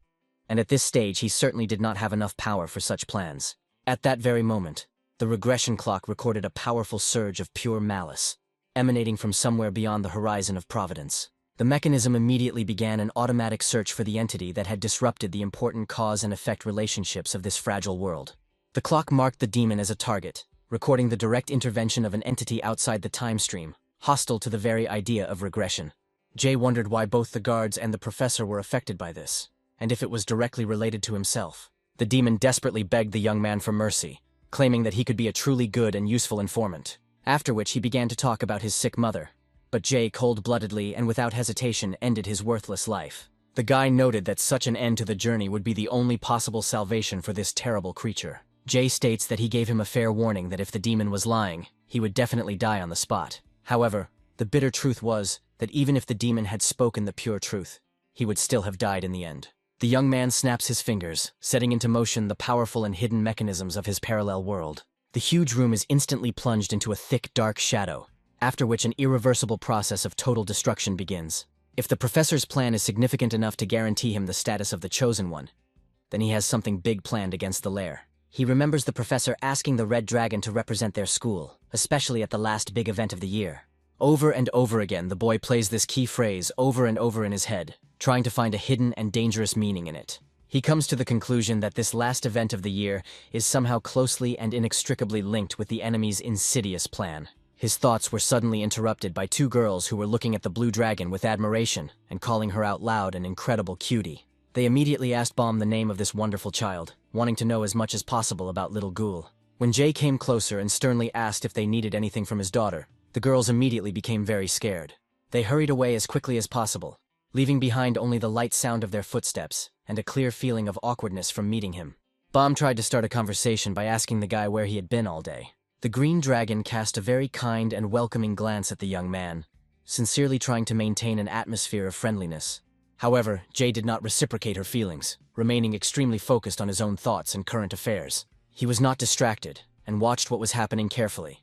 and at this stage he certainly did not have enough power for such plans. At that very moment, the regression clock recorded a powerful surge of pure malice, emanating from somewhere beyond the horizon of Providence. The mechanism immediately began an automatic search for the entity that had disrupted the important cause and effect relationships of this fragile world. The clock marked the demon as a target, recording the direct intervention of an entity outside the time stream, hostile to the very idea of regression. Jay wondered why both the guards and the professor were affected by this, and if it was directly related to himself. The demon desperately begged the young man for mercy, claiming that he could be a truly good and useful informant, after which he began to talk about his sick mother. But Jay cold-bloodedly and without hesitation ended his worthless life. The guy noted that such an end to the journey would be the only possible salvation for this terrible creature. Jay states that he gave him a fair warning that if the demon was lying, he would definitely die on the spot. However, the bitter truth was that even if the demon had spoken the pure truth, he would still have died in the end. The young man snaps his fingers, setting into motion the powerful and hidden mechanisms of his parallel world. The huge room is instantly plunged into a thick, dark shadow, after which an irreversible process of total destruction begins. If the professor's plan is significant enough to guarantee him the status of the Chosen One, then he has something big planned against the lair. He remembers the professor asking the Red Dragon to represent their school, especially at the last big event of the year. Over and over again, the boy plays this key phrase over and over in his head, trying to find a hidden and dangerous meaning in it. He comes to the conclusion that this last event of the year is somehow closely and inextricably linked with the enemy's insidious plan. His thoughts were suddenly interrupted by 2 girls who were looking at the Blue Dragon with admiration and calling her out loud an incredible cutie. They immediately asked Baum the name of this wonderful child, wanting to know as much as possible about little Ghoul. When Jay came closer and sternly asked if they needed anything from his daughter, the girls immediately became very scared. They hurried away as quickly as possible, leaving behind only the light sound of their footsteps and a clear feeling of awkwardness from meeting him. Baum tried to start a conversation by asking the guy where he had been all day. The Green Dragon cast a very kind and welcoming glance at the young man, sincerely trying to maintain an atmosphere of friendliness. However, Jay did not reciprocate her feelings, remaining extremely focused on his own thoughts and current affairs. He was not distracted, and watched what was happening carefully,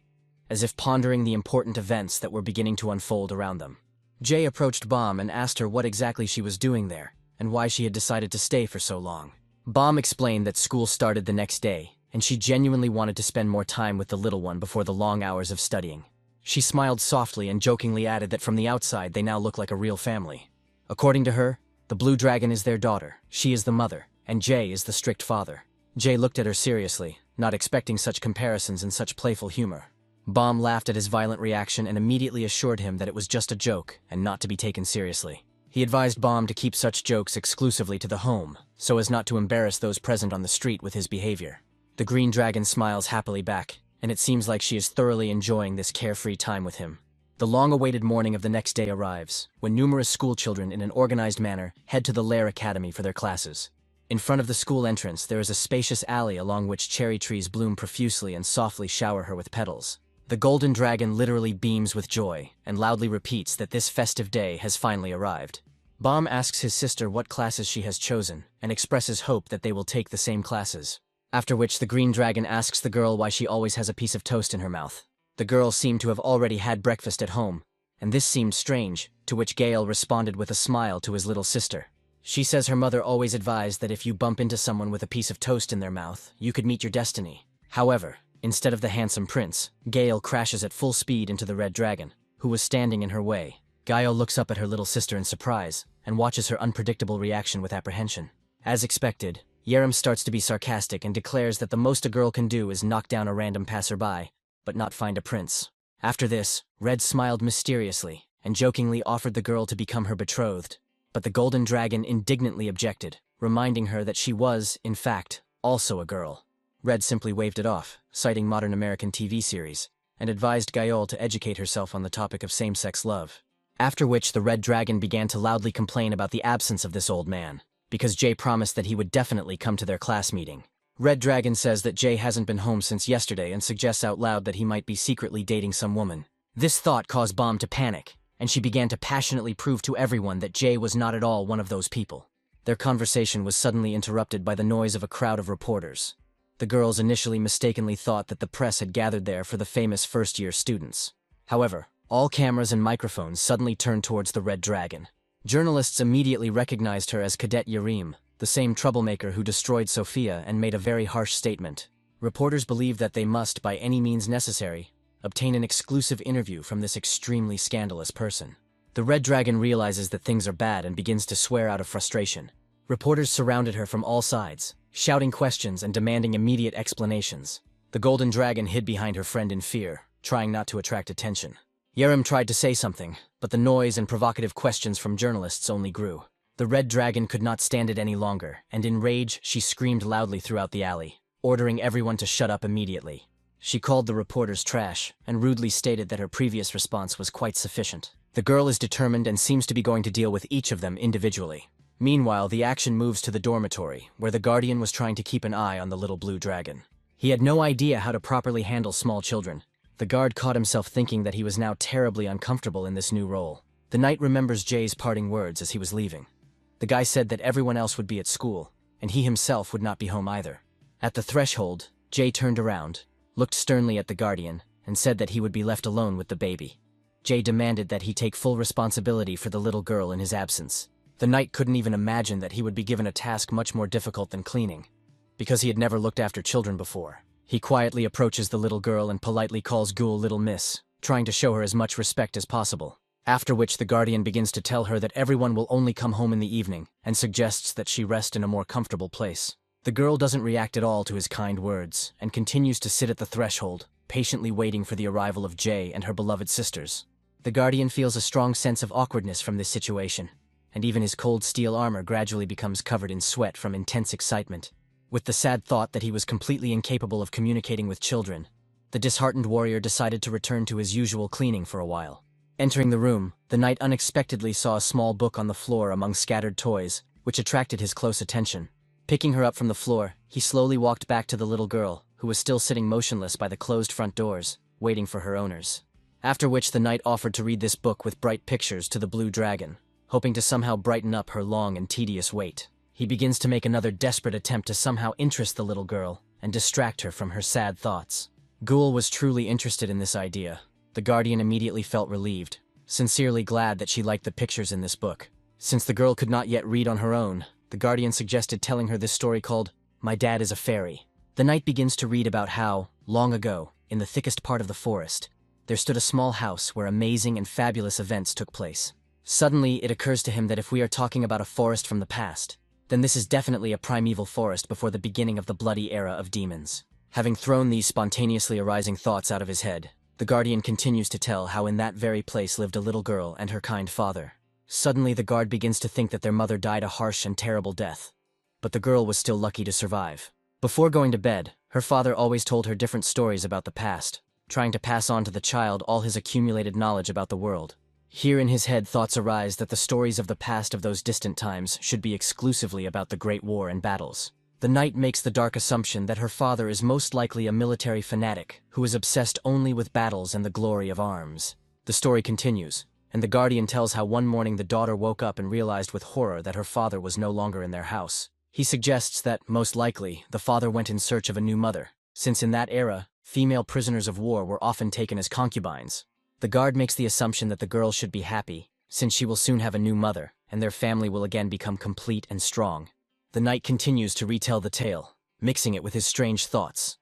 as if pondering the important events that were beginning to unfold around them. Jay approached Baum and asked her what exactly she was doing there, and why she had decided to stay for so long. Baum explained that school started the next day, and she genuinely wanted to spend more time with the little one before the long hours of studying. She smiled softly and jokingly added that from the outside they now look like a real family. According to her, the Blue Dragon is their daughter, she is the mother, and Jay is the strict father. Jay looked at her seriously, not expecting such comparisons and such playful humor. Baum laughed at his violent reaction and immediately assured him that it was just a joke and not to be taken seriously. He advised Baum to keep such jokes exclusively to the home, so as not to embarrass those present on the street with his behavior. The Green Dragon smiles happily back, and it seems like she is thoroughly enjoying this carefree time with him. The long-awaited morning of the next day arrives, when numerous schoolchildren in an organized manner head to the Lair Academy for their classes. In front of the school entrance, there is a spacious alley along which cherry trees bloom profusely and softly shower her with petals. The Golden Dragon literally beams with joy, and loudly repeats that this festive day has finally arrived. Baum asks his sister what classes she has chosen, and expresses hope that they will take the same classes. After which the Green Dragon asks the girl why she always has a piece of toast in her mouth. The girl seemed to have already had breakfast at home, and this seemed strange, to which Gale responded with a smile to his little sister. She says her mother always advised that if you bump into someone with a piece of toast in their mouth, you could meet your destiny. However, instead of the handsome prince, Gale crashes at full speed into the Red Dragon, who was standing in her way. Gaio looks up at her little sister in surprise and watches her unpredictable reaction with apprehension. As expected, Yerem starts to be sarcastic and declares that the most a girl can do is knock down a random passerby, but not find a prince. After this, Red smiled mysteriously and jokingly offered the girl to become her betrothed, but the golden dragon indignantly objected, reminding her that she was, in fact, also a girl. Red simply waved it off, citing modern American TV series, and advised Gaio to educate herself on the topic of same-sex love. After which the Red Dragon began to loudly complain about the absence of this old man, because Jay promised that he would definitely come to their class meeting. Red Dragon says that Jay hasn't been home since yesterday and suggests out loud that he might be secretly dating some woman. This thought caused Bomb to panic, and she began to passionately prove to everyone that Jay was not at all one of those people. Their conversation was suddenly interrupted by the noise of a crowd of reporters. The girls initially mistakenly thought that the press had gathered there for the famous first-year students. However, all cameras and microphones suddenly turned towards the Red Dragon. Journalists immediately recognized her as Cadet Yerim, the same troublemaker who destroyed Sophia and made a very harsh statement. Reporters believed that they must, by any means necessary, obtain an exclusive interview from this extremely scandalous person. The Red Dragon realizes that things are bad and begins to swear out of frustration. Reporters surrounded her from all sides, shouting questions and demanding immediate explanations. The Golden Dragon hid behind her friend in fear, trying not to attract attention. Yerem tried to say something, but the noise and provocative questions from journalists only grew. The Red Dragon could not stand it any longer, and in rage, she screamed loudly throughout the alley, ordering everyone to shut up immediately. She called the reporters trash, and rudely stated that her previous response was quite sufficient. The girl is determined and seems to be going to deal with each of them individually. Meanwhile, the action moves to the dormitory, where the Guardian was trying to keep an eye on the little blue dragon. He had no idea how to properly handle small children. The guard caught himself thinking that he was now terribly uncomfortable in this new role. The knight remembers Jay's parting words as he was leaving. The guy said that everyone else would be at school, and he himself would not be home either. At the threshold, Jay turned around, looked sternly at the Guardian, and said that he would be left alone with the baby. Jay demanded that he take full responsibility for the little girl in his absence. The knight couldn't even imagine that he would be given a task much more difficult than cleaning, because he had never looked after children before. He quietly approaches the little girl and politely calls Ghoul Little Miss, trying to show her as much respect as possible. After which the Guardian begins to tell her that everyone will only come home in the evening, and suggests that she rest in a more comfortable place. The girl doesn't react at all to his kind words, and continues to sit at the threshold, patiently waiting for the arrival of Jay and her beloved sisters. The Guardian feels a strong sense of awkwardness from this situation, and even his cold steel armor gradually becomes covered in sweat from intense excitement. With the sad thought that he was completely incapable of communicating with children, the disheartened warrior decided to return to his usual cleaning for a while. Entering the room, the knight unexpectedly saw a small book on the floor among scattered toys, which attracted his close attention. Picking her up from the floor, he slowly walked back to the little girl, who was still sitting motionless by the closed front doors, waiting for her owners. After which the knight offered to read this book with bright pictures to the blue dragon, hoping to somehow brighten up her long and tedious wait. He begins to make another desperate attempt to somehow interest the little girl and distract her from her sad thoughts. Ghoul was truly interested in this idea. The Guardian immediately felt relieved, sincerely glad that she liked the pictures in this book. Since the girl could not yet read on her own, the Guardian suggested telling her this story called My Dad is a Fairy. The knight begins to read about how, long ago, in the thickest part of the forest, there stood a small house where amazing and fabulous events took place. Suddenly, it occurs to him that if we are talking about a forest from the past, then this is definitely a primeval forest before the beginning of the bloody era of demons. Having thrown these spontaneously arising thoughts out of his head, the Guardian continues to tell how in that very place lived a little girl and her kind father. Suddenly, the guard begins to think that their mother died a harsh and terrible death, but the girl was still lucky to survive. Before going to bed, her father always told her different stories about the past, trying to pass on to the child all his accumulated knowledge about the world. Here in his head thoughts arise that the stories of the past of those distant times should be exclusively about the Great War and battles. The knight makes the dark assumption that her father is most likely a military fanatic who is obsessed only with battles and the glory of arms. The story continues, and the Guardian tells how one morning the daughter woke up and realized with horror that her father was no longer in their house. He suggests that, most likely, the father went in search of a new mother, since in that era, female prisoners of war were often taken as concubines. The guard makes the assumption that the girl should be happy, since she will soon have a new mother, and their family will again become complete and strong. The knight continues to retell the tale, mixing it with his strange thoughts,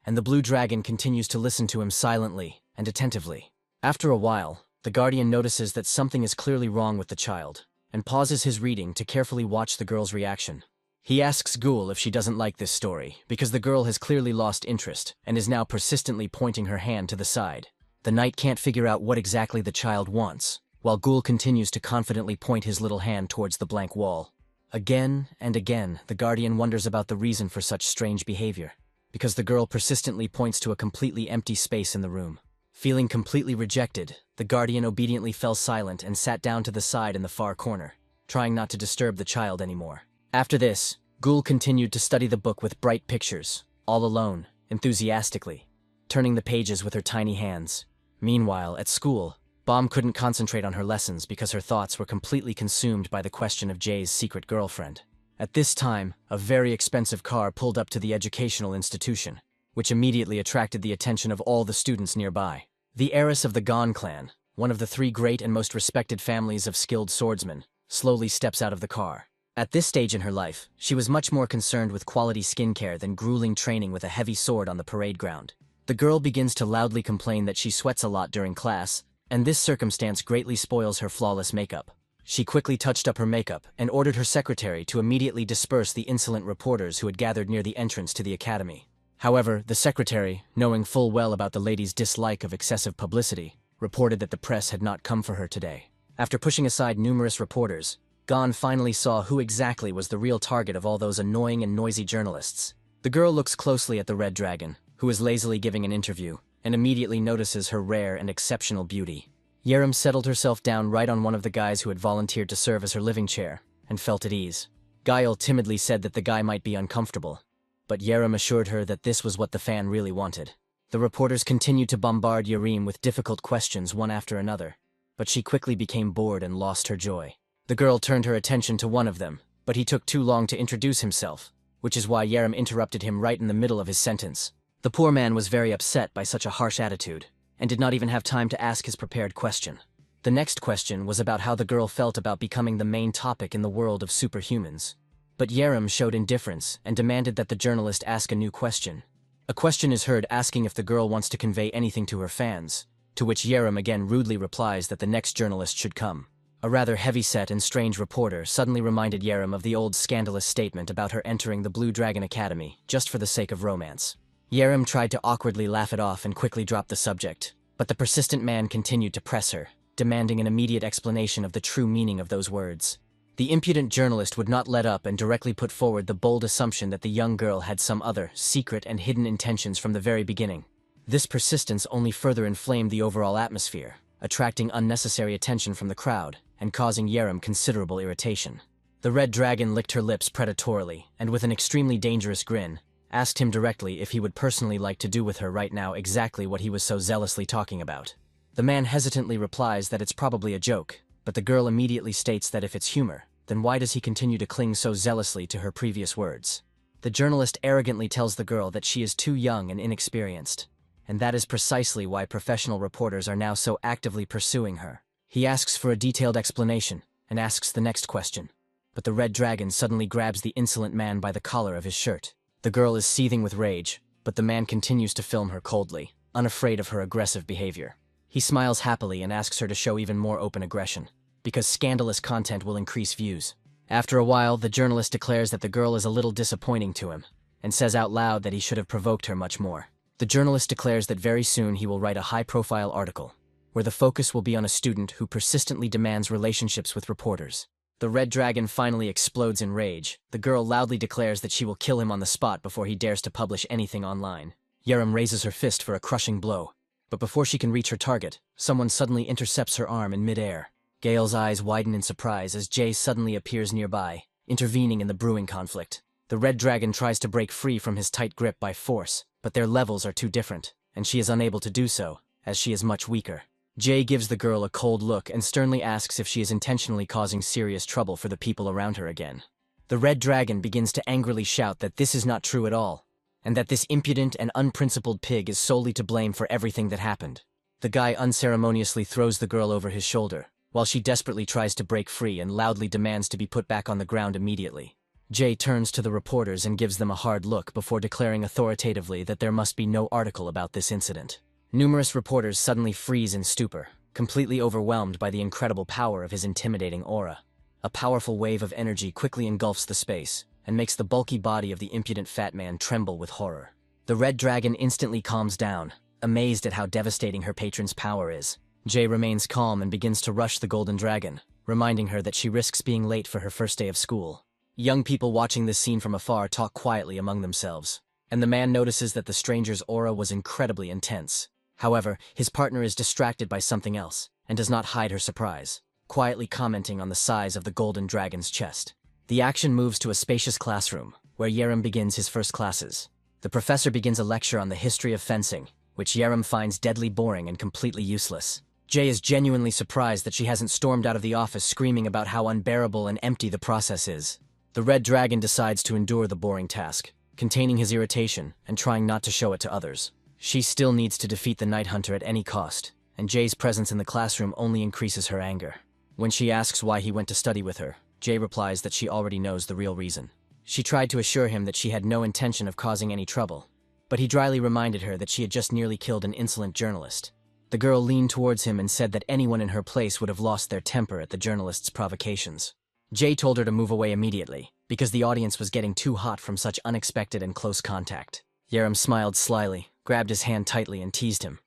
and the blue dragon continues to listen to him silently and attentively. After a while, the the guardian notices that something is clearly wrong with the child, and pauses his reading to carefully watch the girl's reaction. He asks Ghoul if she doesn't like this story, because the girl has clearly lost interest and is now persistently pointing her hand to the side. The knight can't figure out what exactly the child wants, while Ghoul continues to confidently point his little hand towards the blank wall. Again and again, the guardian wonders about the reason for such strange behavior, because the girl persistently points to a completely empty space in the room. Feeling completely rejected, the guardian obediently fell silent and sat down to the side in the far corner, trying not to disturb the child anymore. After this, Ghoul continued to study the book with bright pictures, all alone, enthusiastically, turning the pages with her tiny hands. Meanwhile, at school, Bomb couldn't concentrate on her lessons because her thoughts were completely consumed by the question of Jay's secret girlfriend. At this time, a very expensive car pulled up to the educational institution, which immediately attracted the attention of all the students nearby. The heiress of the Gon clan, one of the 3 great and most respected families of skilled swordsmen, slowly steps out of the car. At this stage in her life, she was much more concerned with quality skincare than grueling training with a heavy sword on the parade ground. The girl begins to loudly complain that she sweats a lot during class, and this circumstance greatly spoils her flawless makeup. She quickly touched up her makeup and ordered her secretary to immediately disperse the insolent reporters who had gathered near the entrance to the academy. However, the secretary, knowing full well about the lady's dislike of excessive publicity, reported that the press had not come for her today. After pushing aside numerous reporters, Gon finally saw who exactly was the real target of all those annoying and noisy journalists. The girl looks closely at the Red Dragon, who is lazily giving an interview, and immediately notices her rare and exceptional beauty. Yerim settled herself down right on one of the guys who had volunteered to serve as her living chair, and felt at ease. Guile timidly said that the guy might be uncomfortable, but Yerim assured her that this was what the fan really wanted. The reporters continued to bombard Yerim with difficult questions one after another, but she quickly became bored and lost her joy. The girl turned her attention to one of them, but he took too long to introduce himself, which is why Yerim interrupted him right in the middle of his sentence. The poor man was very upset by such a harsh attitude, and did not even have time to ask his prepared question. The next question was about how the girl felt about becoming the main topic in the world of superhumans. But Yerim showed indifference and demanded that the journalist ask a new question. A question is heard asking if the girl wants to convey anything to her fans, to which Yerim again rudely replies that the next journalist should come. A rather heavy-set and strange reporter suddenly reminded Yerim of the old scandalous statement about her entering the Blue Dragon Academy just for the sake of romance. Yerim tried to awkwardly laugh it off and quickly dropped the subject, but the persistent man continued to press her, demanding an immediate explanation of the true meaning of those words. The impudent journalist would not let up and directly put forward the bold assumption that the young girl had some other, secret and hidden intentions from the very beginning. This persistence only further inflamed the overall atmosphere, attracting unnecessary attention from the crowd, and causing Yerim considerable irritation. The Red Dragon licked her lips predatorily, and with an extremely dangerous grin, asked him directly if he would personally like to do with her right now exactly what he was so zealously talking about. The man hesitantly replies that it's probably a joke, but the girl immediately states that if it's humor, then why does he continue to cling so zealously to her previous words? The journalist arrogantly tells the girl that she is too young and inexperienced, and that is precisely why professional reporters are now so actively pursuing her. He asks for a detailed explanation, and asks the next question, but the Red Dragon suddenly grabs the insolent man by the collar of his shirt. The girl is seething with rage, but the man continues to film her coldly, unafraid of her aggressive behavior. He smiles happily and asks her to show even more open aggression, because scandalous content will increase views. After a while, the journalist declares that the girl is a little disappointing to him, and says out loud that he should have provoked her much more. The journalist declares that very soon he will write a high-profile article, where the focus will be on a student who persistently demands relationships with reporters. The Red Dragon finally explodes in rage. The girl loudly declares that she will kill him on the spot before he dares to publish anything online. Yerim raises her fist for a crushing blow, but before she can reach her target, someone suddenly intercepts her arm in midair. Gale's eyes widen in surprise as Jay suddenly appears nearby, intervening in the brewing conflict. The Red Dragon tries to break free from his tight grip by force, but their levels are too different, and she is unable to do so, as she is much weaker. Jay gives the girl a cold look and sternly asks if she is intentionally causing serious trouble for the people around her again. The Red Dragon begins to angrily shout that this is not true at all, and that this impudent and unprincipled pig is solely to blame for everything that happened. The guy unceremoniously throws the girl over his shoulder, while she desperately tries to break free and loudly demands to be put back on the ground immediately. Jay turns to the reporters and gives them a hard look before declaring authoritatively that there must be no article about this incident. Numerous reporters suddenly freeze in stupor, completely overwhelmed by the incredible power of his intimidating aura. A powerful wave of energy quickly engulfs the space and makes the bulky body of the impudent fat man tremble with horror. The red dragon instantly calms down, amazed at how devastating her patron's power is. Jay remains calm and begins to rush the golden dragon, reminding her that she risks being late for her first day of school. Young people watching this scene from afar talk quietly among themselves, and the man notices that the stranger's aura was incredibly intense. However, his partner is distracted by something else and does not hide her surprise, quietly commenting on the size of the golden dragon's chest. The action moves to a spacious classroom, where Yerem begins his first classes. The professor begins a lecture on the history of fencing, which Yerem finds deadly boring and completely useless. Jay is genuinely surprised that she hasn't stormed out of the office screaming about how unbearable and empty the process is. The red dragon decides to endure the boring task, containing his irritation and trying not to show it to others. She still needs to defeat the Night Hunter at any cost, and Jay's presence in the classroom only increases her anger. When she asks why he went to study with her, Jay replies that she already knows the real reason. She tried to assure him that she had no intention of causing any trouble, but he dryly reminded her that she had just nearly killed an insolent journalist. The girl leaned towards him and said that anyone in her place would have lost their temper at the journalist's provocations. Jay told her to move away immediately, because the audience was getting too hot from such unexpected and close contact. Yerem smiled slyly, grabbed his hand tightly and teased him,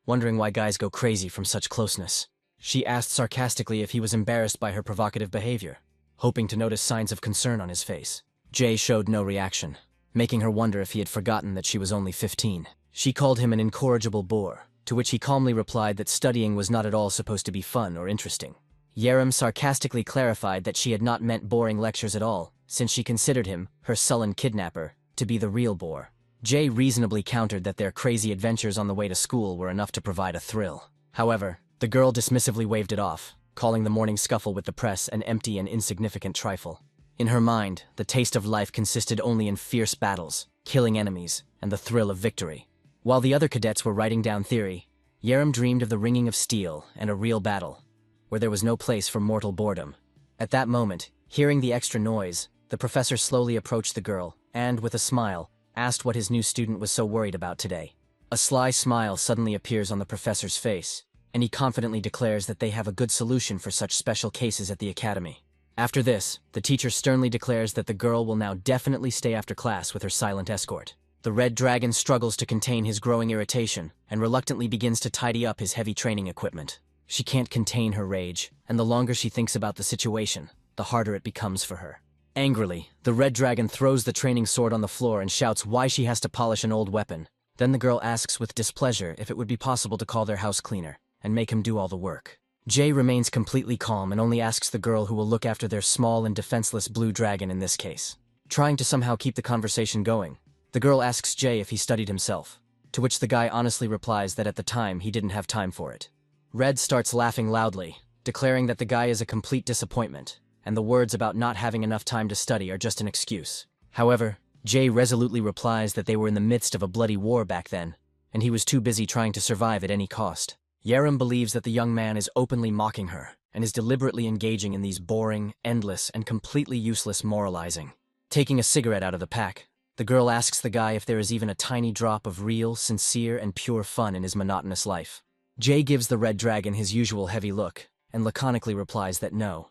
wondering why guys go crazy from such closeness. She asked sarcastically if he was embarrassed by her provocative behavior, hoping to notice signs of concern on his face. Jay showed no reaction, making her wonder if he had forgotten that she was only 15. She called him an incorrigible bore, to which he calmly replied that studying was not at all supposed to be fun or interesting. Yerem sarcastically clarified that she had not meant boring lectures at all, since she considered him, her sullen kidnapper, to be the real bore. Jay reasonably countered that their crazy adventures on the way to school were enough to provide a thrill. However, the girl dismissively waved it off, calling the morning scuffle with the press an empty and insignificant trifle. In her mind, the taste of life consisted only in fierce battles, killing enemies, and the thrill of victory. While the other cadets were writing down theory, Yerem dreamed of the ringing of steel and a real battle, where there was no place for mortal boredom. At that moment, hearing the extra noise, the professor slowly approached the girl and, with a smile, asked what his new student was so worried about today. A sly smile suddenly appears on the professor's face, and he confidently declares that they have a good solution for such special cases at the academy. After this, the teacher sternly declares that the girl will now definitely stay after class with her silent escort. The red dragon struggles to contain his growing irritation and reluctantly begins to tidy up his heavy training equipment. She can't contain her rage, and the longer she thinks about the situation, the harder it becomes for her. Angrily, the red dragon throws the training sword on the floor and shouts why she has to polish an old weapon. Then the girl asks with displeasure if it would be possible to call their house cleaner and make him do all the work. Jay remains completely calm and only asks the girl who will look after their small and defenseless blue dragon in this case. Trying to somehow keep the conversation going, the girl asks Jay if he studied himself, to which the guy honestly replies that at the time he didn't have time for it. Red starts laughing loudly, declaring that the guy is a complete disappointment, and the words about not having enough time to study are just an excuse. However, Jay resolutely replies that they were in the midst of a bloody war back then, and he was too busy trying to survive at any cost. Yerem believes that the young man is openly mocking her and is deliberately engaging in these boring, endless, and completely useless moralizing. Taking a cigarette out of the pack, the girl asks the guy if there is even a tiny drop of real, sincere, and pure fun in his monotonous life. Jay gives the red dragon his usual heavy look and laconically replies that no,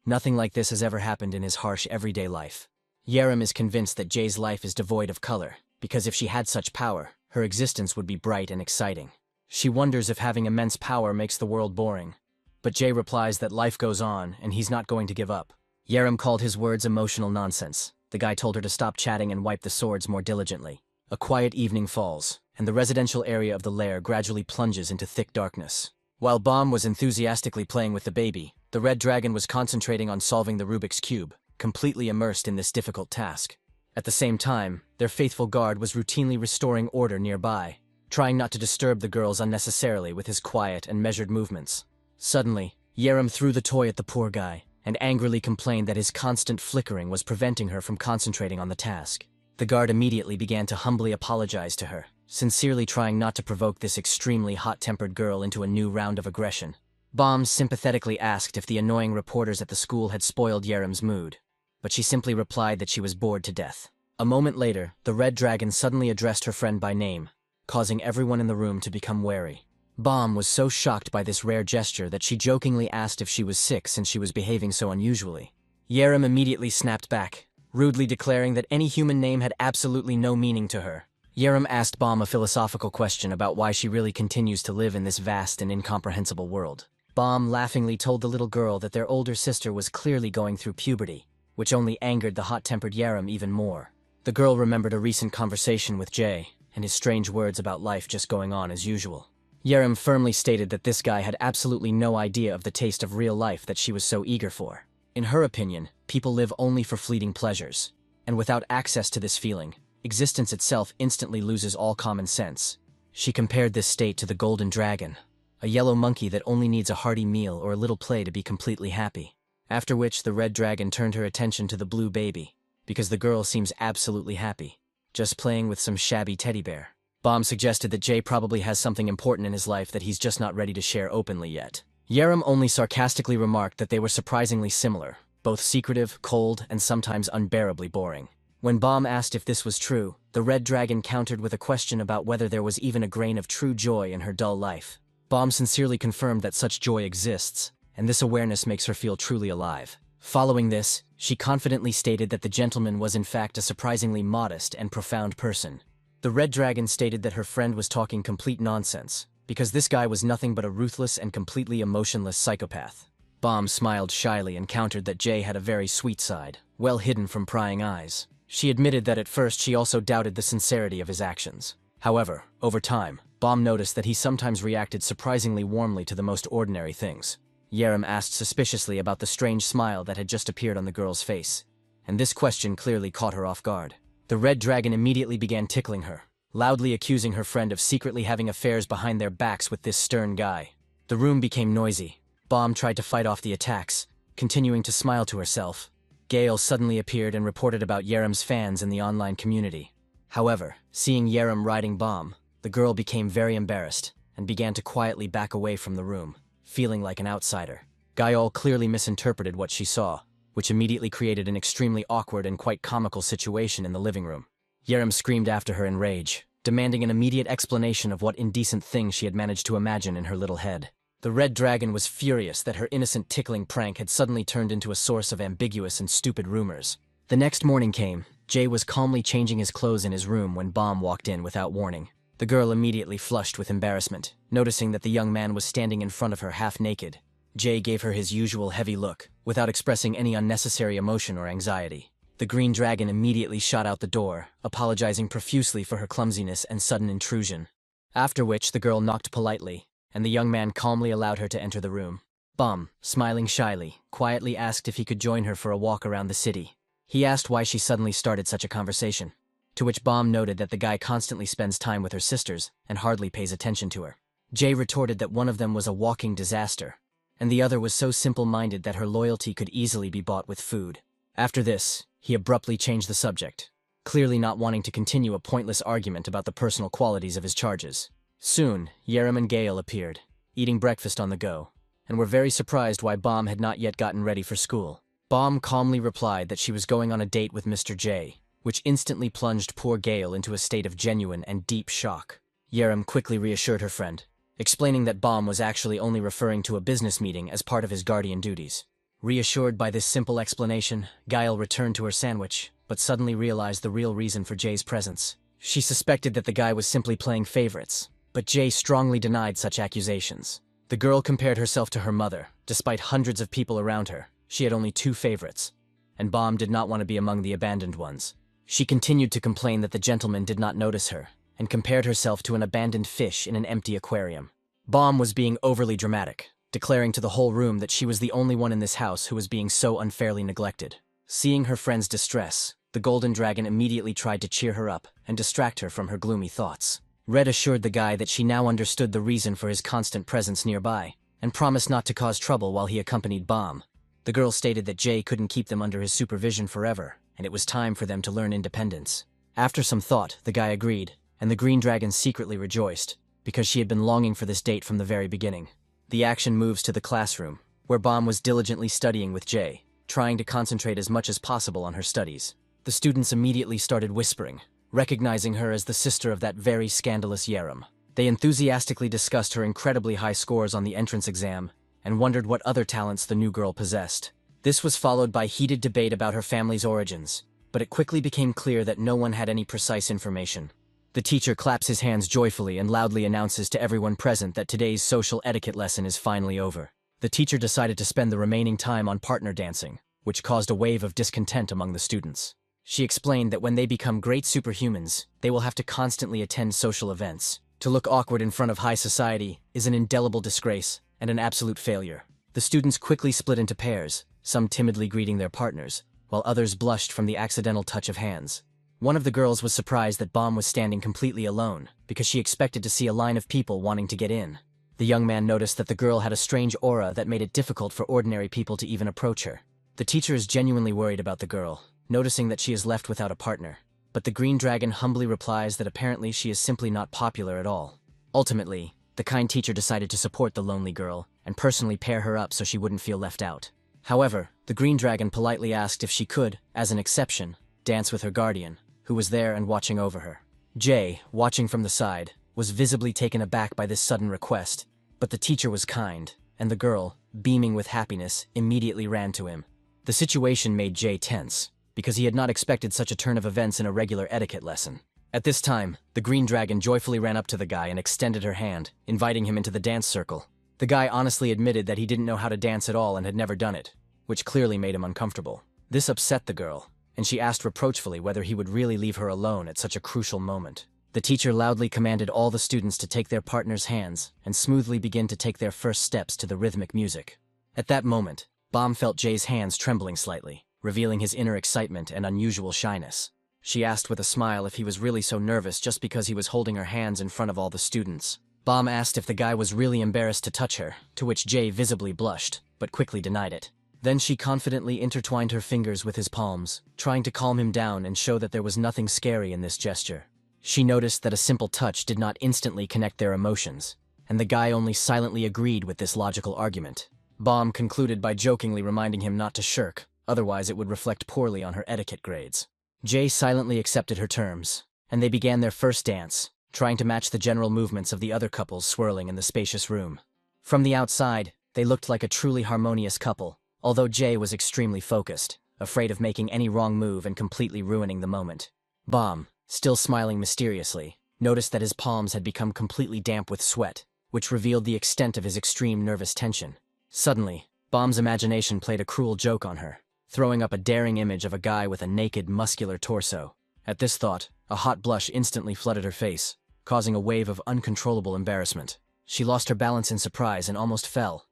nothing like this has ever happened in his harsh everyday life. Yerem is convinced that Jay's life is devoid of color, because if she had such power, her existence would be bright and exciting. She wonders if having immense power makes the world boring, but Jay replies that life goes on and he's not going to give up. Yerem called his words emotional nonsense. The guy told her to stop chatting and wipe the swords more diligently. A quiet evening falls, and the residential area of the lair gradually plunges into thick darkness. While Bomb was enthusiastically playing with the baby, the red dragon was concentrating on solving the Rubik's Cube, completely immersed in this difficult task. At the same time, their faithful guard was routinely restoring order nearby, trying not to disturb the girls unnecessarily with his quiet and measured movements. Suddenly, Yerem threw the toy at the poor guy, and angrily complained that his constant flickering was preventing her from concentrating on the task. The guard immediately began to humbly apologize to her, sincerely trying not to provoke this extremely hot-tempered girl into a new round of aggression. Bomb sympathetically asked if the annoying reporters at the school had spoiled Yerem's mood, but she simply replied that she was bored to death. A moment later, the red dragon suddenly addressed her friend by name, causing everyone in the room to become wary. Bomb was so shocked by this rare gesture that she jokingly asked if she was sick since she was behaving so unusually. Yerim immediately snapped back, rudely declaring that any human name had absolutely no meaning to her. Yerim asked Bomb a philosophical question about why she really continues to live in this vast and incomprehensible world. Bomb laughingly told the little girl that their older sister was clearly going through puberty, which only angered the hot-tempered Yerim even more. The girl remembered a recent conversation with Jay, and his strange words about life just going on as usual. Yerim firmly stated that this guy had absolutely no idea of the taste of real life that she was so eager for. In her opinion, people live only for fleeting pleasures, and without access to this feeling, existence itself instantly loses all common sense. She compared this state to the golden dragon, a yellow monkey that only needs a hearty meal or a little play to be completely happy. After which, the red dragon turned her attention to the blue baby, because the girl seems absolutely happy, just playing with some shabby teddy bear. Bomb suggested that Jay probably has something important in his life that he's just not ready to share openly yet. Yerim only sarcastically remarked that they were surprisingly similar, both secretive, cold, and sometimes unbearably boring. When Bomb asked if this was true, the red dragon countered with a question about whether there was even a grain of true joy in her dull life. Bomb sincerely confirmed that such joy exists, and this awareness makes her feel truly alive. Following this, she confidently stated that the gentleman was in fact a surprisingly modest and profound person. The red dragon stated that her friend was talking complete nonsense, because this guy was nothing but a ruthless and completely emotionless psychopath. Bomb smiled shyly and countered that Jay had a very sweet side, well hidden from prying eyes. She admitted that at first she also doubted the sincerity of his actions. However, over time, Bomb noticed that he sometimes reacted surprisingly warmly to the most ordinary things. Yerim asked suspiciously about the strange smile that had just appeared on the girl's face, and this question clearly caught her off guard. The red dragon immediately began tickling her, loudly accusing her friend of secretly having affairs behind their backs with this stern guy. The room became noisy. Bomb tried to fight off the attacks, continuing to smile to herself. Gale suddenly appeared and reported about Yerim's fans in the online community. However, seeing Yerim riding Bomb, the girl became very embarrassed and began to quietly back away from the room, feeling like an outsider. Gael clearly misinterpreted what she saw, which immediately created an extremely awkward and quite comical situation in the living room. Yerim screamed after her in rage, demanding an immediate explanation of what indecent thing she had managed to imagine in her little head. The red dragon was furious that her innocent tickling prank had suddenly turned into a source of ambiguous and stupid rumors. The next morning came. Jay was calmly changing his clothes in his room when Bomb walked in without warning. The girl immediately flushed with embarrassment, noticing that the young man was standing in front of her half naked. Jay gave her his usual heavy look, without expressing any unnecessary emotion or anxiety. The green dragon immediately shot out the door, apologizing profusely for her clumsiness and sudden intrusion. After which the girl knocked politely, and the young man calmly allowed her to enter the room. Bomb, smiling shyly, quietly asked if he could join her for a walk around the city. He asked why she suddenly started such a conversation, to which Bomb noted that the guy constantly spends time with her sisters and hardly pays attention to her. Jay retorted that one of them was a walking disaster, and the other was so simple-minded that her loyalty could easily be bought with food. After this, he abruptly changed the subject, clearly not wanting to continue a pointless argument about the personal qualities of his charges. Soon, Yerim and Gale appeared, eating breakfast on the go, and were very surprised why Bomb had not yet gotten ready for school. Bomb calmly replied that she was going on a date with Mr. J, which instantly plunged poor Gale into a state of genuine and deep shock. Yerim quickly reassured her friend, explaining that Bomb was actually only referring to a business meeting as part of his guardian duties. Reassured by this simple explanation, Gale returned to her sandwich, but suddenly realized the real reason for Jay's presence. She suspected that the guy was simply playing favorites, but Jay strongly denied such accusations. The girl compared herself to her mother. Despite hundreds of people around her, she had only 2 favorites, and Bomb did not want to be among the abandoned ones. She continued to complain that the gentleman did not notice her, and compared herself to an abandoned fish in an empty aquarium. Bomb was being overly dramatic, declaring to the whole room that she was the only one in this house who was being so unfairly neglected. Seeing her friend's distress, the golden dragon immediately tried to cheer her up and distract her from her gloomy thoughts. Red assured the guy that she now understood the reason for his constant presence nearby, and promised not to cause trouble while he accompanied Bomb. The girl stated that Jay couldn't keep them under his supervision forever, and it was time for them to learn independence. After some thought, the guy agreed, and the green dragon secretly rejoiced, because she had been longing for this date from the very beginning. The action moves to the classroom, where Bomb was diligently studying with Jay, trying to concentrate as much as possible on her studies. The students immediately started whispering, recognizing her as the sister of that very scandalous Yerim. They enthusiastically discussed her incredibly high scores on the entrance exam and wondered what other talents the new girl possessed. This was followed by heated debate about her family's origins, but it quickly became clear that no one had any precise information. The teacher claps his hands joyfully and loudly announces to everyone present that today's social etiquette lesson is finally over. The teacher decided to spend the remaining time on partner dancing, which caused a wave of discontent among the students. She explained that when they become great superhumans, they will have to constantly attend social events. To look awkward in front of high society is an indelible disgrace and an absolute failure. The students quickly split into pairs, some timidly greeting their partners, while others blushed from the accidental touch of hands. One of the girls was surprised that Bomb was standing completely alone, because she expected to see a line of people wanting to get in. The young man noticed that the girl had a strange aura that made it difficult for ordinary people to even approach her. The teacher is genuinely worried about the girl, noticing that she is left without a partner. But the green dragon humbly replies that apparently she is simply not popular at all. Ultimately, the kind teacher decided to support the lonely girl and personally pair her up so she wouldn't feel left out. However, the green dragon politely asked if she could, as an exception, dance with her guardian, who was there and watching over her. Jay, watching from the side, was visibly taken aback by this sudden request, but the teacher was kind, and the girl, beaming with happiness, immediately ran to him. The situation made Jay tense, because he had not expected such a turn of events in a regular etiquette lesson. At this time, the green dragon joyfully ran up to the guy and extended her hand, inviting him into the dance circle. The guy honestly admitted that he didn't know how to dance at all and had never done it, which clearly made him uncomfortable. This upset the girl, and she asked reproachfully whether he would really leave her alone at such a crucial moment. The teacher loudly commanded all the students to take their partner's hands and smoothly begin to take their first steps to the rhythmic music. At that moment, Bomb felt Jay's hands trembling slightly, revealing his inner excitement and unusual shyness. She asked with a smile if he was really so nervous just because he was holding her hands in front of all the students. Bomb asked if the guy was really embarrassed to touch her, to which Jay visibly blushed, but quickly denied it. Then she confidently intertwined her fingers with his palms, trying to calm him down and show that there was nothing scary in this gesture. She noticed that a simple touch did not instantly connect their emotions, and the guy only silently agreed with this logical argument. Bomb concluded by jokingly reminding him not to shirk, otherwise it would reflect poorly on her etiquette grades. Jay silently accepted her terms, and they began their first dance, trying to match the general movements of the other couples swirling in the spacious room. From the outside, they looked like a truly harmonious couple, although Jay was extremely focused, afraid of making any wrong move and completely ruining the moment. Bomb, still smiling mysteriously, noticed that his palms had become completely damp with sweat, which revealed the extent of his extreme nervous tension. Suddenly, Bomb's imagination played a cruel joke on her, throwing up a daring image of a guy with a naked, muscular torso. At this thought, a hot blush instantly flooded her face, causing a wave of uncontrollable embarrassment. She lost her balance in surprise and almost fell.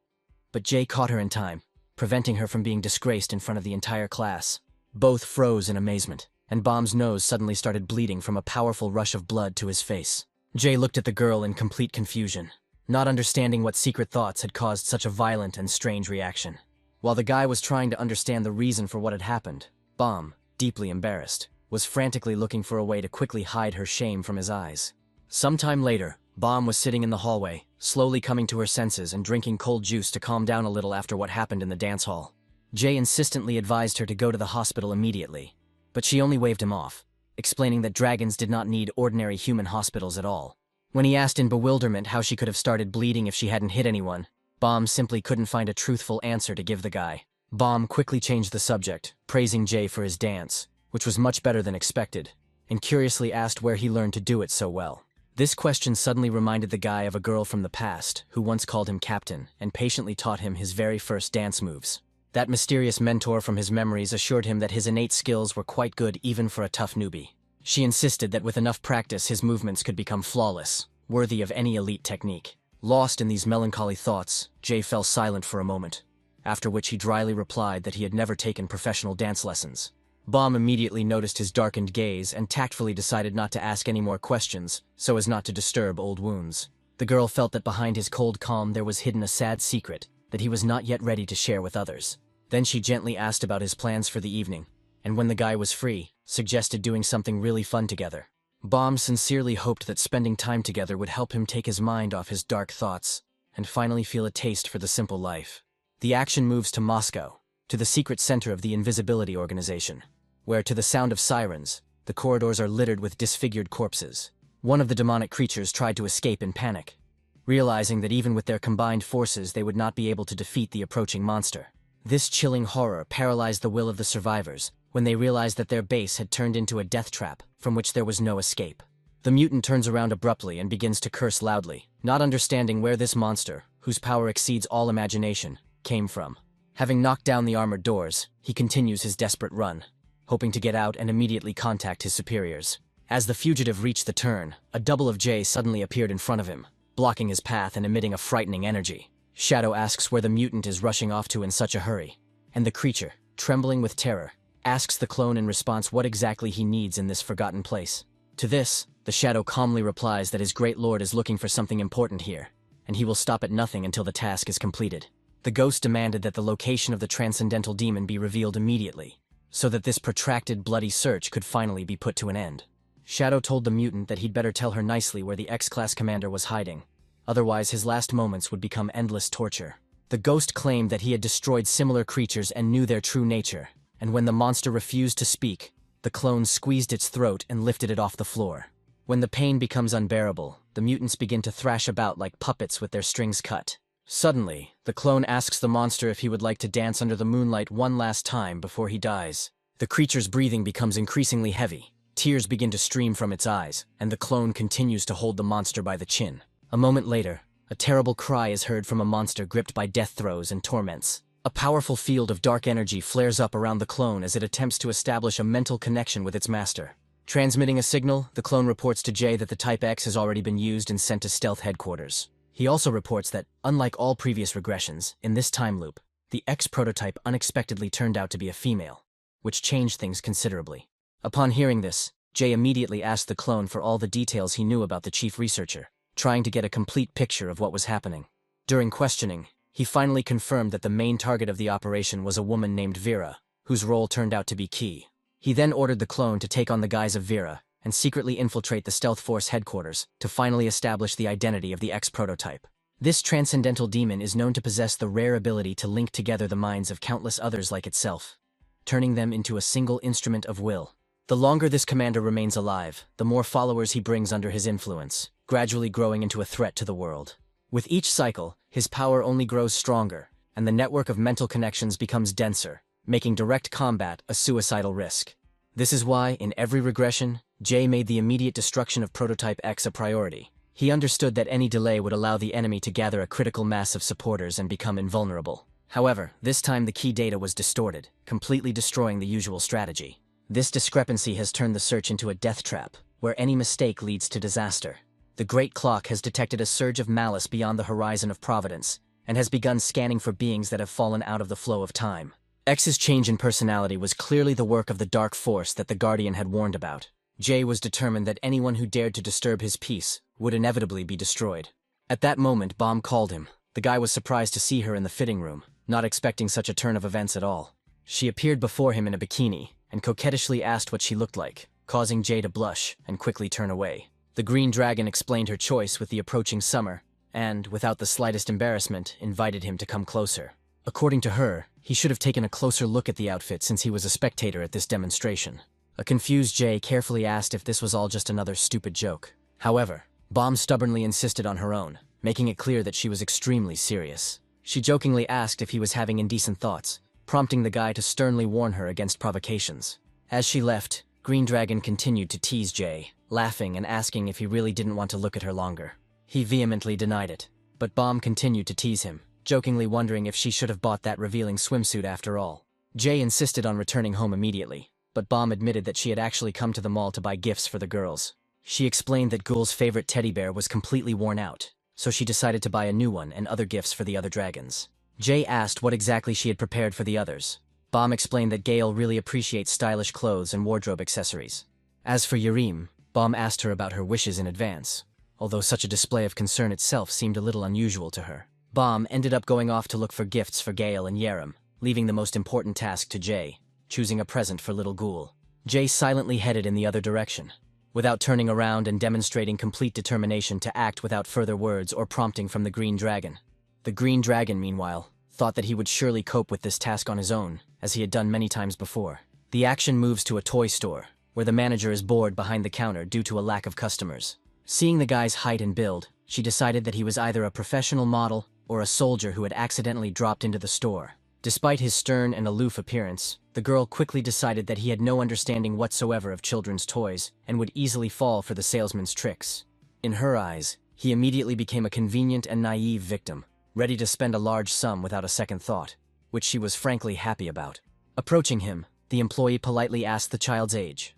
But Jay caught her in time, preventing her from being disgraced in front of the entire class. Both froze in amazement, and Bomb's nose suddenly started bleeding from a powerful rush of blood to his face. Jay looked at the girl in complete confusion, not understanding what secret thoughts had caused such a violent and strange reaction. While the guy was trying to understand the reason for what had happened, Bomb, deeply embarrassed, was frantically looking for a way to quickly hide her shame from his eyes. Sometime later, Bomb was sitting in the hallway, slowly coming to her senses and drinking cold juice to calm down a little after what happened in the dance hall. Jay insistently advised her to go to the hospital immediately, but she only waved him off, explaining that dragons did not need ordinary human hospitals at all. When he asked in bewilderment how she could have started bleeding if she hadn't hit anyone, Bomb simply couldn't find a truthful answer to give the guy. Bomb quickly changed the subject, praising Jay for his dance, which was much better than expected, and curiously asked where he learned to do it so well. This question suddenly reminded the guy of a girl from the past who once called him captain and patiently taught him his very first dance moves. That mysterious mentor from his memories assured him that his innate skills were quite good even for a tough newbie. She insisted that with enough practice his movements could become flawless, worthy of any elite technique. Lost in these melancholy thoughts, Jay fell silent for a moment, after which he dryly replied that he had never taken professional dance lessons. Bomb immediately noticed his darkened gaze and tactfully decided not to ask any more questions, so as not to disturb old wounds. The girl felt that behind his cold calm there was hidden a sad secret that he was not yet ready to share with others. Then she gently asked about his plans for the evening, and when the guy was free, suggested doing something really fun together. Bomb sincerely hoped that spending time together would help him take his mind off his dark thoughts and finally feel a taste for the simple life. The action moves to Moscow, to the secret center of the Invisibility Organization, where, to the sound of sirens, the corridors are littered with disfigured corpses. One of the demonic creatures tried to escape in panic, realizing that even with their combined forces they would not be able to defeat the approaching monster. This chilling horror paralyzed the will of the survivors when they realized that their base had turned into a death trap from which there was no escape. The mutant turns around abruptly and begins to curse loudly, not understanding where this monster, whose power exceeds all imagination, came from. Having knocked down the armored doors, he continues his desperate run, hoping to get out and immediately contact his superiors. As the fugitive reached the turn, a double of Jay suddenly appeared in front of him, blocking his path and emitting a frightening energy. Shadow asks where the mutant is rushing off to in such a hurry, and the creature, trembling with terror, asks the clone in response what exactly he needs in this forgotten place. To this, the Shadow calmly replies that his great lord is looking for something important here, and he will stop at nothing until the task is completed. The ghost demanded that the location of the transcendental demon be revealed immediately, so that this protracted bloody search could finally be put to an end. Shadow told the mutant that he'd better tell her nicely where the X-Class commander was hiding, otherwise his last moments would become endless torture. The ghost claimed that he had destroyed similar creatures and knew their true nature, and when the monster refused to speak, the clone squeezed its throat and lifted it off the floor. When the pain becomes unbearable, the mutants begin to thrash about like puppets with their strings cut. Suddenly, the clone asks the monster if he would like to dance under the moonlight one last time before he dies. The creature's breathing becomes increasingly heavy. Tears begin to stream from its eyes, and the clone continues to hold the monster by the chin. A moment later, a terrible cry is heard from a monster gripped by death throes and torments. A powerful field of dark energy flares up around the clone as it attempts to establish a mental connection with its master. Transmitting a signal, the clone reports to Jay that the Type X has already been used and sent to stealth headquarters. He also reports that, unlike all previous regressions, in this time loop, the X prototype unexpectedly turned out to be a female, which changed things considerably. Upon hearing this, Jay immediately asked the clone for all the details he knew about the chief researcher, trying to get a complete picture of what was happening. During questioning, he finally confirmed that the main target of the operation was a woman named Vera, whose role turned out to be key. He then ordered the clone to take on the guise of Vera and secretly infiltrate the Stealth Force headquarters to finally establish the identity of the X prototype. This transcendental demon is known to possess the rare ability to link together the minds of countless others like itself, turning them into a single instrument of will. The longer this commander remains alive, the more followers he brings under his influence, gradually growing into a threat to the world. With each cycle, his power only grows stronger, and the network of mental connections becomes denser, making direct combat a suicidal risk. This is why, in every regression, Jay made the immediate destruction of Prototype X a priority. He understood that any delay would allow the enemy to gather a critical mass of supporters and become invulnerable. However, this time the key data was distorted, completely destroying the usual strategy. This discrepancy has turned the search into a death trap, where any mistake leads to disaster. The Great Clock has detected a surge of malice beyond the horizon of providence, and has begun scanning for beings that have fallen out of the flow of time. X's change in personality was clearly the work of the dark force that the Guardian had warned about. Jay was determined that anyone who dared to disturb his peace would inevitably be destroyed. At that moment, Bomb called him. The guy was surprised to see her in the fitting room, not expecting such a turn of events at all. She appeared before him in a bikini, and coquettishly asked what she looked like, causing Jay to blush and quickly turn away. The Green Dragon explained her choice with the approaching summer, and, without the slightest embarrassment, invited him to come closer. According to her, he should have taken a closer look at the outfit since he was a spectator at this demonstration. A confused Jay carefully asked if this was all just another stupid joke. However, Bomb stubbornly insisted on her own, making it clear that she was extremely serious. She jokingly asked if he was having indecent thoughts, prompting the guy to sternly warn her against provocations. As she left, Green Dragon continued to tease Jay, laughing and asking if he really didn't want to look at her longer. He vehemently denied it, but Bomb continued to tease him, jokingly wondering if she should have bought that revealing swimsuit after all. Jay insisted on returning home immediately, but Bomb admitted that she had actually come to the mall to buy gifts for the girls. She explained that Ghoul's favorite teddy bear was completely worn out, so she decided to buy a new one and other gifts for the other dragons. Jay asked what exactly she had prepared for the others. Bomb explained that Gale really appreciates stylish clothes and wardrobe accessories. As for Yareem, Bomb asked her about her wishes in advance, although such a display of concern itself seemed a little unusual to her. Bomb ended up going off to look for gifts for Gale and Yareem, leaving the most important task to Jay, choosing a present for little Ghoul. Jay silently headed in the other direction, without turning around and demonstrating complete determination to act without further words or prompting from the Green Dragon. The Green Dragon, meanwhile, thought that he would surely cope with this task on his own, as he had done many times before. The action moves to a toy store, where the manager is bored behind the counter due to a lack of customers. Seeing the guy's height and build, she decided that he was either a professional model or a soldier who had accidentally dropped into the store. Despite his stern and aloof appearance, the girl quickly decided that he had no understanding whatsoever of children's toys and would easily fall for the salesman's tricks. In her eyes, he immediately became a convenient and naive victim, ready to spend a large sum without a second thought, which she was frankly happy about. Approaching him, the employee politely asked the child's age.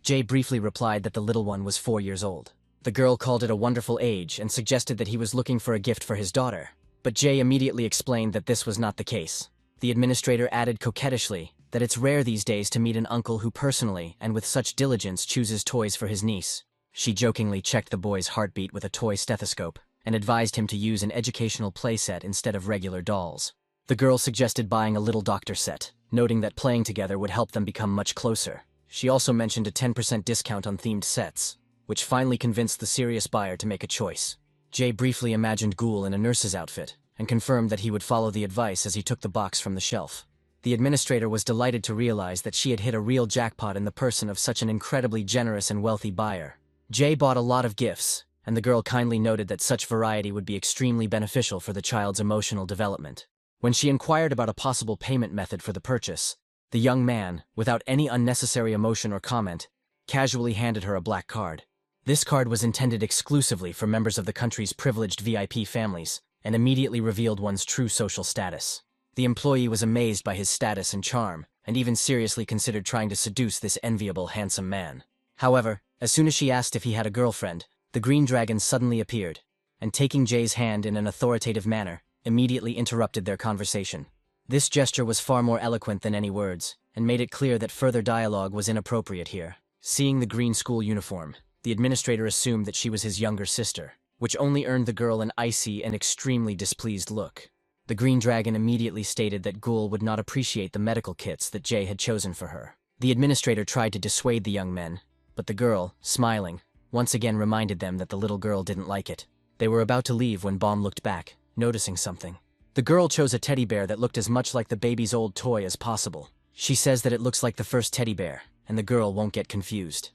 Jay briefly replied that the little one was 4 years old. The girl called it a wonderful age and suggested that he was looking for a gift for his daughter, but Jay immediately explained that this was not the case. The administrator added coquettishly that it's rare these days to meet an uncle who personally and with such diligence chooses toys for his niece. She jokingly checked the boy's heartbeat with a toy stethoscope and advised him to use an educational playset instead of regular dolls. The girl suggested buying a little doctor set, noting that playing together would help them become much closer. She also mentioned a 10% discount on themed sets, which finally convinced the serious buyer to make a choice. Jay briefly imagined Ghoul in a nurse's outfit and confirmed that he would follow the advice as he took the box from the shelf. The administrator was delighted to realize that she had hit a real jackpot in the person of such an incredibly generous and wealthy buyer. Jay bought a lot of gifts, and the girl kindly noted that such variety would be extremely beneficial for the child's emotional development. When she inquired about a possible payment method for the purchase, the young man, without any unnecessary emotion or comment, casually handed her a black card. This card was intended exclusively for members of the country's privileged VIP families and immediately revealed one's true social status. The employee was amazed by his status and charm, and even seriously considered trying to seduce this enviable, handsome man. However, as soon as she asked if he had a girlfriend, the green dragon suddenly appeared, and taking Jay's hand in an authoritative manner, immediately interrupted their conversation. This gesture was far more eloquent than any words, and made it clear that further dialogue was inappropriate here. Seeing the green school uniform, the administrator assumed that she was his younger sister, which only earned the girl an icy and extremely displeased look. The green dragon immediately stated that Ghoul would not appreciate the medical kits that Jay had chosen for her. The administrator tried to dissuade the young men, but the girl, smiling, once again reminded them that the little girl didn't like it. They were about to leave when Baum looked back, noticing something. The girl chose a teddy bear that looked as much like the baby's old toy as possible. She says that it looks like the first teddy bear, and the girl won't get confused.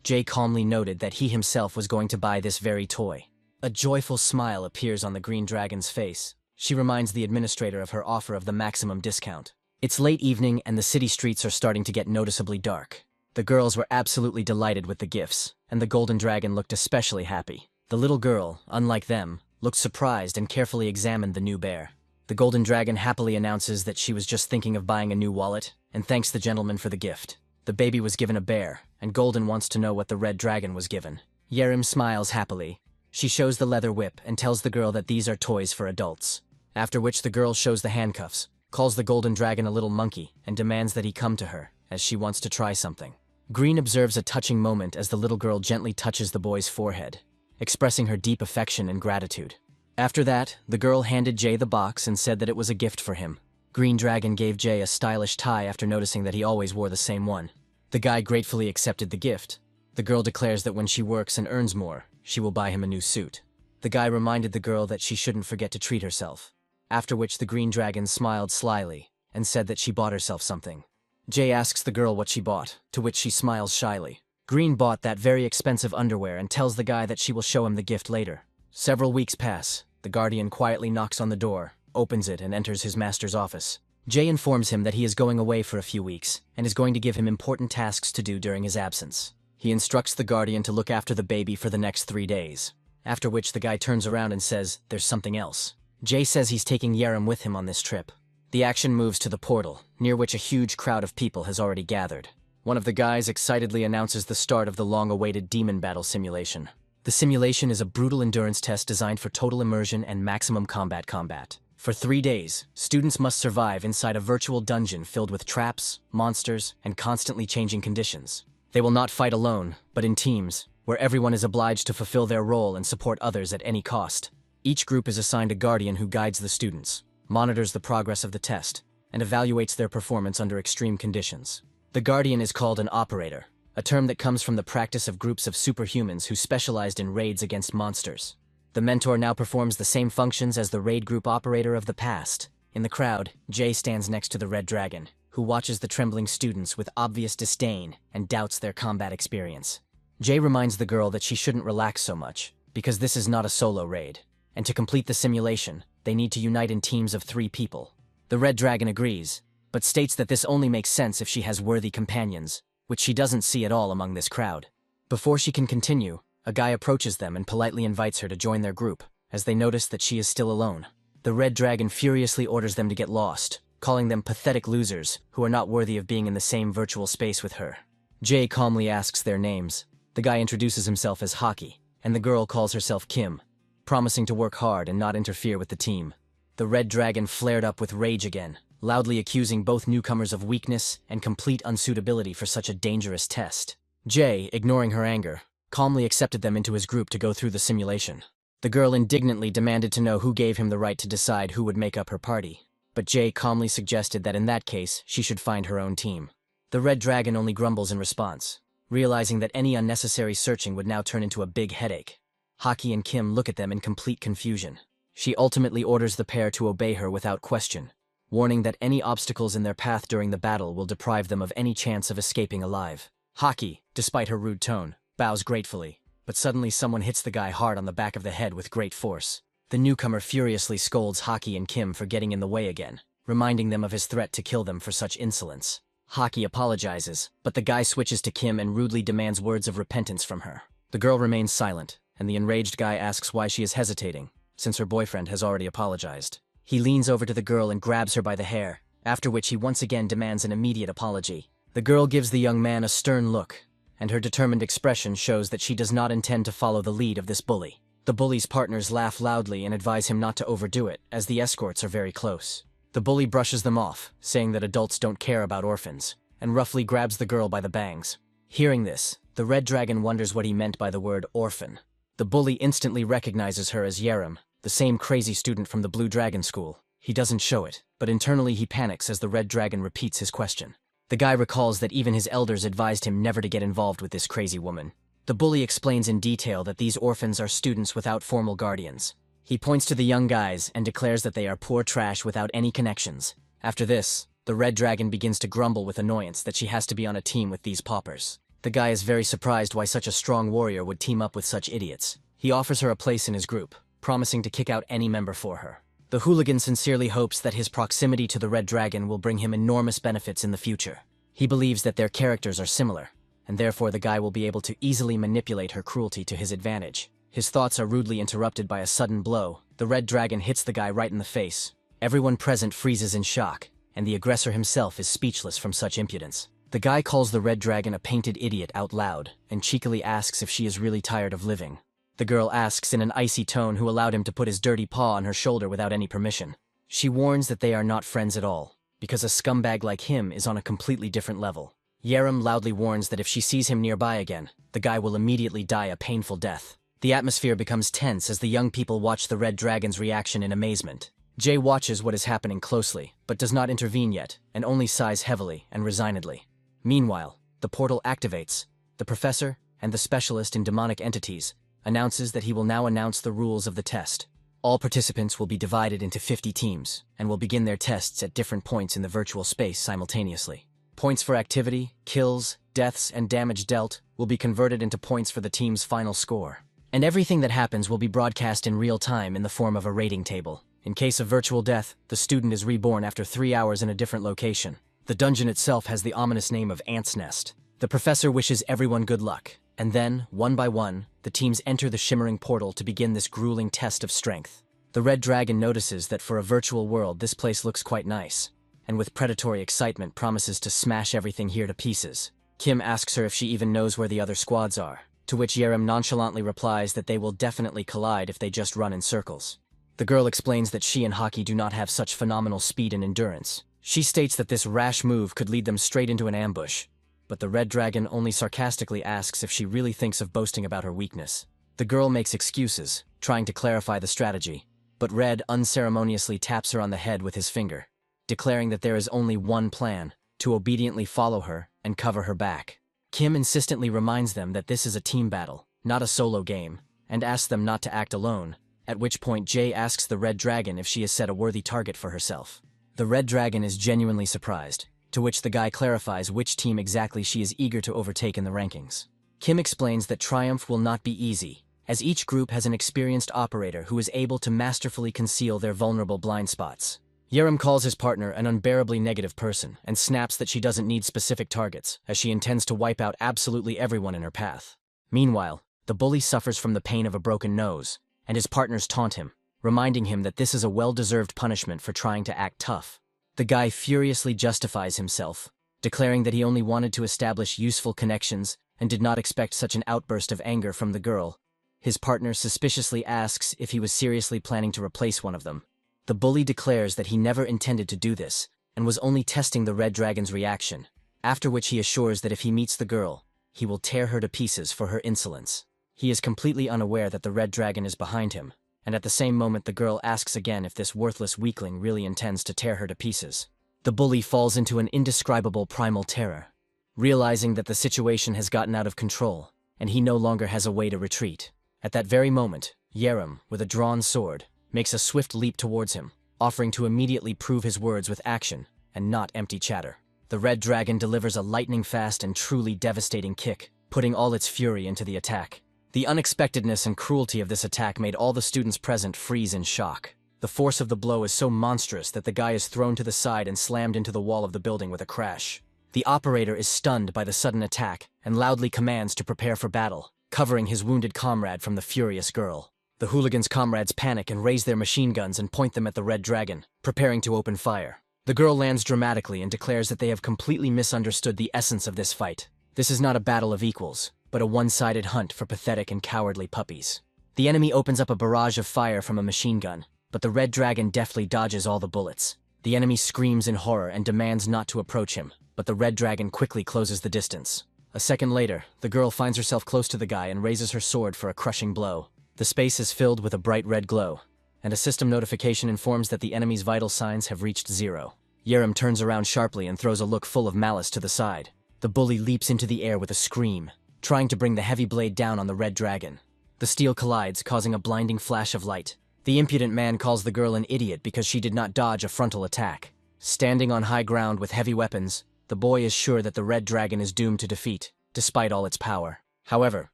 Jay calmly noted that he himself was going to buy this very toy. A joyful smile appears on the green dragon's face. She reminds the administrator of her offer of the maximum discount. It's late evening and the city streets are starting to get noticeably dark. The girls were absolutely delighted with the gifts, and the golden dragon looked especially happy. The little girl, unlike them, looked surprised and carefully examined the new bear. The golden dragon happily announces that she was just thinking of buying a new wallet, and thanks the gentleman for the gift. The baby was given a bear, and Golden wants to know what the red dragon was given. Yerim smiles happily. She shows the leather whip and tells the girl that these are toys for adults. After which the girl shows the handcuffs, calls the golden dragon a little monkey, and demands that he come to her, as she wants to try something. Green observes a touching moment as the little girl gently touches the boy's forehead, expressing her deep affection and gratitude. After that, the girl handed Jay the box and said that it was a gift for him. Green Dragon gave Jay a stylish tie after noticing that he always wore the same one. The guy gratefully accepted the gift. The girl declares that when she works and earns more, she will buy him a new suit. The guy reminded the girl that she shouldn't forget to treat herself, after which the Green Dragon smiled slyly and said that she bought herself something. Jay asks the girl what she bought, to which she smiles shyly. Green bought that very expensive underwear and tells the guy that she will show him the gift later. Several weeks pass. The Guardian quietly knocks on the door, opens it, and enters his master's office. Jay informs him that he is going away for a few weeks and is going to give him important tasks to do during his absence. He instructs the Guardian to look after the baby for the next 3 days, after which the guy turns around and says there's something else. Jay says he's taking Yerim with him on this trip. The action moves to the portal, near which a huge crowd of people has already gathered. One of the guys excitedly announces the start of the long-awaited demon battle simulation. The simulation is a brutal endurance test designed for total immersion and maximum combat. For 3 days, students must survive inside a virtual dungeon filled with traps, monsters, and constantly changing conditions. They will not fight alone, but in teams, where everyone is obliged to fulfill their role and support others at any cost. Each group is assigned a guardian who guides the students, monitors the progress of the test, and evaluates their performance under extreme conditions. The guardian is called an operator, a term that comes from the practice of groups of superhumans who specialized in raids against monsters. The mentor now performs the same functions as the raid group operator of the past. In the crowd, Jay stands next to the Red Dragon, who watches the trembling students with obvious disdain and doubts their combat experience. Jay reminds the girl that she shouldn't relax so much, because this is not a solo raid. And to complete the simulation, they need to unite in teams of 3 people. The Red Dragon agrees, but states that this only makes sense if she has worthy companions, which she doesn't see at all among this crowd. Before she can continue, a guy approaches them and politely invites her to join their group, as they notice that she is still alone. The Red Dragon furiously orders them to get lost, calling them pathetic losers who are not worthy of being in the same virtual space with her. Jay calmly asks their names. The guy introduces himself as Hockey, and the girl calls herself Kim, promising to work hard and not interfere with the team. The Red Dragon flared up with rage again, loudly accusing both newcomers of weakness and complete unsuitability for such a dangerous test. Jay, ignoring her anger, calmly accepted them into his group to go through the simulation. The girl indignantly demanded to know who gave him the right to decide who would make up her party, but Jay calmly suggested that in that case, she should find her own team. The Red Dragon only grumbles in response, realizing that any unnecessary searching would now turn into a big headache. Hockey and Kim look at them in complete confusion. She ultimately orders the pair to obey her without question, warning that any obstacles in their path during the battle will deprive them of any chance of escaping alive. Hockey, despite her rude tone, bows gratefully, but suddenly someone hits the guy hard on the back of the head with great force. The newcomer furiously scolds Hockey and Kim for getting in the way again, reminding them of his threat to kill them for such insolence. Hockey apologizes, but the guy switches to Kim and rudely demands words of repentance from her. The girl remains silent, and the enraged guy asks why she is hesitating, since her boyfriend has already apologized. He leans over to the girl and grabs her by the hair, after which he once again demands an immediate apology. The girl gives the young man a stern look, and her determined expression shows that she does not intend to follow the lead of this bully. The bully's partners laugh loudly and advise him not to overdo it, as the escorts are very close. The bully brushes them off, saying that adults don't care about orphans, and roughly grabs the girl by the bangs. Hearing this, the Red Dragon wonders what he meant by the word orphan. The bully instantly recognizes her as Yerem, the same crazy student from the Blue Dragon School. He doesn't show it, but internally he panics as the Red Dragon repeats his question. The guy recalls that even his elders advised him never to get involved with this crazy woman. The bully explains in detail that these orphans are students without formal guardians. He points to the young guys and declares that they are poor trash without any connections. After this, the Red Dragon begins to grumble with annoyance that she has to be on a team with these paupers. The guy is very surprised why such a strong warrior would team up with such idiots. He offers her a place in his group, promising to kick out any member for her. The hooligan sincerely hopes that his proximity to the Red Dragon will bring him enormous benefits in the future. He believes that their characters are similar, and therefore the guy will be able to easily manipulate her cruelty to his advantage. His thoughts are rudely interrupted by a sudden blow. The Red Dragon hits the guy right in the face. Everyone present freezes in shock, and the aggressor himself is speechless from such impudence. The guy calls the Red Dragon a painted idiot out loud, and cheekily asks if she is really tired of living. The girl asks in an icy tone who allowed him to put his dirty paw on her shoulder without any permission. She warns that they are not friends at all, because a scumbag like him is on a completely different level. Yerem loudly warns that if she sees him nearby again, the guy will immediately die a painful death. The atmosphere becomes tense as the young people watch the Red Dragon's reaction in amazement. Jay watches what is happening closely, but does not intervene yet, and only sighs heavily and resignedly. Meanwhile, the portal activates. The professor, and the specialist in demonic entities, announces that he will now announce the rules of the test. All participants will be divided into 50 teams, and will begin their tests at different points in the virtual space simultaneously. Points for activity, kills, deaths, and damage dealt will be converted into points for the team's final score. And everything that happens will be broadcast in real time in the form of a rating table. In case of virtual death, the student is reborn after 3 hours in a different location. The dungeon itself has the ominous name of Ant's Nest. The professor wishes everyone good luck, and then, one by one, the teams enter the shimmering portal to begin this grueling test of strength. The Red Dragon notices that for a virtual world this place looks quite nice, and with predatory excitement promises to smash everything here to pieces. Kim asks her if she even knows where the other squads are, to which Yerem nonchalantly replies that they will definitely collide if they just run in circles. The girl explains that she and Hockey do not have such phenomenal speed and endurance. She states that this rash move could lead them straight into an ambush, but the Red Dragon only sarcastically asks if she really thinks of boasting about her weakness. The girl makes excuses, trying to clarify the strategy, but Red unceremoniously taps her on the head with his finger, declaring that there is only one plan: to obediently follow her and cover her back. Kim insistently reminds them that this is a team battle, not a solo game, and asks them not to act alone, at which point Jay asks the Red Dragon if she has set a worthy target for herself. The Red Dragon is genuinely surprised, to which the guy clarifies which team exactly she is eager to overtake in the rankings. Kim explains that triumph will not be easy, as each group has an experienced operator who is able to masterfully conceal their vulnerable blind spots. Yerim calls his partner an unbearably negative person and snaps that she doesn't need specific targets, as she intends to wipe out absolutely everyone in her path. Meanwhile, the bully suffers from the pain of a broken nose, and his partners taunt him, reminding him that this is a well-deserved punishment for trying to act tough. The guy furiously justifies himself, declaring that he only wanted to establish useful connections and did not expect such an outburst of anger from the girl. His partner suspiciously asks if he was seriously planning to replace one of them. The bully declares that he never intended to do this and was only testing the Red Dragon's reaction, after which he assures that if he meets the girl, he will tear her to pieces for her insolence. He is completely unaware that the Red Dragon is behind him, and at the same moment the girl asks again if this worthless weakling really intends to tear her to pieces. The bully falls into an indescribable primal terror, realizing that the situation has gotten out of control, and he no longer has a way to retreat. At that very moment, Yerim, with a drawn sword, makes a swift leap towards him, offering to immediately prove his words with action, and not empty chatter. The Red Dragon delivers a lightning-fast and truly devastating kick, putting all its fury into the attack. The unexpectedness and cruelty of this attack made all the students present freeze in shock. The force of the blow is so monstrous that the guy is thrown to the side and slammed into the wall of the building with a crash. The operator is stunned by the sudden attack and loudly commands to prepare for battle, covering his wounded comrade from the furious girl. The hooligan's comrades panic and raise their machine guns and point them at the Red Dragon, preparing to open fire. The girl lands dramatically and declares that they have completely misunderstood the essence of this fight. This is not a battle of equals, but a one-sided hunt for pathetic and cowardly puppies. The enemy opens up a barrage of fire from a machine gun, but the Red Dragon deftly dodges all the bullets. The enemy screams in horror and demands not to approach him, but the Red Dragon quickly closes the distance. A second later, the girl finds herself close to the guy and raises her sword for a crushing blow. The space is filled with a bright red glow, and a system notification informs that the enemy's vital signs have reached 0. Yerim turns around sharply and throws a look full of malice to the side. The bully leaps into the air with a scream, trying to bring the heavy blade down on the Red Dragon. The steel collides, causing a blinding flash of light. The impudent man calls the girl an idiot because she did not dodge a frontal attack. Standing on high ground with heavy weapons, the boy is sure that the Red Dragon is doomed to defeat, despite all its power. However,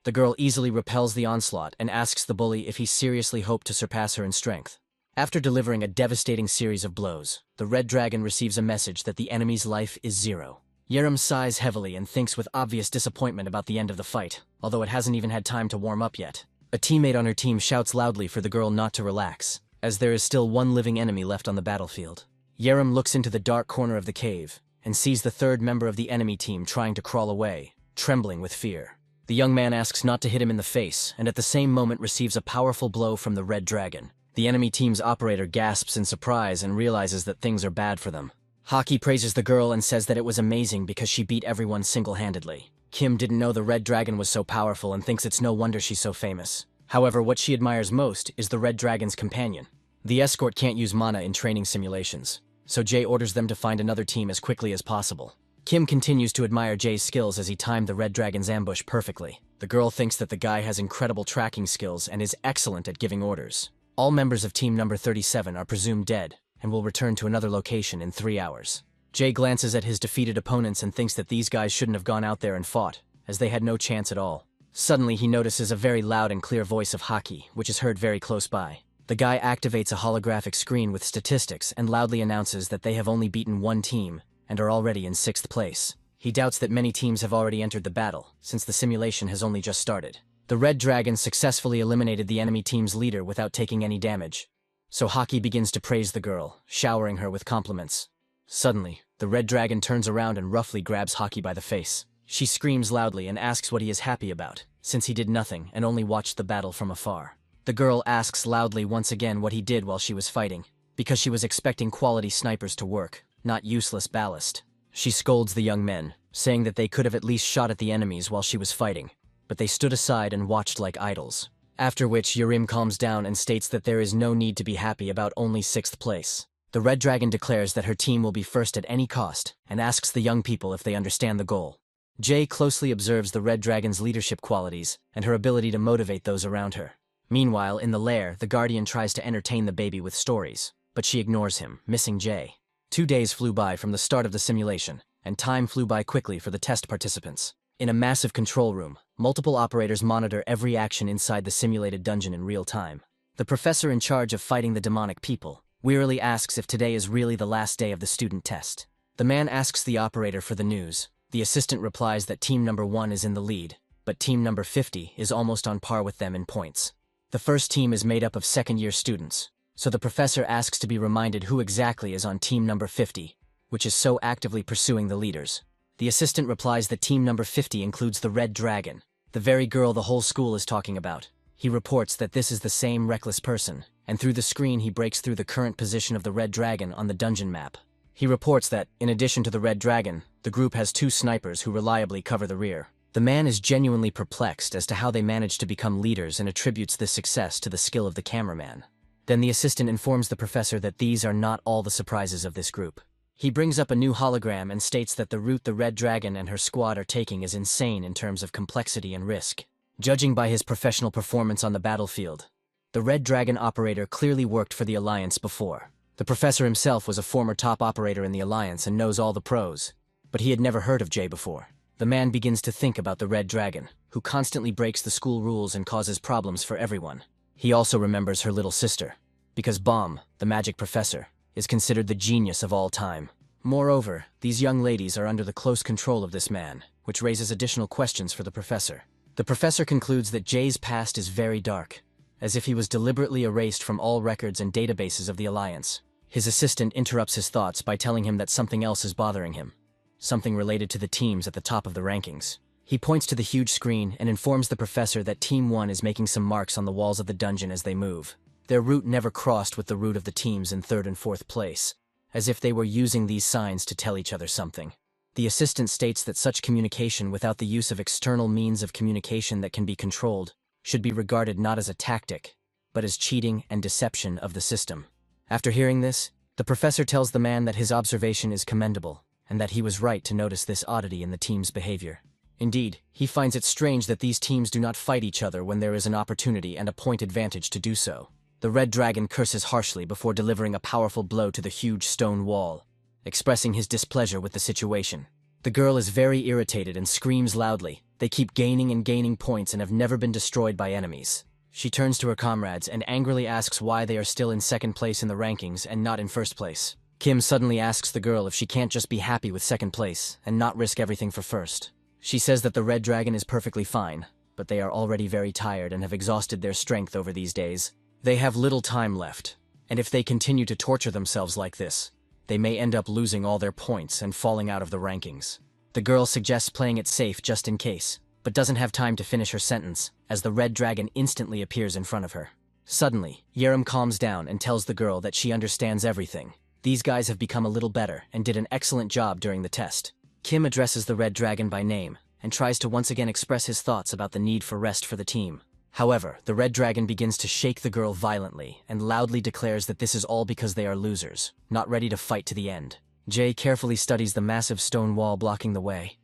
the girl easily repels the onslaught and asks the bully if he seriously hoped to surpass her in strength. After delivering a devastating series of blows, the Red Dragon receives a message that the enemy's life is 0. Yerim sighs heavily and thinks with obvious disappointment about the end of the fight, although it hasn't even had time to warm up yet. A teammate on her team shouts loudly for the girl not to relax, as there is still one living enemy left on the battlefield. Yerim looks into the dark corner of the cave and sees the third member of the enemy team trying to crawl away, trembling with fear. The young man asks not to hit him in the face, and at the same moment receives a powerful blow from the Red Dragon. The enemy team's operator gasps in surprise and realizes that things are bad for them. Haki praises the girl and says that it was amazing because she beat everyone single-handedly. Kim didn't know the Red Dragon was so powerful and thinks it's no wonder she's so famous. However, what she admires most is the Red Dragon's companion. The escort can't use mana in training simulations, so Jay orders them to find another team as quickly as possible. Kim continues to admire Jay's skills as he timed the Red Dragon's ambush perfectly. The girl thinks that the guy has incredible tracking skills and is excellent at giving orders. All members of team number 37 are presumed dead and will return to another location in 3 hours. Jay glances at his defeated opponents and thinks that these guys shouldn't have gone out there and fought, as they had no chance at all. Suddenly he notices a very loud and clear voice of Haki, which is heard very close by. The guy activates a holographic screen with statistics and loudly announces that they have only beaten one team and are already in 6th place. He doubts that many teams have already entered the battle, since the simulation has only just started. The Red Dragon successfully eliminated the enemy team's leader without taking any damage, so Haki begins to praise the girl, showering her with compliments. Suddenly, the Red Dragon turns around and roughly grabs Haki by the face. She screams loudly and asks what he is happy about, since he did nothing and only watched the battle from afar. The girl asks loudly once again what he did while she was fighting, because she was expecting quality snipers to work, not useless ballast. She scolds the young men, saying that they could have at least shot at the enemies while she was fighting, but they stood aside and watched like idols. After which Yerim calms down and states that there is no need to be happy about only 6th place. The Red Dragon declares that her team will be first at any cost, and asks the young people if they understand the goal. Jay closely observes the Red Dragon's leadership qualities and her ability to motivate those around her. Meanwhile, in the lair, the Guardian tries to entertain the baby with stories, but she ignores him, missing Jay. 2 days flew by from the start of the simulation, and time flew by quickly for the test participants. In a massive control room, multiple operators monitor every action inside the simulated dungeon in real time. The professor in charge of fighting the demonic people wearily asks if today is really the last day of the student test. The man asks the operator for the news. The assistant replies that team number 1 is in the lead, but team number 50 is almost on par with them in points. The first team is made up of second-year students, so the professor asks to be reminded who exactly is on team number 50, which is so actively pursuing the leaders. The assistant replies that team number 50 includes the Red Dragon, the very girl the whole school is talking about. He reports that this is the same reckless person, and through the screen he breaks through the current position of the Red Dragon on the dungeon map. He reports that, in addition to the Red Dragon, the group has 2 snipers who reliably cover the rear. The man is genuinely perplexed as to how they managed to become leaders and attributes this success to the skill of the cameraman. Then the assistant informs the professor that these are not all the surprises of this group. He brings up a new hologram and states that the route the Red Dragon and her squad are taking is insane in terms of complexity and risk. Judging by his professional performance on the battlefield, the Red Dragon operator clearly worked for the Alliance before. The professor himself was a former top operator in the Alliance and knows all the pros, but he had never heard of Jay before. The man begins to think about the Red Dragon, who constantly breaks the school rules and causes problems for everyone. He also remembers her little sister, because Bomb, the magic professor, is considered the genius of all time. Moreover, these young ladies are under the close control of this man, which raises additional questions for the professor. The professor concludes that Jay's past is very dark, as if he was deliberately erased from all records and databases of the Alliance. His assistant interrupts his thoughts by telling him that something else is bothering him, something related to the teams at the top of the rankings. He points to the huge screen and informs the professor that Team 1 is making some marks on the walls of the dungeon as they move. Their route never crossed with the route of the teams in 3rd and 4th place, as if they were using these signs to tell each other something. The assistant states that such communication without the use of external means of communication that can be controlled should be regarded not as a tactic, but as cheating and deception of the system. After hearing this, the professor tells the man that his observation is commendable, and that he was right to notice this oddity in the team's behavior. Indeed, he finds it strange that these teams do not fight each other when there is an opportunity and a point advantage to do so. The Red Dragon curses harshly before delivering a powerful blow to the huge stone wall, expressing his displeasure with the situation. The girl is very irritated and screams loudly. They keep gaining and gaining points and have never been destroyed by enemies. She turns to her comrades and angrily asks why they are still in 2nd place in the rankings and not in 1st place. Kim suddenly asks the girl if she can't just be happy with 2nd place and not risk everything for 1st. She says that the Red Dragon is perfectly fine, but they are already very tired and have exhausted their strength over these days. They have little time left, and if they continue to torture themselves like this, they may end up losing all their points and falling out of the rankings. The girl suggests playing it safe just in case, but doesn't have time to finish her sentence, as the Red Dragon instantly appears in front of her. Suddenly, Yerim calms down and tells the girl that she understands everything. These guys have become a little better and did an excellent job during the test. Kim addresses the Red Dragon by name and tries to once again express his thoughts about the need for rest for the team. However, the Red Dragon begins to shake the girl violently and loudly declares that this is all because they are losers, not ready to fight to the end. Jay carefully studies the massive stone wall blocking the way.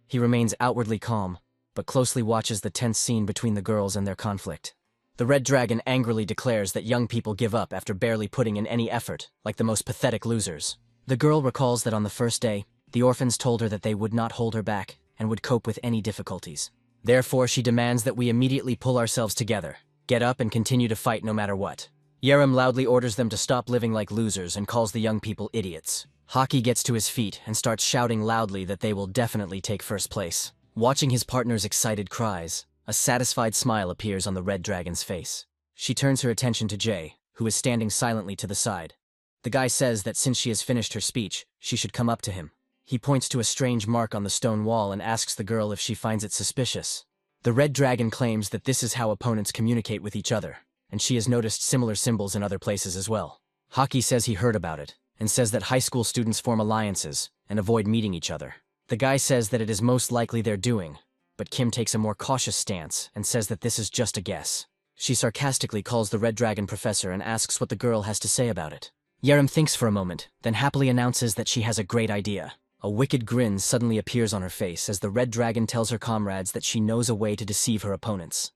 He remains outwardly calm, but closely watches the tense scene between the girls and their conflict. The Red Dragon angrily declares that young people give up after barely putting in any effort, like the most pathetic losers. The girl recalls that on the first day, the orphans told her that they would not hold her back and would cope with any difficulties. Therefore, she demands that we immediately pull ourselves together, get up and continue to fight no matter what. Yerim loudly orders them to stop living like losers and calls the young people idiots. Hockey gets to his feet and starts shouting loudly that they will definitely take 1st place. Watching his partner's excited cries, a satisfied smile appears on the Red Dragon's face. She turns her attention to Jay, who is standing silently to the side. The guy says that since she has finished her speech, she should come up to him. He points to a strange mark on the stone wall and asks the girl if she finds it suspicious. The Red Dragon claims that this is how opponents communicate with each other, and she has noticed similar symbols in other places as well. Hockey says he heard about it, and says that high school students form alliances and avoid meeting each other. The guy says that it is most likely their doing, but Kim takes a more cautious stance and says that this is just a guess. She sarcastically calls the Red Dragon professor and asks what the girl has to say about it. Yerim thinks for a moment, then happily announces that she has a great idea. A wicked grin suddenly appears on her face as the Red Dragon tells her comrades that she knows a way to deceive her opponents.